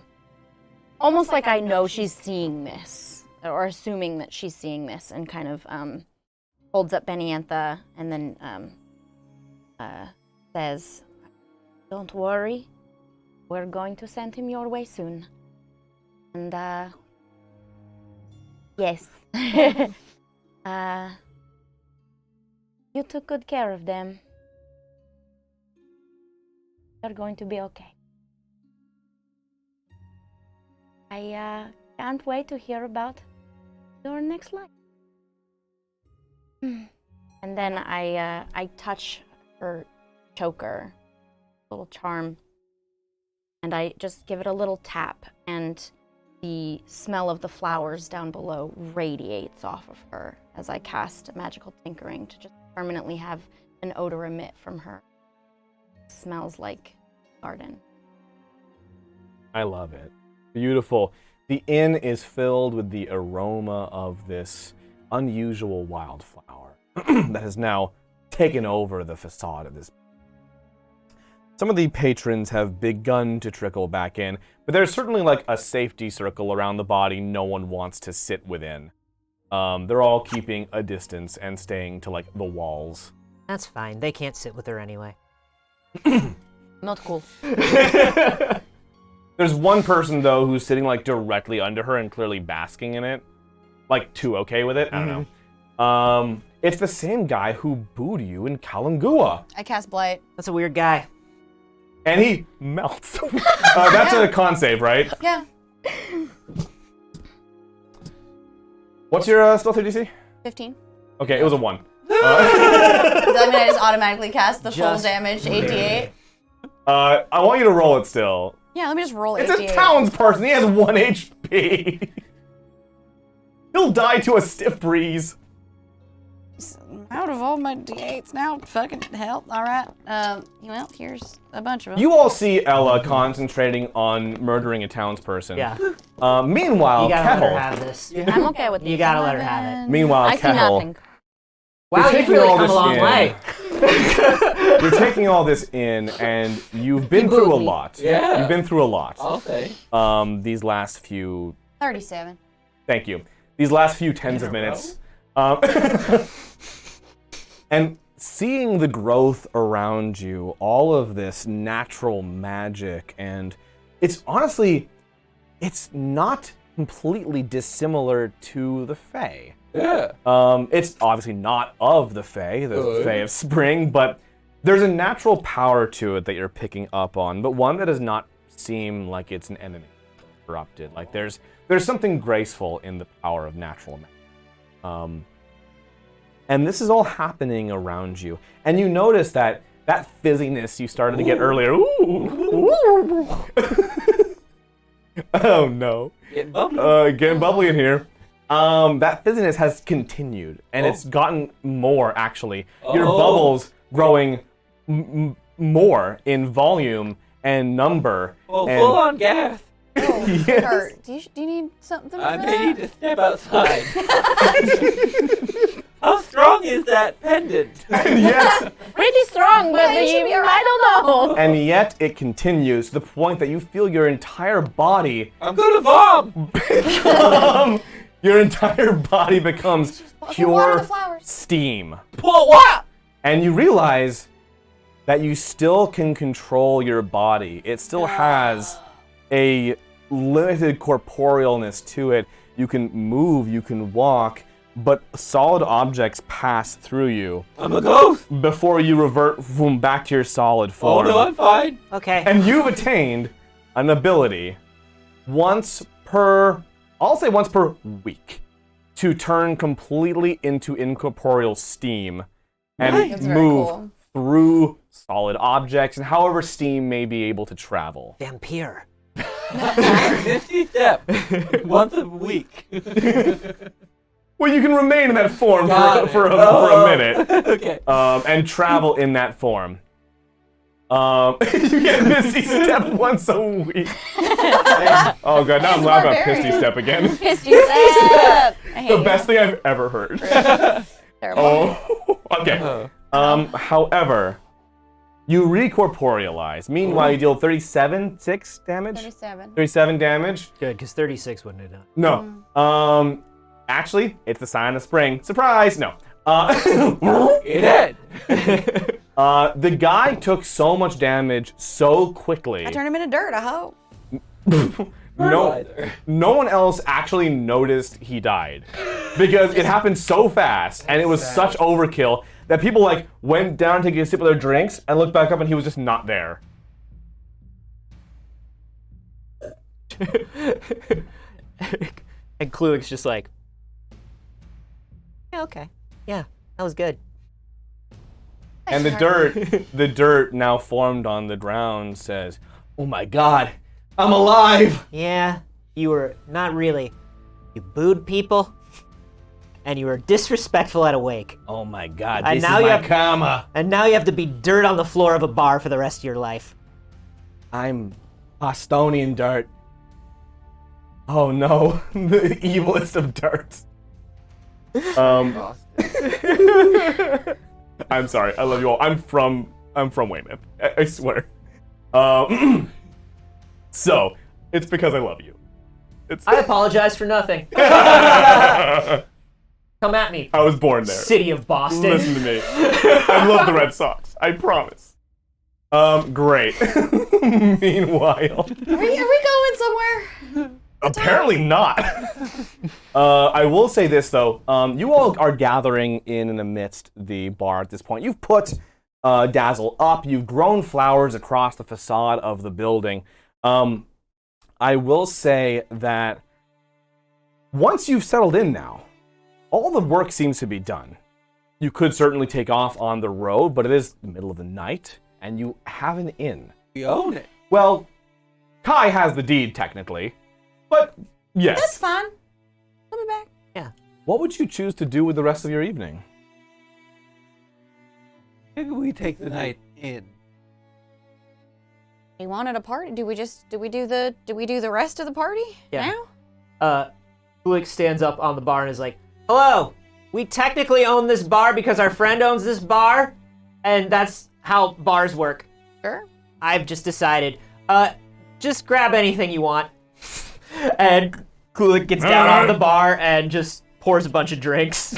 almost like I know she's seeing this, or assuming that she's seeing this, and kind of holds up Beniantha and then says, "Don't worry, we're going to send him your way soon." And yes, you took good care of them. They're going to be okay. I can't wait to hear about your next life. And then I touch her choker, little charm, and I just give it a little tap, and the smell of the flowers down below radiates off of her as I cast magical tinkering to just permanently have an odor emit from her. It smells like garden. I love it. Beautiful. The inn is filled with the aroma of this unusual wildflower that has now taken over the facade of this. Some of the patrons have begun to trickle back in, but there's certainly like a safety circle around the body no one wants to sit within. They're all keeping a distance and staying to like the walls. That's fine. They can't sit with her anyway. Not cool. There's one person though who's sitting like directly under her and clearly basking in it. Like too okay with it? I don't know. It's the same guy who booed you in Kalangua. I cast Blight. That's a weird guy. And he melts. That's a con save, right? Yeah. What's your stealth DC? 15. Okay, it was a 1. Does that mean I just automatically cast the full Just damage 88? I want you to roll it still. Yeah, let me just roll It's 88. a townsperson. He has 1 HP. He'll die to a stiff breeze. Out of all my d8s now, fucking hell. All right. Well, here's a bunch of them. You all see Ella concentrating on murdering a townsperson. Yeah. Meanwhile, You gotta let Kettle. her have this. I'm okay with You this. gotta let her have it. Meanwhile, I see Kettle. nothing. Wow, You're you've taking really all come this a long in. way. You're taking all this in, and you've been through a lot. Yeah. You've been through a lot. I'll say. These last few. 37. Thank you. These last few tens of minutes. And seeing the growth around you, all of this natural magic, and it's honestly, it's not completely dissimilar to the Fae. Yeah. It's obviously not of the Fae, the Good. Fae of Spring, but there's a natural power to it that you're picking up on, but one that does not seem like it's an enemy corrupted. Like there's something graceful in the power of natural magic. And this is all happening around you. And you notice that fizziness you started to get earlier. Ooh. Oh no. Getting bubbly. Getting bubbly in here. That fizziness has continued, and it's gotten more actually. Your bubbles growing more in volume and number. Well, and full on gas. Oh, Yes. Kurt, do you need something I for may need that? to step outside. How strong strong is that pendant? And yet, Pretty strong, but I don't know. and yet it continues to the point that you feel your entire body I'm gonna vom! your entire body becomes water pure the flowers. steam. What? And you realize that you still can control your body. It still has a limited corporealness to it. You can move, you can walk, but solid objects pass through you I'm a ghost! before you revert back to your solid Oh form. no, I'm fine. Okay. And you've attained an ability once per week to turn completely into incorporeal steam and That's very move cool. through solid objects and however steam may be able to travel. Vampire. 50 step. Once a week. Well, you can remain in that form Got it. for a minute Okay. and travel in that form. You get Misty Step once a week. Oh god, now I'm laughing about Misty Step again. Misty Step. I hate The you. best thing I've ever heard. Terrible. Oh, okay. However, you recorporealize. Meanwhile, you deal 37 damage. 37. 37 damage. Good, because 36 wouldn't have done. No. Actually, it's the sign of spring. Surprise! No. It did. The guy took so much damage so quickly. I turned him into dirt, I hope. No one else actually noticed he died because it happened so fast and it was such overkill that people like went down to get a sip of their drinks and looked back up and he was just not there. And Kluig's just like, yeah, okay. Yeah, that was good. And the dirt now formed on the ground says, "Oh my God, I'm alive!" Yeah, you were not really. You booed people, and you were disrespectful at a wake. Oh my God, And this now is you my have- karma. And now you have to be dirt on the floor of a bar for the rest of your life. I'm Bostonian dirt. Oh no, the evilest of darts. I'm sorry, I love you all. I'm from Weymouth. I swear. So it's because I love you. It's I apologize for nothing. Come at me, I was born there. city of Boston. Listen to me. I love the Red Sox. I promise. Great. Meanwhile, Are we going somewhere? apparently not. I will say this though. You all are gathering in and amidst the bar at this point. You've put Dazzle up. You've grown flowers across the facade of the building. I will say that once you've settled in now, all the work seems to be done. You could certainly take off on the road, but it is the middle of the night, and you have an inn. We own it. Well, Kai has the deed, technically, but yes. That's fine. I'll be back. What would you choose to do with the rest of your evening? Maybe we take the night in. We wanted a party. Do we do the rest of the party Yeah. now? Kluig stands up on the bar and is like, hello, we technically own this bar because our friend owns this bar, and that's how bars work. Sure. I've just decided, just grab anything you want. And Kluig gets down off the bar and just pours a bunch of drinks.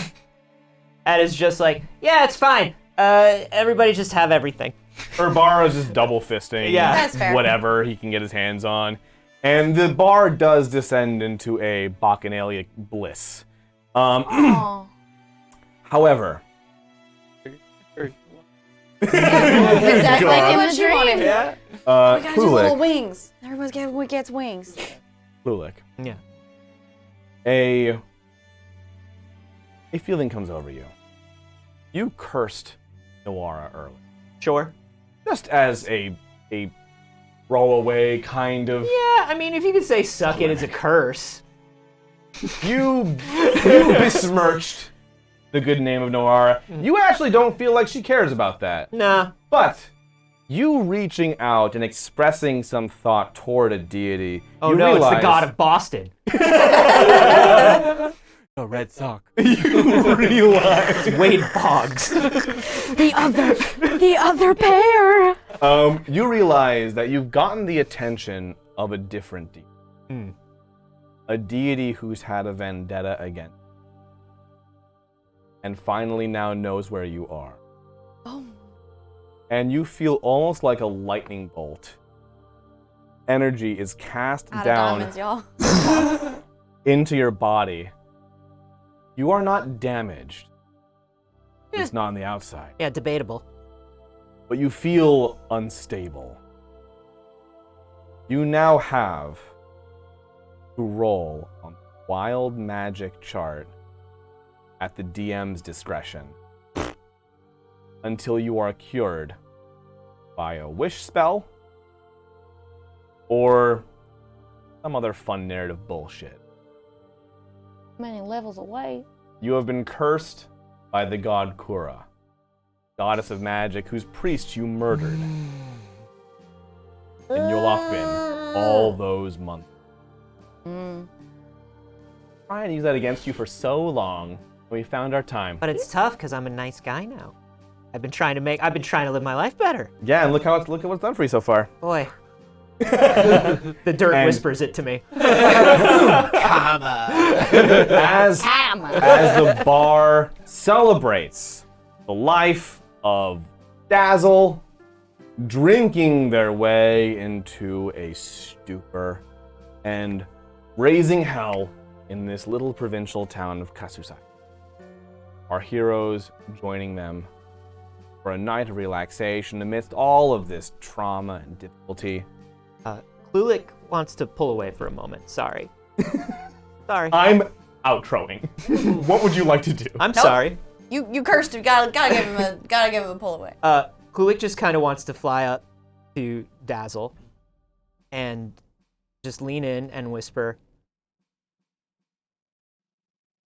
And is just like, yeah, it's fine. Everybody just have everything. Urbara is just double fisting Yeah. That's fair. whatever he can get his hands on. And the bar does descend into a bacchanalia bliss. Oh. However, Exactly God. in the dream. Yeah. We gotta do little Klulik, wings. Everyone gets wings. Klulik, Yeah. a feeling comes over you. You cursed Noara early. Sure. Just as a throwaway kind of. Yeah, I mean, if you could say suck it, it's a curse. You besmirched the good name of Noara. You actually don't feel like she cares about that. Nah. But you reaching out and expressing some thought toward a deity. Oh you no, realize, it's the god of Boston. a red sock. You realize Wade Boggs. The other pair. You realize that you've gotten the attention of a different deity. A deity who's had a vendetta against you. And finally now knows where you are. Oh. And you feel almost like a lightning bolt. Energy is cast Out down of diamonds, y'all. into your body. You are not damaged. It's not on the outside. Yeah, debatable. But you feel unstable. You now have to roll on the wild magic chart at the DM's discretion until you are cured by a wish spell or some other fun narrative bullshit. Many levels away. You have been cursed by the god Kura, goddess of magic, whose priest you murdered in Yolofbin all those months. Trying to use that against you for so long, and we found our time. But it's tough because I'm a nice guy now. I've been trying to live my life better. Yeah, and look at what's done for you so far. Boy. The dirt And- whispers it to me. As the bar celebrates the life of Dazzle, drinking their way into a stupor and raising hell in this little provincial town of Kasusai. Our heroes joining them for a night of relaxation amidst all of this trauma and difficulty. Klulik wants to pull away for a moment. Sorry. Sorry. I'm outroing. What would you like to do? I'm sorry. You cursed him. Gotta give him a pull away. Kulik just kind of wants to fly up to Dazzle and just lean in and whisper,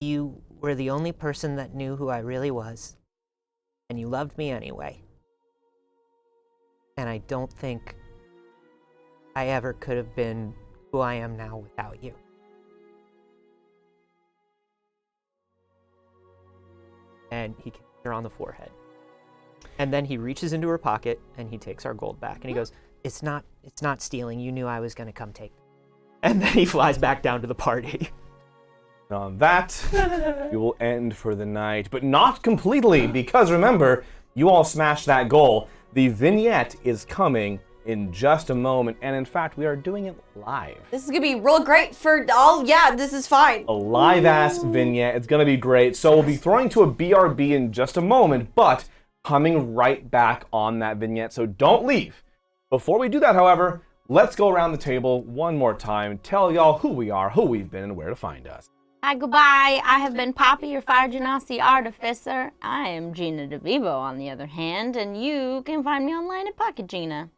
"You were the only person that knew who I really was, and you loved me anyway. And I don't think I ever could have been who I am now without you." And he kisses her on the forehead. And then he reaches into her pocket and he takes our gold back and he goes, it's not stealing. You knew I was going to come take it." And then he flies back down to the party. And on that, we will end for the night, but not completely, because remember, you all smashed that goal. The vignette is coming in just a moment, and in fact, we are doing it live. This is gonna be real great for all. Yeah, this is fine. A live-ass vignette. It's gonna be great. So we'll be throwing to a BRB in just a moment, but coming right back on that vignette, so don't leave. Before we do that, however, let's go around the table one more time, tell y'all who we are, who we've been, and where to find us. Hi, goodbye. I have been Poppy, your Fire Genasi Artificer. I am Gina DeVivo, on the other hand, and you can find me online at Pocket Gina.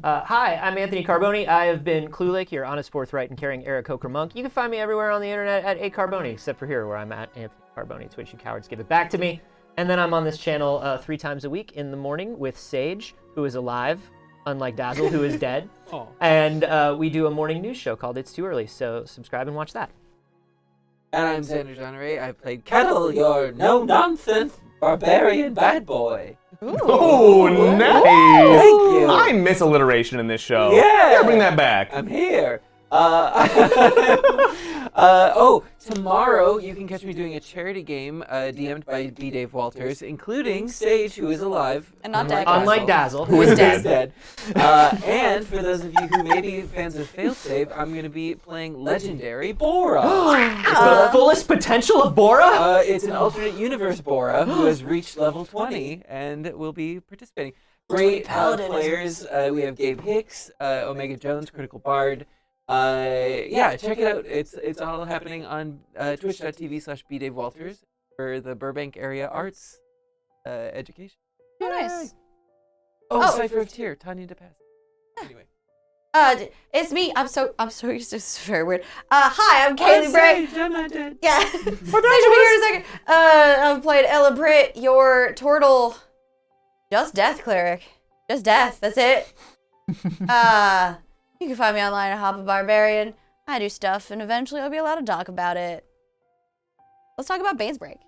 Hi, I'm Anthony Carboni. I have been Klulik, your honest, forthright, and caring Eric Coker monk. You can find me everywhere on the internet at @Carboni, except for here where I'm at Anthony Carboni. Twitch, you cowards, give it back to me. And then I'm on this channel 3 times a week in the morning with Sage, who is alive, unlike Dazzle, who is dead. Oh. And we do a morning news show called It's Too Early, so subscribe and watch that. And I'm Xander John Ray. I played Kettle, your no-nonsense barbarian bad boy. Oh, nice! Thank you. I miss alliteration in this show. Yeah. Gotta bring that back. I'm here. Tomorrow you can catch me doing a charity game DM'd by B. Dave Walters, including Sage, who is alive. And not dead. Unlike Dazzle, Who is dead? Dead. And for those of you who may be fans of Failsafe, I'm going to be playing Legendary Bora. the fullest potential of Bora? It's an alternate universe Bora who has reached level 20 and will be participating. Great players. We have Gabe Hicks, Omega Jones, Critical Bard. Check it out. It's all happening on twitch.tv/bdavewalters for the Burbank area arts education. Oh, nice. Oh, Cypher of Tear, Tanya DePass. Anyway. It's me. I'm so used to this. Is very weird. Hi, I'm Kaylee Bray. I'm not dead. Yeah. Sage will be here in a second. I've played Ella Britt, your turtle. Just Death cleric. Just Death. That's it. You can find me online at Hop a Barbarian. I do stuff, and eventually I'll be allowed to talk about it. Let's talk about Bane's Break.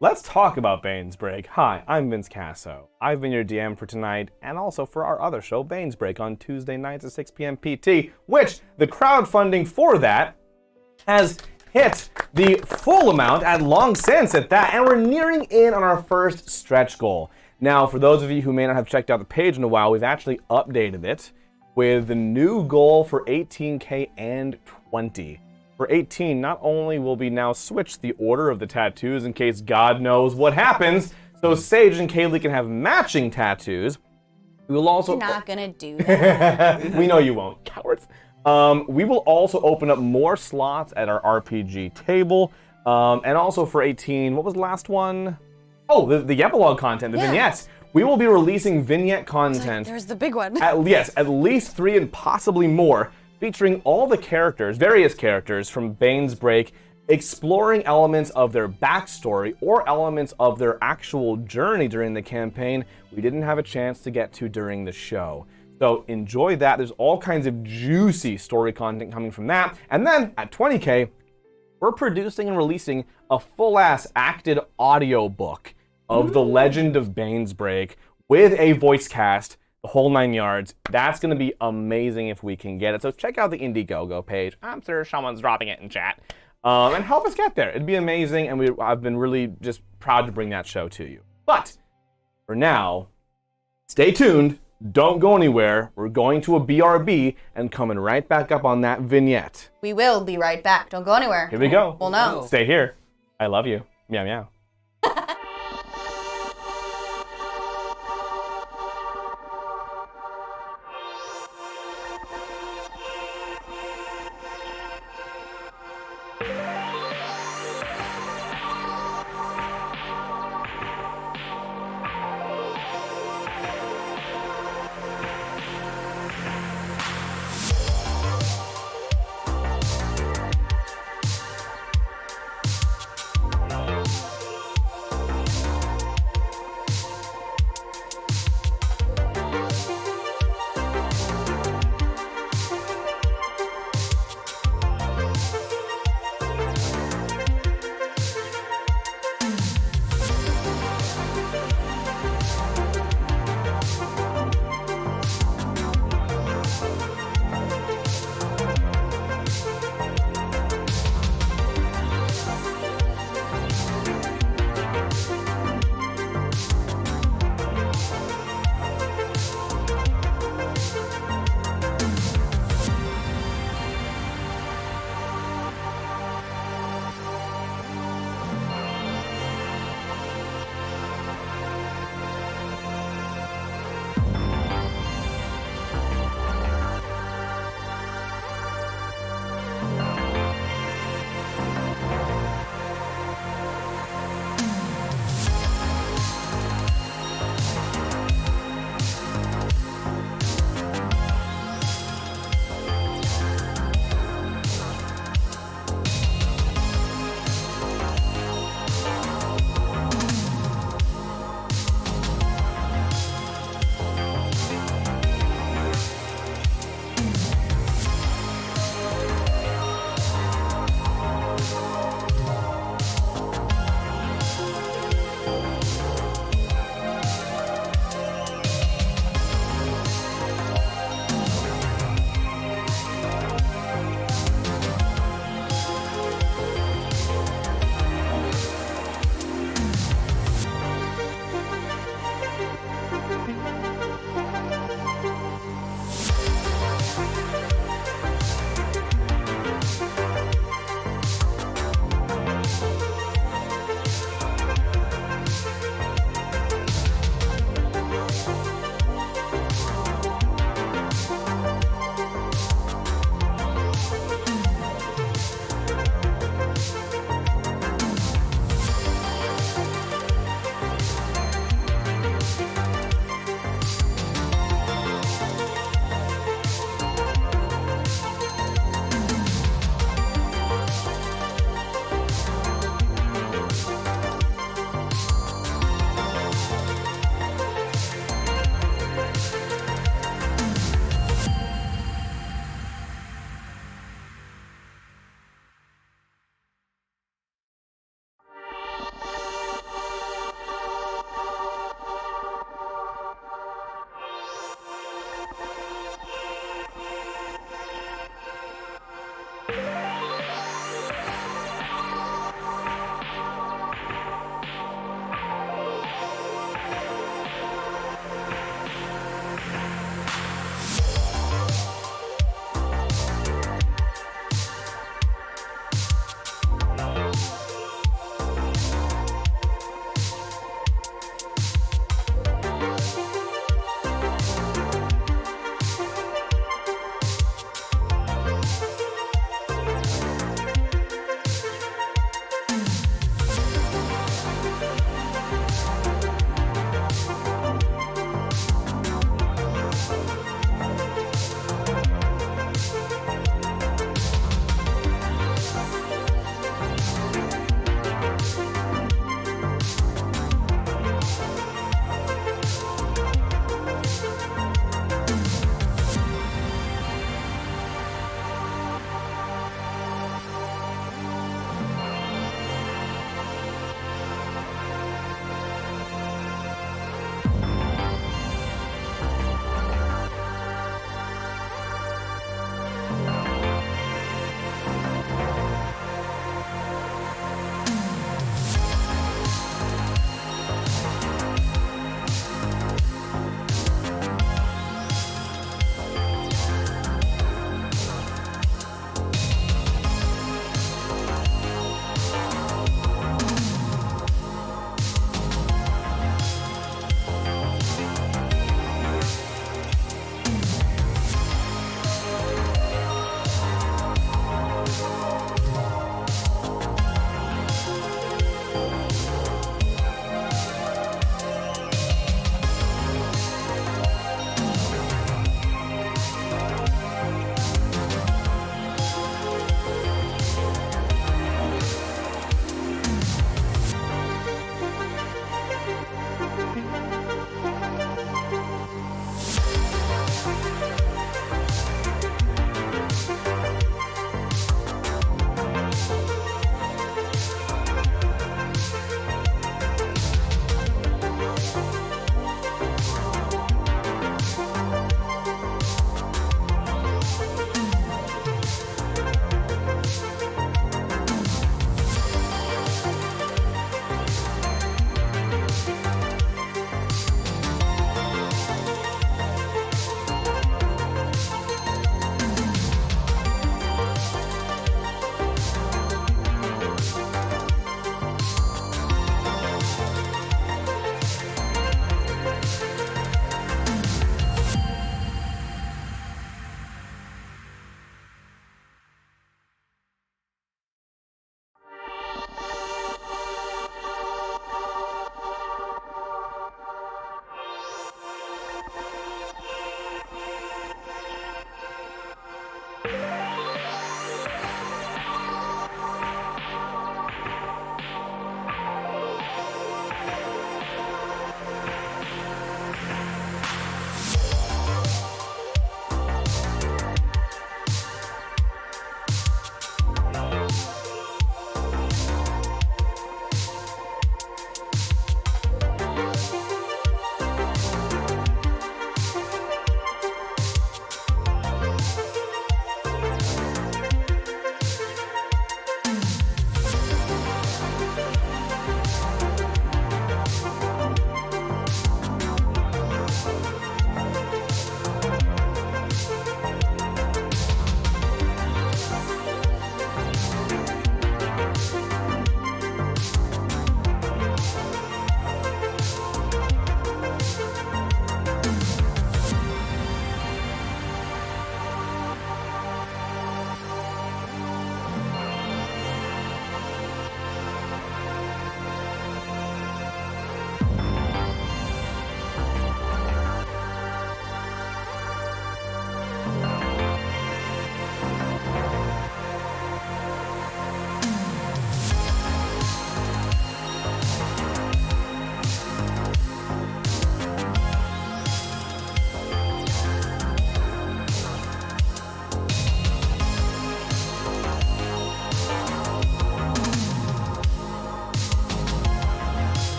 Let's talk about Bane's Break. Hi, I'm Vince Casso. I've been your DM for tonight and also for our other show, Bane's Break, on Tuesday nights at 6 p.m. PT, which the crowdfunding for that has hit the full amount at long since at that, and we're nearing in on our first stretch goal. Now, for those of you who may not have checked out the page in a while, we've actually updated it with the new goal for 18K and 20. For 18, not only will we now switch the order of the tattoos in case God knows what happens, so Sage and Kaylee can have matching tattoos, we will also... You're not gonna do that. We know you won't, cowards. We will also open up more slots at our RPG table, and also for 18, what was the last one? Oh, the epilogue content, the vignettes. We will be releasing vignette content. There's the big one. At least 3 and possibly more, featuring all the characters, various characters from Bane's Break, exploring elements of their backstory or elements of their actual journey during the campaign we didn't have a chance to get to during the show. So enjoy that. There's all kinds of juicy story content coming from that. And then at 20K, we're producing and releasing a full-ass acted audio book of The Legend of Bane's Break with a voice cast, the whole 9 yards. That's going to be amazing if we can get it. So check out the Indiegogo page. I'm sure someone's dropping it in chat. And help us get there. It'd be amazing, and I've been really just proud to bring that show to you. But for now, stay tuned. Don't go anywhere. We're going to a BRB and coming right back up on that vignette. We will be right back. Don't go anywhere. Here we go. Well, no. Stay here. I love you. Meow meow.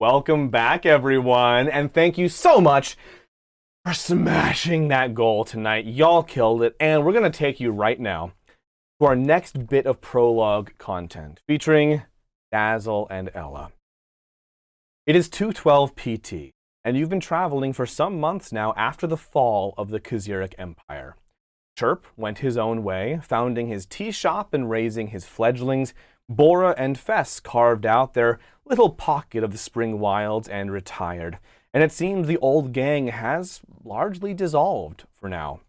Welcome back, everyone, and thank you so much for smashing that goal tonight. Y'all killed it, and we're going to take you right now to our next bit of prologue content featuring Dazzle and Ella. It is 2:12 PT, and you've been traveling for some months now after the fall of the Kaziric Empire. Chirp went his own way, founding his tea shop and raising his fledglings. Bora and Fess carved out their little pocket of the spring wilds and retired, and it seems the old gang has largely dissolved for now.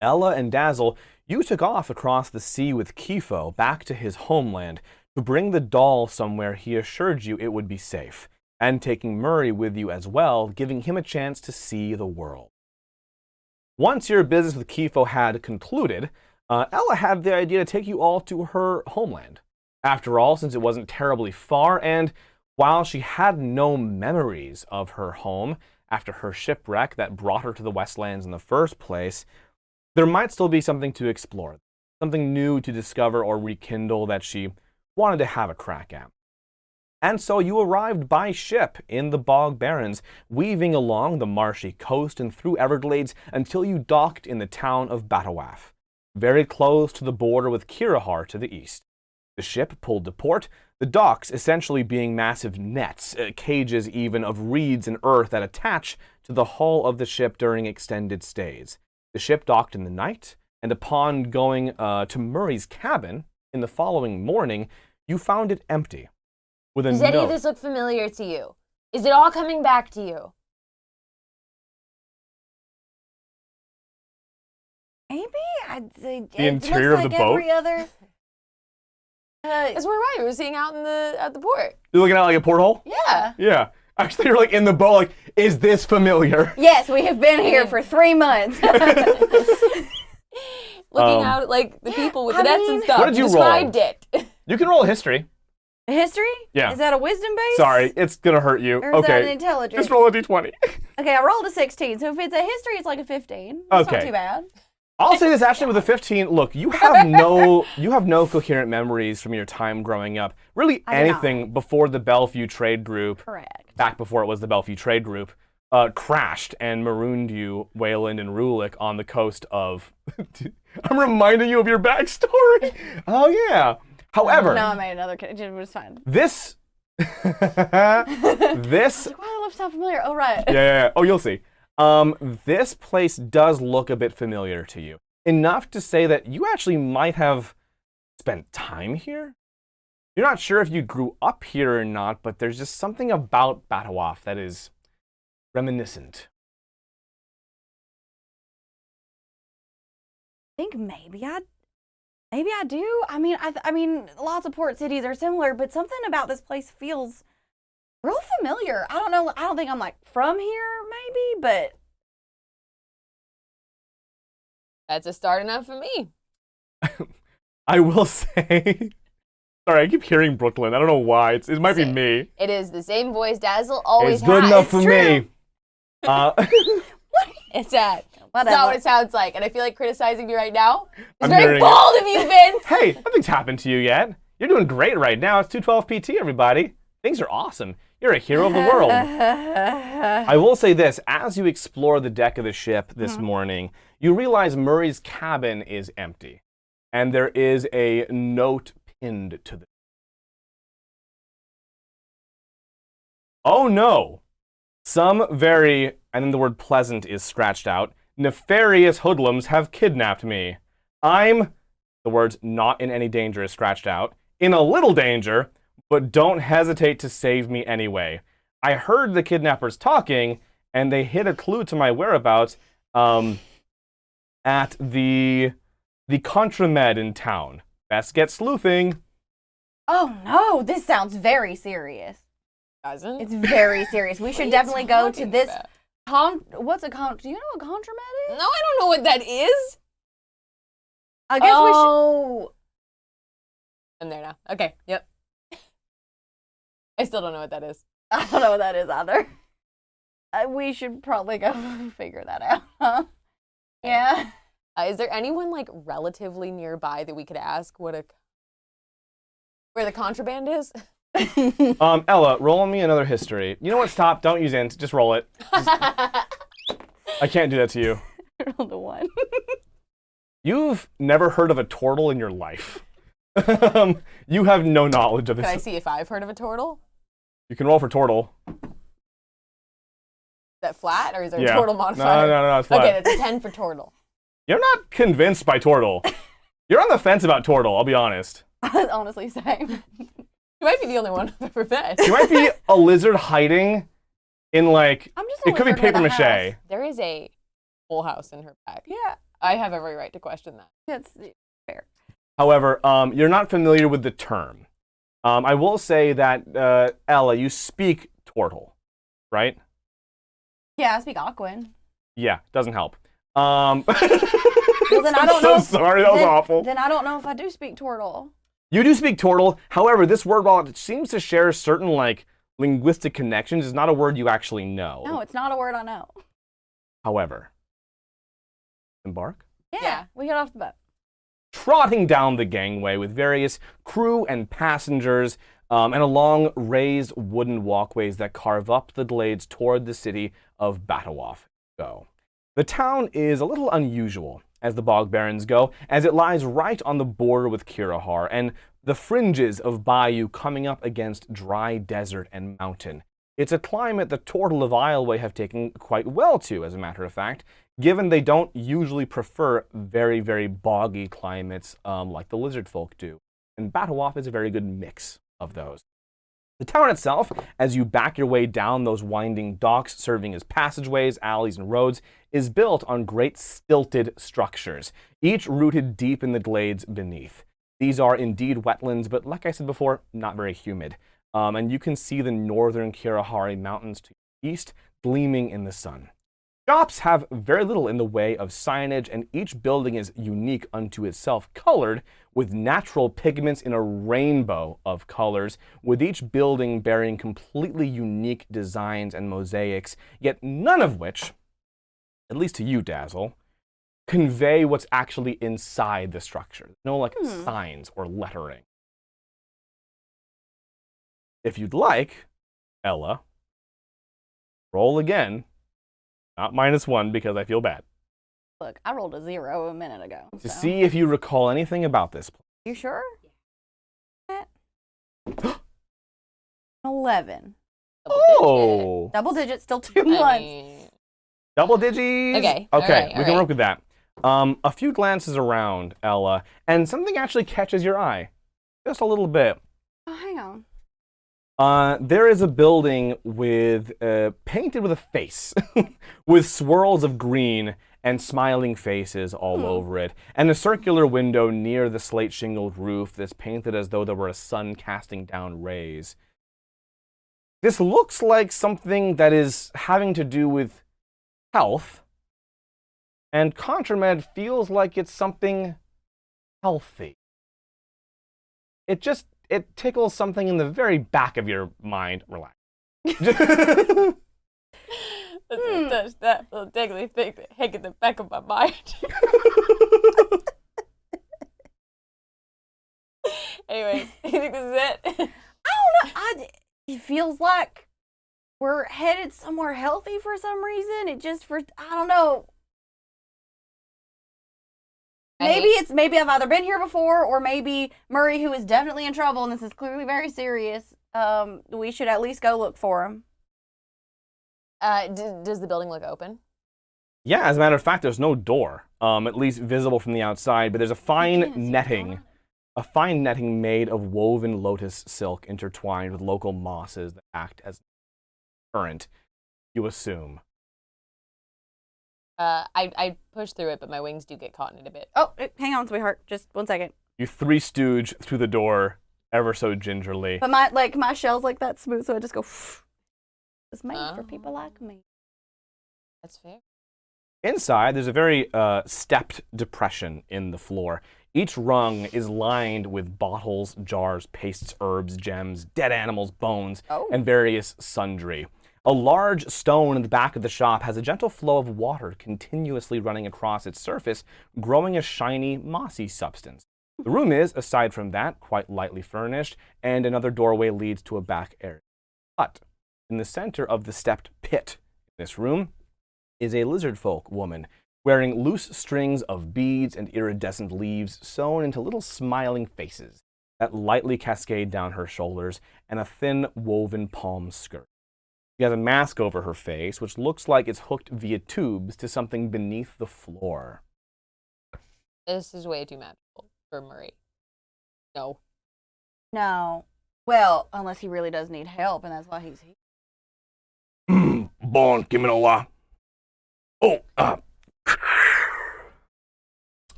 Ella and Dazzle, you took off across the sea with Kifo back to his homeland to bring the doll somewhere he assured you it would be safe, and taking Murray with you as well, giving him a chance to see the world. Once your business with Kifo had concluded, Ella had the idea to take you all to her homeland. After all, since it wasn't terribly far, and while she had no memories of her home after her shipwreck that brought her to the Westlands in the first place, there might still be something to explore, something new to discover or rekindle that she wanted to have a crack at. And so you arrived by ship in the Bog Barrens, weaving along the marshy coast and through Everglades until you docked in the town of Batawaf, very close to the border with Kirahar to the east. The ship pulled to port, the docks essentially being massive nets, cages even of reeds and earth that attach to the hull of the ship during extended stays. The ship docked in the night, and upon going to Murray's cabin in the following morning, you found it empty. With a Does any note. of this look familiar to you? Is it all coming back to you? Maybe I'd say The interior of the boat? every other. That's where we're seeing out in at the port. You're looking at like a porthole? Yeah. Yeah. Actually, you're like in the boat, like, is this familiar? Yes, we have been here for 3 months. Looking out at like the people with the nets and stuff. What did you described roll? it. You can roll a history. History? Yeah. Is that a wisdom base? Sorry, it's gonna hurt you. Or is that an Okay. intelligence? Just roll a d20. Okay, I rolled a 16, so if it's a history, it's like a 15. That's not Okay. too bad. I'll say this actually with a 15. Look, you have no coherent memories from your time growing up. Really I do anything before the Bellevue Trade Group, Correct. back before it was the Bellevue Trade Group, crashed and marooned you, Wayland and Rulik, on the coast of... I'm reminding you of your backstory. Oh, yeah. However... No, I made another kid. It was fine. This... this... Why do I love sound familiar? Oh, right. Yeah. Oh, you'll see. This place does look a bit familiar to you. Enough to say that you actually might have spent time here. You're not sure if you grew up here or not, but there's just something about Batawaf that is reminiscent. I think maybe I do. I mean, lots of port cities are similar, but something about this place feels real familiar. I don't know. I don't think I'm like from here, maybe, but That's a start enough for me. I will say... Sorry, I keep hearing Brooklyn. I don't know why. It might be me. It is the same voice Dazzle always It's good has. enough for True. me. It's that. That's whatever. not what it sounds like. And I feel like criticizing me right now is I'm very hearing bold of you, Vince. Hey, nothing's happened to you yet. You're doing great right now. It's 212 PT, everybody. Things are awesome. You're a hero of the world. I will say this. As you explore the deck of the ship this morning, you realize Murray's cabin is empty. And there is a note pinned to the... Oh no! Some very, and then the word pleasant is scratched out, nefarious hoodlums have kidnapped me. I'm, the words not in any danger is scratched out, in a little danger, but don't hesitate to save me anyway. I heard the kidnappers talking, and they hid a clue to my whereabouts at the Contramed in town. Best get sleuthing. Oh no, this sounds very serious. Doesn't? It's very serious. We should definitely go to this. What's a do you know what contramed is? No, I don't know what that is. I guess we should. Oh. I'm there now. Okay, yep. I still don't know what that is. I don't know what that is either. We should probably go figure that out. Huh? Yeah. Is there anyone like relatively nearby that we could ask where the contraband is? Ella, roll me another history. You know what? Stop. Don't use int. Just roll it. I can't do that to you. Rolled a 1. You've never heard of a turtle in your life. You have no knowledge of this. Can I see if I've heard of a turtle? You can roll for turtle. Is that flat, or is there Yeah. a turtle modifier? No, it's flat. Okay, that's a 10 for turtle. You're not convinced by turtle. You're on the fence about turtle, I'll be honest. Honestly, same. You might be the only one I've ever met. You might be a lizard hiding in like, I'm just a it could be lizard with paper a mache. house. There is a whole house in her back. Yeah, I have every right to question that. that's fair. However, you're not familiar with the term. I will say that, Ella, you speak turtle, right? Yeah, I speak Aquan. Yeah, doesn't help. Well, then I don't so know. sorry, that was awful. Then I don't know if I do speak turtle. You do speak turtle. However, this word, while it seems to share certain like linguistic connections, is not a word you actually know. No, it's not a word I know. However, embark. Yeah, we got off the boat. Trotting down the gangway with various crew and passengers, and along raised wooden walkways that carve up the glades toward the city of Batawoff go. The town is a little unusual, as the Bog Barrens go, as it lies right on the border with Kirahar, and the fringes of bayou coming up against dry desert and mountain. It's a climate the Turtle of Isleway have taken quite well to, as a matter of fact, given they don't usually prefer very, very boggy climates like the lizard folk do. And Batawoff is a very good mix of those. The town itself, as you back your way down those winding docks serving as passageways, alleys, and roads, is built on great stilted structures, each rooted deep in the glades beneath. These are indeed wetlands, but like I said before, not very humid. And you can see the northern Kirahari Mountains to the east gleaming in the sun. Shops have very little in the way of signage, and each building is unique unto itself, colored with natural pigments in a rainbow of colors, with each building bearing completely unique designs and mosaics, yet none of which, at least to you, Dazzle, convey what's actually inside the structure. No like signs or lettering. If you'd like, Ella, roll again. Not -1 because I feel bad. Look, I rolled a 0 a minute ago. To so. see if you recall anything about this place. You sure? 11. Oh! Double digits, still 2 I months. mean, Double digits? Okay, Okay, all we can right. work with that. A few glances around, Ella, and something actually catches your eye. Just a little bit. Oh, hang on. There is a building with painted with a face, with swirls of green and smiling faces all over it, and a circular window near the slate-shingled roof that's painted as though there were a sun casting down rays. This looks like something that is having to do with health, and ContraMed feels like it's something healthy. It tickles something in the very back of your mind. Relax. Touch that little dangly thing that hang in the back of my mind. Anyways, you think this is it? I don't know. It feels like we're headed somewhere healthy for some reason. I don't know. Maybe I've either been here before, or maybe Murray, who is definitely in trouble, and this is clearly very serious. We should at least go look for him. Does the building look open? Yeah, as a matter of fact, there's no door, at least visible from the outside, but there's a fine can't see netting. A fine netting made of woven lotus silk intertwined with local mosses that act as current, you assume. I push through it, but my wings do get caught in it a bit. Oh, hang on, sweetheart. Just 1 second. You three stooge through the door ever so gingerly. But my shell's like that smooth, so I just go. It's made for people like me. That's fair. Inside, there's a very stepped depression in the floor. Each rung is lined with bottles, jars, pastes, herbs, gems, dead animals, bones, and various sundry. A large stone in the back of the shop has a gentle flow of water continuously running across its surface, growing a shiny, mossy substance. The room is, aside from that, quite lightly furnished, and another doorway leads to a back area. But in the center of the stepped pit in this room is a lizard folk woman wearing loose strings of beads and iridescent leaves sewn into little smiling faces that lightly cascade down her shoulders and a thin woven palm skirt. She has a mask over her face, which looks like it's hooked via tubes to something beneath the floor. This is way too magical for Murray. No. No. Well, unless he really does need help, and that's why he's here. Born, Kiminowa.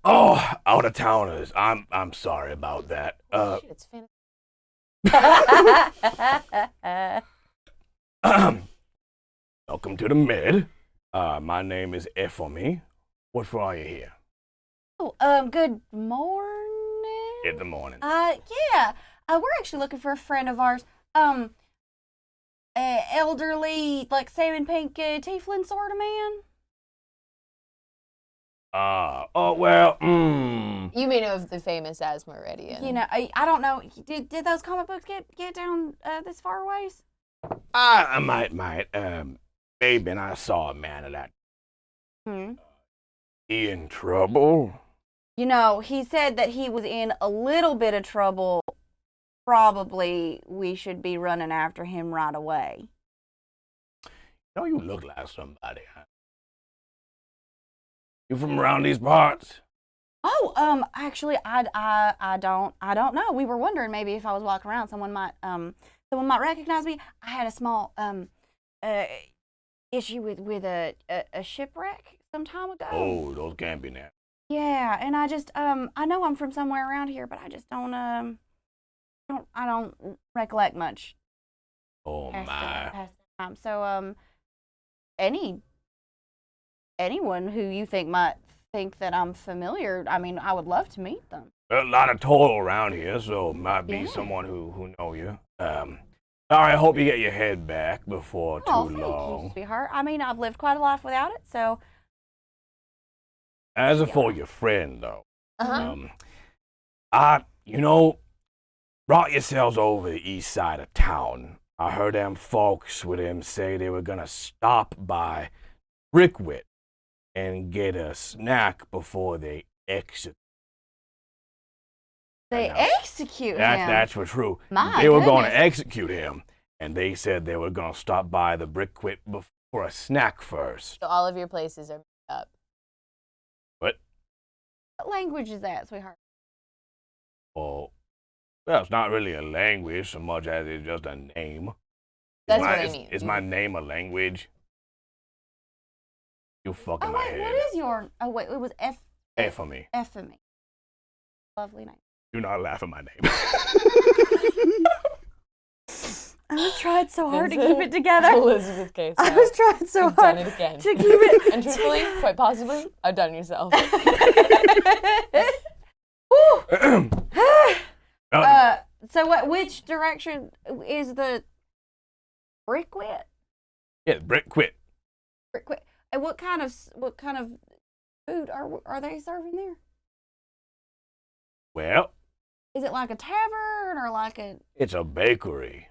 Oh, out of towners. I'm sorry about that. Shit, it's fantasy. Welcome to the Med. My name is Efomi. What for are you here? Oh, good morning. In the morning. Yeah. We're actually looking for a friend of ours. Elderly, like salmon pink tiefling sort of man. You may know of the famous Asmeridian. You know, I don't know. Did those comic books get down this far ways? I might. Maybe I saw a man of that. He in trouble? You know, he said that he was in a little bit of trouble. Probably we should be running after him right away. No, you look like somebody. Huh? You from around these parts? Oh, actually, I don't know. We were wondering maybe if I was walking around, someone might recognize me. I had a small issue with a shipwreck some time ago. Oh, those can't be now. Yeah, and I just I know I'm from somewhere around here, but I just don't recollect much. Oh my. Past the time. So anyone who you think might think that I'm familiar, I mean, I would love to meet them. A lot of toil around here, so it might be someone who know you. I hope you get your head back before too Thank long. you, sweetheart. I mean, I've lived quite a life without it, so. As for your friend, though, Uh-huh. brought yourselves over the east side of town. I heard them folks with him say they were gonna stop by Brickwit and get a snack before they exit. They execute him. That's for true. My They were going to goodness. execute him, and they said they were going to stop by the Brickwit for a snack first. So all of your places are made up. What? What language is that, sweetheart? Oh, well, it's not really a language so much as it's just a name. That's what I mean. Is my name a language? You fucking Oh my wait, head. what is your? Oh wait, it was F for me. F for me. Lovely name. Do not laugh at my name. I was trying so hard to keep it together. Elizabeth case. I was trying so You've hard done it again. to keep it. And truthfully, quite possibly, I've done it yourself. So what? Which direction is the Brickwit? Yeah, Brickwit. Brickwit. And what kind of food are they serving there? Well, Is it like a tavern or like a? it's a bakery.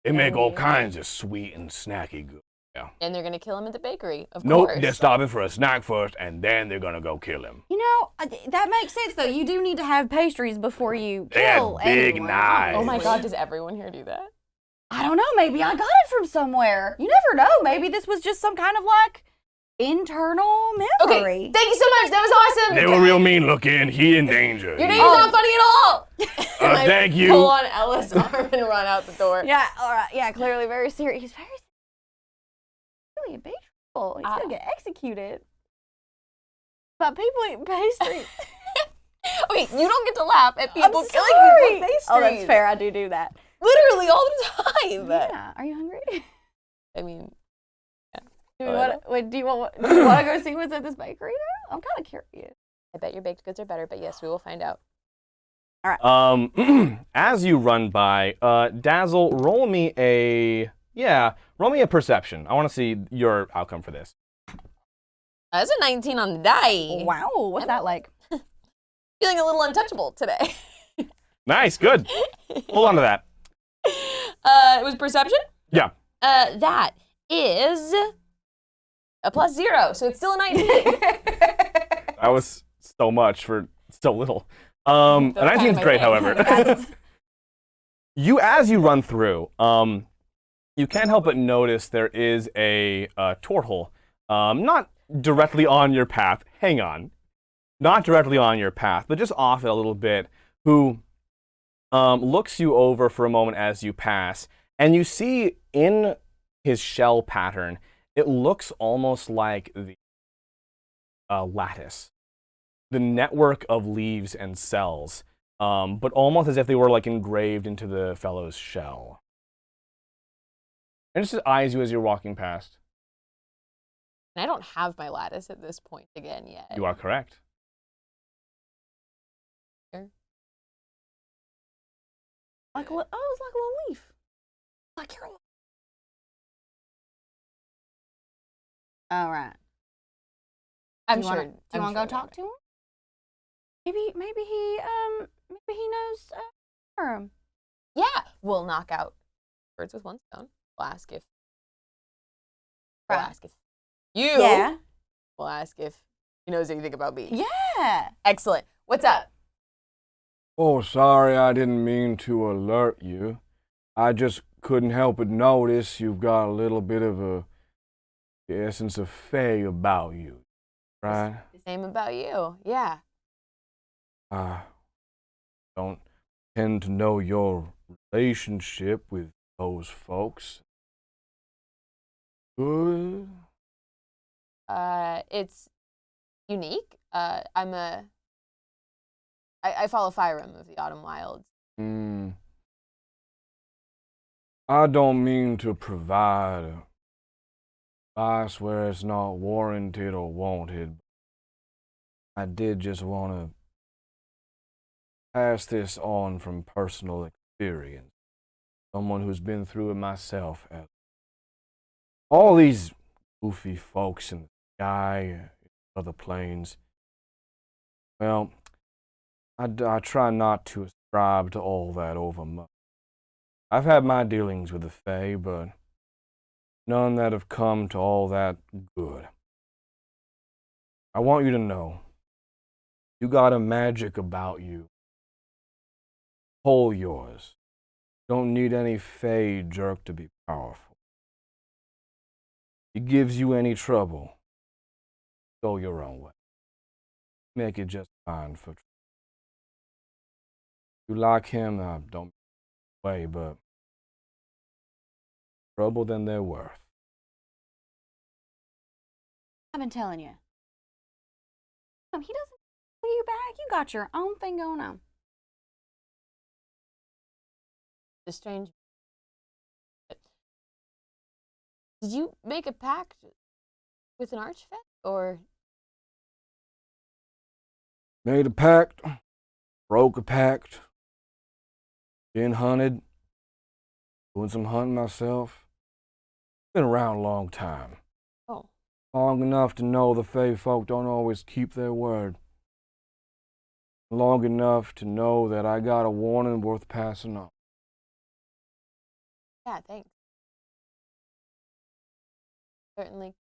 They make all kinds of sweet and snacky goods. Yeah. And they're going to kill him at the bakery, of Nope, course. they're stopping for a snack first, and then they're gonna go kill him. You know, that makes sense though. You do need to have pastries before you They had kill big anyone, knives. Oh my obviously. god, does everyone here do that? I don't know. Maybe I got it from somewhere. You never know. Maybe this was just some kind of like internal Okay, memory. thank you so much. That was awesome. They were real mean looking. He in danger. Your name's not funny at all. And I Thank you. Pull on Ellis' arm and run out the door. Yeah. All right. Yeah. Clearly very serious. He's very really a big trouble. He's gonna get executed. But people eat pastries. Okay, you don't get to laugh at people I'm killing sorry. you with pastries. Oh, that's fair. I do that. Literally all the time. Yeah. Are you hungry? I mean, Do you want to go see what's at this bakery now? I'm kind of curious. I bet your baked goods are better, but yes, we will find out. As you run by, Dazzle, roll me a perception. I want to see your outcome for this. That's a 19 on the die. Wow. What's that like? feeling a little untouchable today. Nice, good. Hold on to that. It was perception? Yeah. That is a +0, so it's still a 19. That was so much for so little. A 19 is great, however. As you run through, you can't help but notice there is a turtle, not directly on your path. Hang on. Not directly on your path, but just off it a little bit, who looks you over for a moment as you pass, and you see in his shell pattern, it looks almost like the lattice, the network of leaves and cells, but almost as if they were like engraved into the fellow's shell. And just eyes you as you're walking past. And I don't have my lattice at this point again yet. You are correct. Like a, oh, it's like a little leaf. Like you're All right. I'm Do you sure. wanna- Do you want to go talk to him? Maybe he knows him. Yeah, we'll knock out birds with one stone. We'll ask if. We'll Right. ask if you. Yeah. We'll ask if he knows anything about me. Yeah. Excellent. What's up? Oh, sorry, I didn't mean to alert you. I just couldn't help but notice you've got a little bit of the essence of Fae about you, right? Same about you. Yeah. I don't tend to know your relationship with those folks. Good. It's unique. I follow Fyram of the Autumn Wilds. I don't mean to provide advice where it's not warranted or wanted. I did just want to pass this on from personal experience. Someone who's been through it myself. All these goofy folks in the sky, other planes. Well, I try not to ascribe to all that overmuch. I've had my dealings with the Fae, but none that have come to all that good. I want you to know, you got a magic about you. Whole yours. Don't need any Fae jerk to be powerful. He gives you any trouble, go your own way. Make it just fine for trouble. You like him, don't way, but trouble than they're worth. I've been telling you. He doesn't pull you back. You got your own thing going on. The strange. Did you make a pact with an archfey, or? Made a pact, broke a pact, been hunted, doing some hunting myself. Been around a long time. Oh. Long enough to know the Fae folk don't always keep their word. Long enough to know that I got a warning worth passing on. Yeah, thanks. Certainly.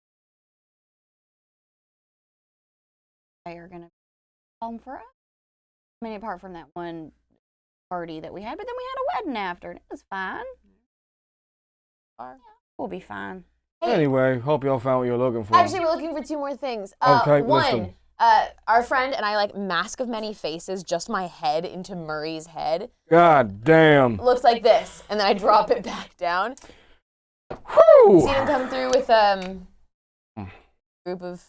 They are gonna home for us. I mean, apart from that one party that we had, but then we had a wedding after, and it was fine. Yeah, we'll be fine. Hey. Anyway, hope y'all found what you're looking for. Actually, we're looking for 2 more things. Okay, one, listen. our friend and I like mask of many faces, just my head into Murray's head. God damn. Looks like this, and then I drop it back down. Whew. Seen him come through with group of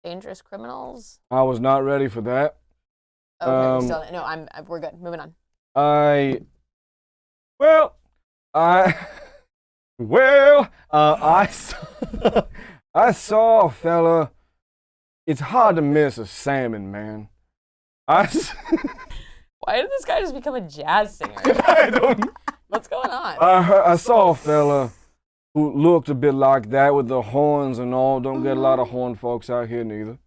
dangerous criminals. I was not ready for that. Okay, we're good. Moving on. I I saw a fella. It's hard to miss a salmon, man. Why did this guy just become a jazz singer? I don't. What's going on? I saw a fella who looked a bit like that with the horns and all. Don't get a lot of horn folks out here neither.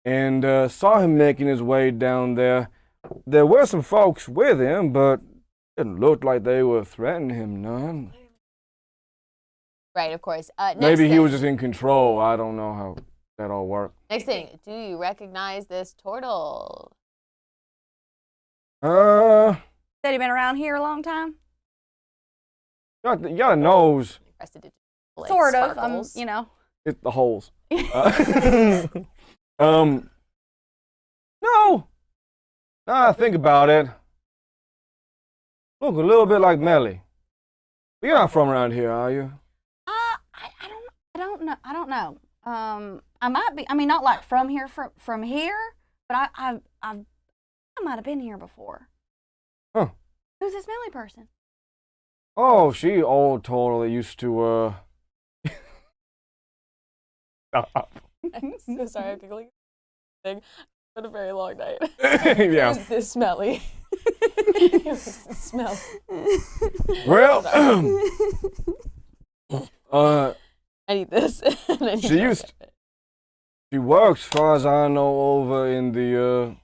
and saw him making his way down there. There were some folks with him, but it didn't look like they were threatening him none. Right, of course. Next Maybe he thing. was just in control. I don't know how that all worked. Next thing, do you recognize this turtle? Said he been around here a long time? You got a nose. Pressed it to Sort of. sparkles. You know. It's the holes. No. Now I think about it. Look a little bit like Melly. You're not from around here, are you? I don't know. I might be. I mean, not like from here, from here, but I might have been here before. Huh. Who's this Melly person? Oh, she old turtle that used to I'm so sorry, I'm giggling. It's been a very long night. yeah. It was this smelly. It was the smell. Well, I need this. And I need She used- she works, far as I know, over in the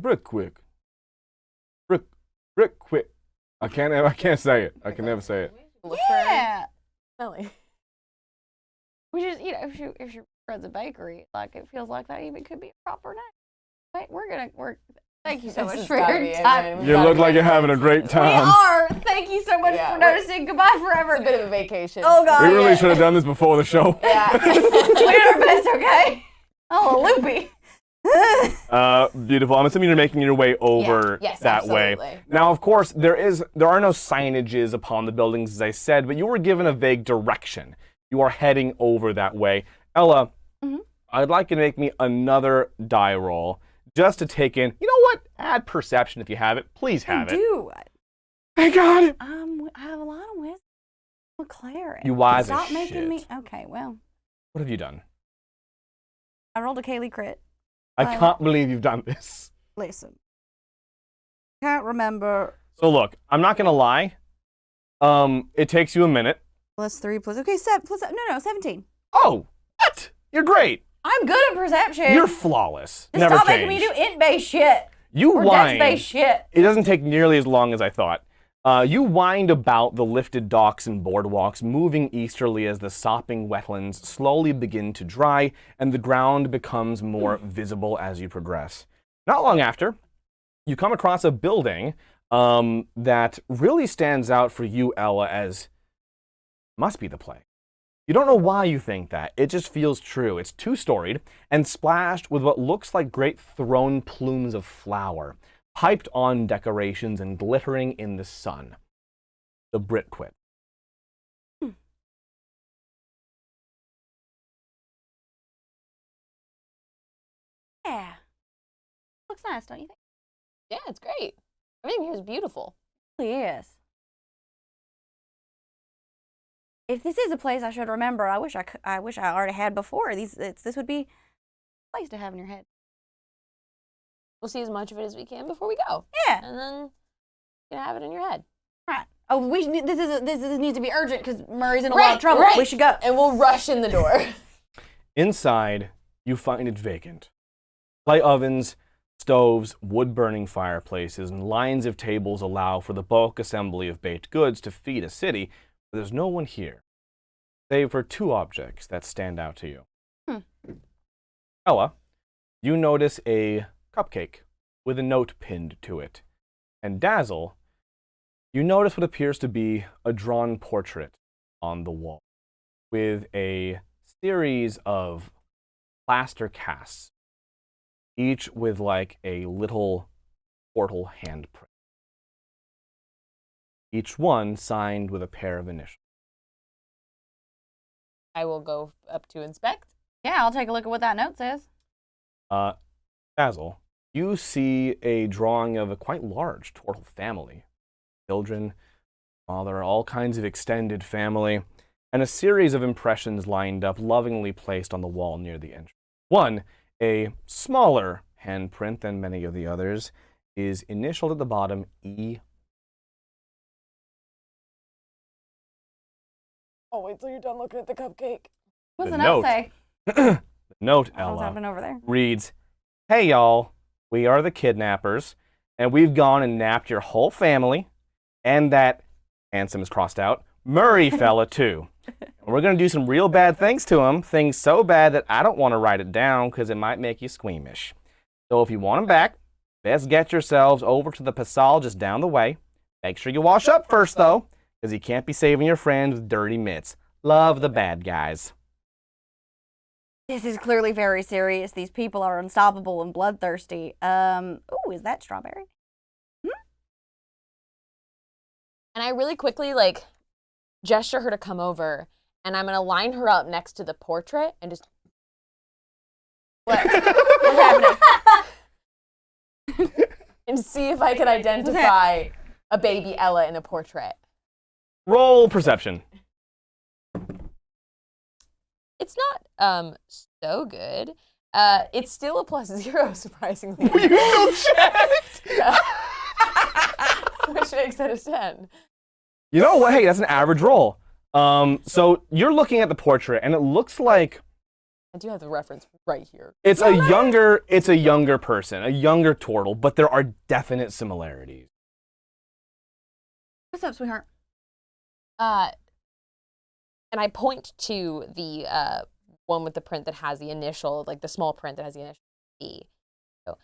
brick quick. Brick quick. I can't say it. I can never say it. Look Yeah. for smelly. Which is, you know, if she runs a bakery, like it feels like that even could be a proper name. Wait, thank you so This much has for gotta your be it, time. man. We've You gotta look be like you're it. having a great We time. are. Thank you so much Yeah, for we're- noticing. Goodbye forever. It's a bit of a vacation. Oh God. We really yeah. should have done this before the show. Yeah. We did our best, okay? Oh, loopy. Beautiful. I'm assuming you're making your way over Yes, that way. absolutely. Now, of course, there are no signages upon the buildings, as I said, but you were given a vague direction. You are heading over that way. Ella, I'd like you to make me another die roll just to take in. You know what? Add perception if you have it. Please have it. Do I got it. I have a lot of wisdom. I'm a cleric. You wise Stop as making me. shit. Okay, well, What have you done? I rolled a Kaylee crit. I can't believe you've done this. Listen, can't remember. So look, I'm not gonna lie. It takes you a minute. Plus 3 plus. Okay, 7 plus. No, 17. Oh, what? You're great. I'm good at perception. You're flawless. Just Never stop change. making me do int-based shit. You Or wind. dex-based shit. It doesn't take nearly as long as I thought. You wind about the lifted docks and boardwalks, moving easterly as the sopping wetlands slowly begin to dry and the ground becomes more visible as you progress. Not long after, you come across a building that really stands out for you, Ella, as must be the place. You don't know why you think that. It just feels true. It's two-storied and splashed with what looks like great thrown plumes of flour, piped on decorations and glittering in the sun. The Brit Quit. Yeah. Looks nice, don't you think? Yeah, it's great. Everything here is beautiful. It really is. If this is a place I should remember, I wish I already had before. This would be a place to have in your head. We'll see as much of it as we can before we go. Yeah. And then you can have it in your head. Right. Oh, this needs to be urgent because Murray's in a lot Right, of trouble. right. We should go. And we'll rush in the door. Inside, you find it vacant. Clay ovens, stoves, wood-burning fireplaces, and lines of tables allow for the bulk assembly of baked goods to feed a city, but there's no one here, save for two objects that stand out to you. Ella, you notice a cupcake with a note pinned to it. And Dazzle, you notice what appears to be a drawn portrait on the wall with a series of plaster casts, each with like a little portal handprint. Each one signed with a pair of initials. I will go up to inspect. Yeah, I'll take a look at what that note says. Dazzle, you see a drawing of a quite large turtle family. Children, father, all kinds of extended family, and a series of impressions lined up, lovingly placed on the wall near the entrance. One, a smaller handprint than many of the others, is initialed at the bottom E. Oh, wait till you're done looking at the cupcake. What's The the note note. say? The Note, What's Ella, happening over there? reads, "Hey y'all, we are the kidnappers, and we've gone and napped your whole family, and that," handsome is crossed out, "Murray fella too. And we're gonna do some real bad things to him, things so bad that I don't want to write it down because it might make you squeamish. So if you want him back, best get yourselves over to the Pasal just down the way. Make sure you wash up first though, because you can't be saving your friends with dirty mitts. Love the bad guys." This is clearly very serious. These people are unstoppable and bloodthirsty. Ooh, is that strawberry? And I really quickly, like, gesture her to come over, and I'm going to line her up next to the portrait and just... What? What's happening? And see if I can identify a baby Ella in a portrait. Roll perception. It's not so good. It's still a +0, surprisingly. You still checked? Which makes it a 10. You know what? Hey, that's an average roll. So you're looking at the portrait, and it looks like I do have the reference right here. it's a younger person, a younger turtle, but there are definite similarities. What's up, sweetheart? And I point to the one with the print that has the initial, like the small print that has the initial E. So,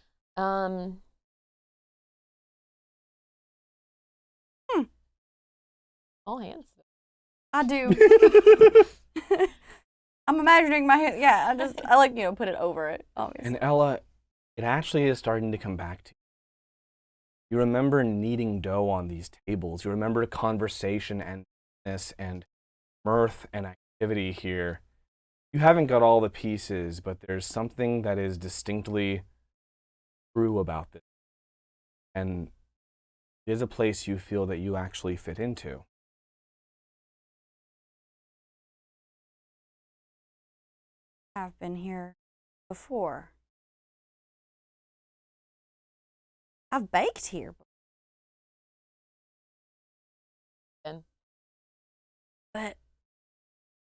all hands. I do. I'm imagining my hand. Yeah, I like, put it over it, obviously. And Ella, it actually is starting to come back to you. You remember kneading dough on these tables. You remember conversation and this and mirth and activity here. You haven't got all the pieces, but there's something that is distinctly true about this. And it is a place you feel that you actually fit into. I've been here before. I've baked here.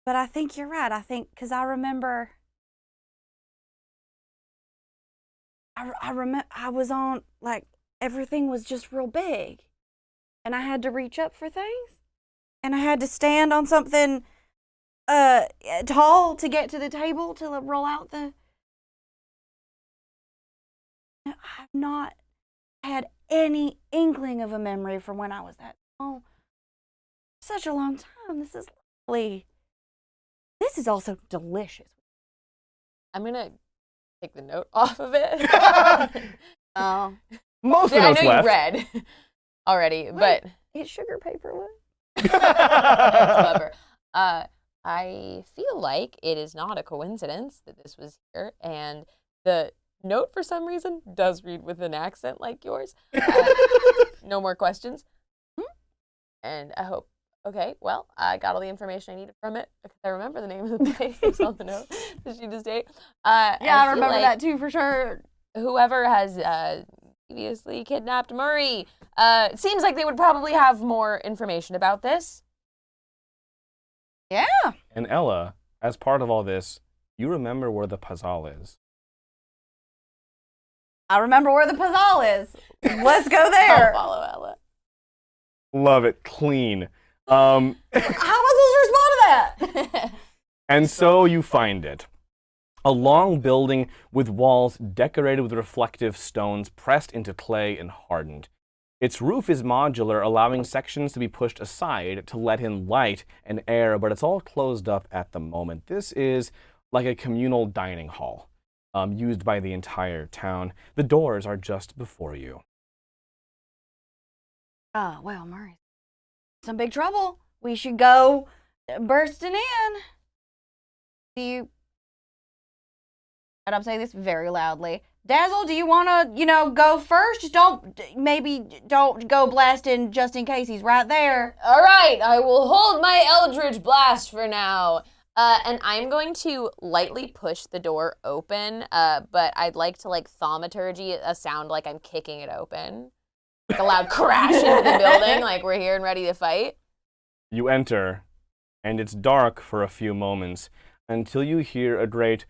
But I think you're right. I think because I remember. I remember I was on, like, everything was just real big, and I had to reach up for things, and I had to stand on something tall to get to the table to roll out the. I've not had any inkling of a memory from when I was that small. Such a long time. This is lovely. This is also delicious. I'm going to take the note off of it. Oh. Most of I those know left. you read already, but It's sugar paper. that's clever. I feel like it is not a coincidence that this was here, and the note, for some reason, does read with an accent like yours. No more questions. And I hope, okay, well, I got all the information I needed from it, because I remember the name of the place that's on the note that she just ate. Yeah, I feel remember like that too, for sure. Whoever has previously kidnapped Murray, it seems like they would probably have more information about this. Yeah. And Ella, as part of all this, you remember where the Pazal is. I remember where the Pazal is. Let's go I'll there. follow Ella. Love it. Clean. How am I supposed to respond to that? And so you find it. A long building with walls decorated with reflective stones pressed into clay and hardened. Its roof is modular, allowing sections to be pushed aside to let in light and air, but it's all closed up at the moment. This is like a communal dining hall, used by the entire town. The doors are just before you. Well, Murray, some big trouble. We should go bursting in. Do you... And I'm saying this very loudly. Dazzle, do you want to, go first? Just don't go blasting just in case he's right there. All right, I will hold my Eldritch Blast for now. And I'm going to lightly push the door open, but I'd like to, thaumaturgy a sound like I'm kicking it open. Like a loud crash into the building, like we're here and ready to fight. You enter, and it's dark for a few moments until you hear a great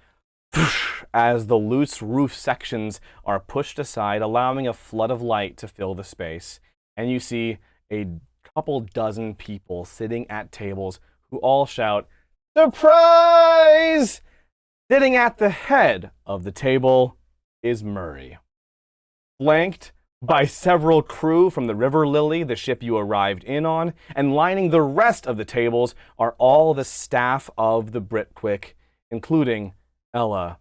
as the loose roof sections are pushed aside, allowing a flood of light to fill the space. And you see a couple dozen people sitting at tables who all shout, "Surprise!" Sitting at the head of the table is Murray, flanked by several crew from the River Lily, the ship you arrived in on, and lining the rest of the tables are all the staff of the Britquick, including Ella,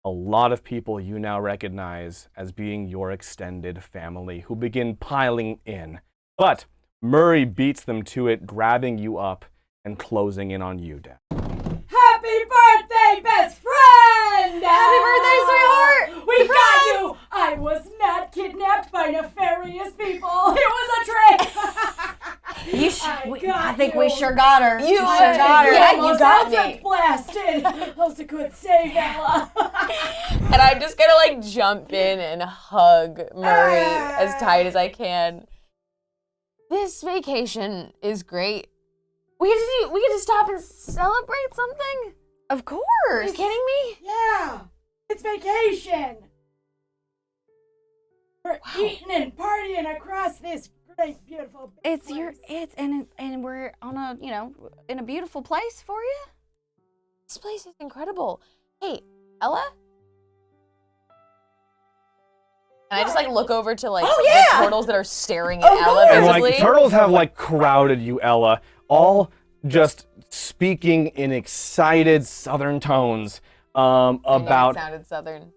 a lot of people you now recognize as being your extended family, who begin piling in. But Murray beats them to it, grabbing you up and closing in on you, Dad. Happy birthday, best friend! Happy birthday, sweetheart! We got you! I was not kidnapped by nefarious people. It was a trick! I think we sure got her. You sure got her. Yeah, you got me. Blasted. That was a good save, Ella. And I'm just gonna like jump in and hug Murray as tight as I can. This vacation is great. We get to stop and celebrate something? Of course. Are you kidding me? Yeah, it's vacation. We're eating and partying across this great, beautiful It's place. and we're on a, in a beautiful place for you. This place is incredible. Hey, Ella? And I just like look over to like the turtles that are staring at Ella And visibly. like turtles have like crowded you, Ella, all just speaking in excited southern tones about It sounded southern.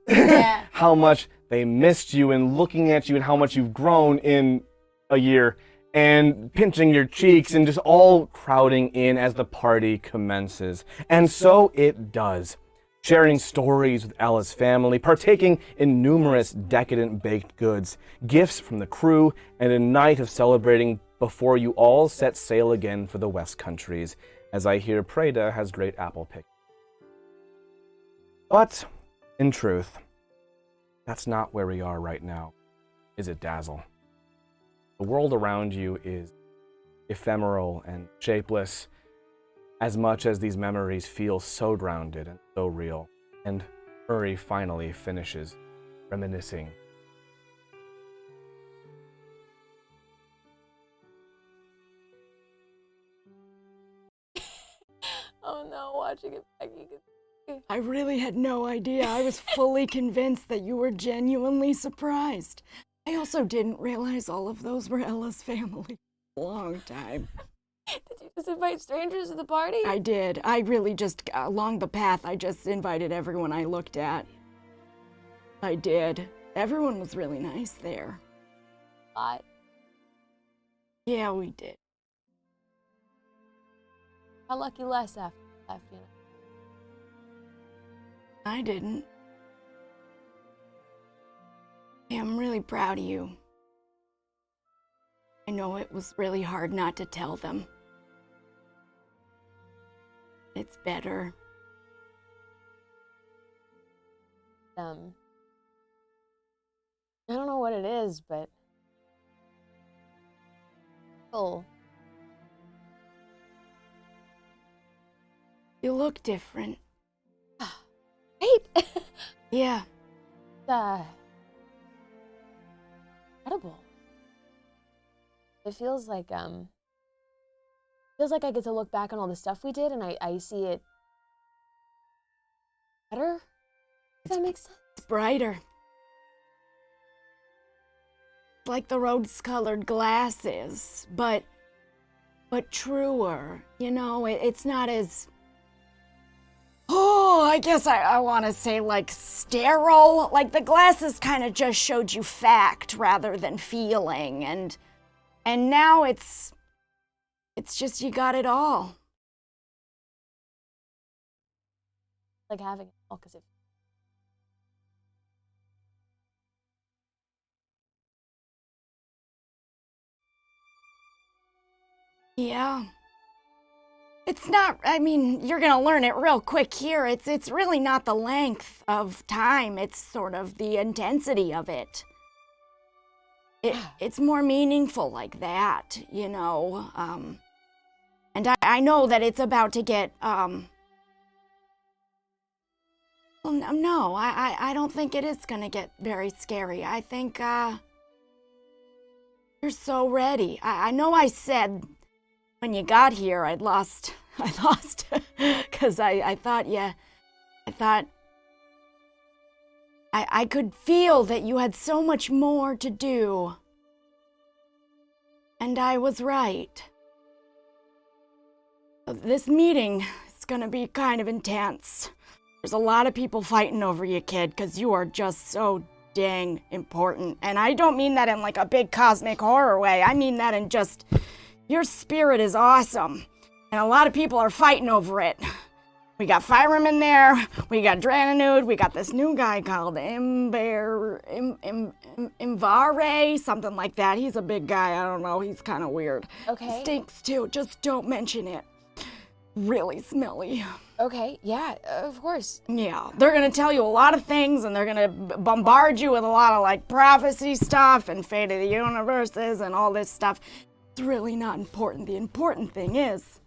how much they missed you and looking at you and how much you've grown in a year and pinching your cheeks and just all crowding in as the party commences. And so it does. Sharing stories with Ella's family, partaking in numerous decadent baked goods, gifts from the crew, and a night of celebrating before you all set sail again for the West Countries, as I hear Preda has great apple pick. But, in truth, that's not where we are right now, is it, Dazzle? The world around you is ephemeral and shapeless, as much as these memories feel so grounded and so real. And Murray finally finishes reminiscing. Oh no, watching it back, you can I really had no idea. I was fully convinced that you were genuinely surprised. I also didn't realize all of those were Ella's family. Long time. Did you just invite strangers to the party? I did. I really just, along the path, I just invited everyone I looked at. I did. Everyone was really nice there. I Yeah, we did. How lucky Les after left, you know? I didn't. Hey, I'm really proud of you. I know it was really hard not to tell them. It's better. I don't know what it is, but oh, You look different. right? Yeah. Incredible. It feels like I get to look back on all the stuff we did and I see it better. Does that make sense? It's brighter. Like the rose-colored glasses, but truer. You know, it's not as... Oh, I guess I want to say like sterile. Like the glasses kind of just showed you fact rather than feeling, and now it's just you got it all. Like having it all, because it. Yeah. It's not, I mean, you're gonna learn it real quick here. It's really not the length of time, it's sort of the intensity of it. It's more meaningful like that, you know. And I know that it's about to get, well, Well, no, I don't think it is gonna get very scary. I think, you're so ready. I know I said when you got here I lost, because I thought I could feel that you had so much more to do. And I was right. This meeting is gonna be kind of intense. There's a lot of people fighting over you, kid, because you are just so dang important. And I don't mean that in like a big cosmic horror way. I mean that in just, your spirit is awesome. And a lot of people are fighting over it. We got Fyram in there, we got Dranenud, we got this new guy called Imvare, something like that. He's a big guy, I don't know, he's kind of weird. Okay. Stinks too, just don't mention it. Really smelly. Okay, yeah, of course. Yeah, they're gonna tell you a lot of things, and they're gonna bombard you with a lot of like prophecy stuff and fate of the universes and all this stuff. It's really not important. The important thing is,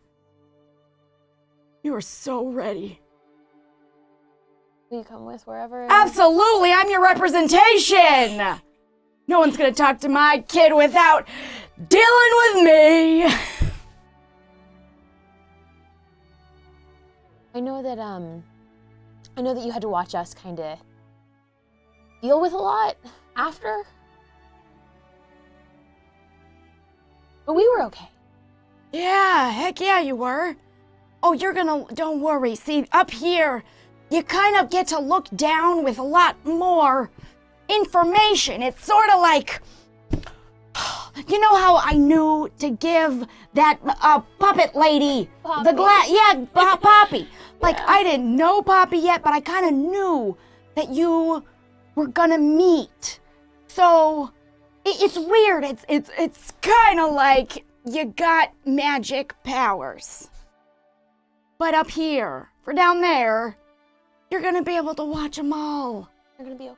you are so ready. Will you come with wherever? Absolutely, I'm your representation. No one's gonna talk to my kid without dealing with me. I know that you had to watch us kind of deal with a lot after. But we were okay. Yeah, heck yeah, you were. Oh, don't worry. See, up here, you kind of get to look down with a lot more information. It's sort of like, you know how I knew to give that puppet lady Poppy. the glass? Yeah, Poppy. Like, I didn't know Poppy yet, but I kind of knew that you were gonna meet. So, it's weird. It's kind of like you got magic powers. But up here, for down there, you're gonna be able to watch them all. You're gonna be okay.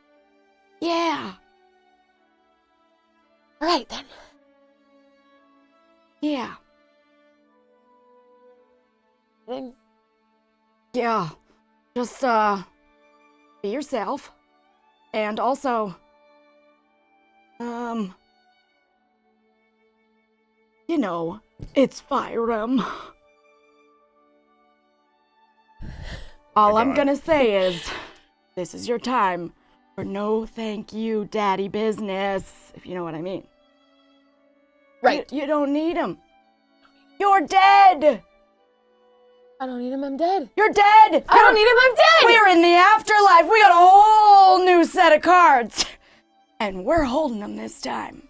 Yeah. All right, then. Yeah. Then Yeah. Just, be yourself. And also, you know, it's Fyram. All I'm gonna say is, this is your time for no thank you daddy business, if you know what I mean. Right. You don't need him. You're dead! I don't need him, I'm dead. You're dead! I don't need him, I'm dead! We're in the afterlife. We got a whole new set of cards. And we're holding them this time.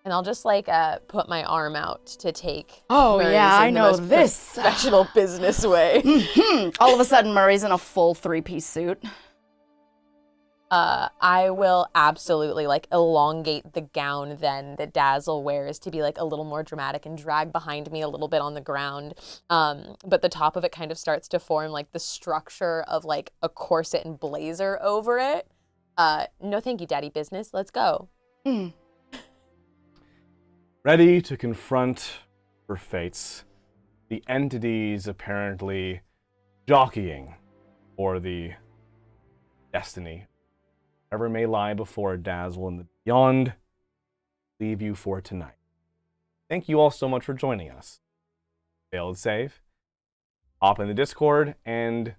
And I'll just like put my arm out to take. Oh, Murray's yeah, I in the know most this. professional business way. All of a sudden, Murray's in a full three-piece suit. I will absolutely like elongate the gown then that Dazzle wears to be like a little more dramatic and drag behind me a little bit on the ground. But the top of it kind of starts to form like the structure of like a corset and blazer over it. No thank you, daddy business. Let's go. Ready to confront her fates, the entities apparently jockeying for the destiny. Whatever may lie before Dazzle and the beyond, leave you for tonight. Thank you all so much for joining us. Failed save, hop in the Discord, and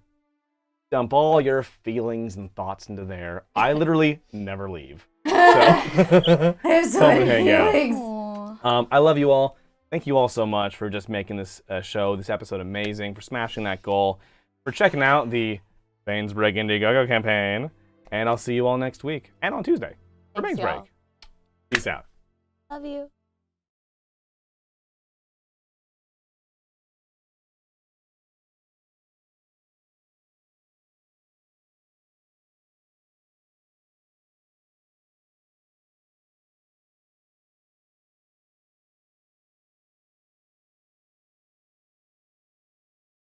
dump all your feelings and thoughts into there. I literally never leave. So, come and hang out. I love you all. Thank you all so much for just making this show, this episode amazing, for smashing that goal, for checking out the Bane's Break Indiegogo campaign, and I'll see you all next week and on Tuesday for Thanks, Bane's y'all. Break. Peace out. Love you.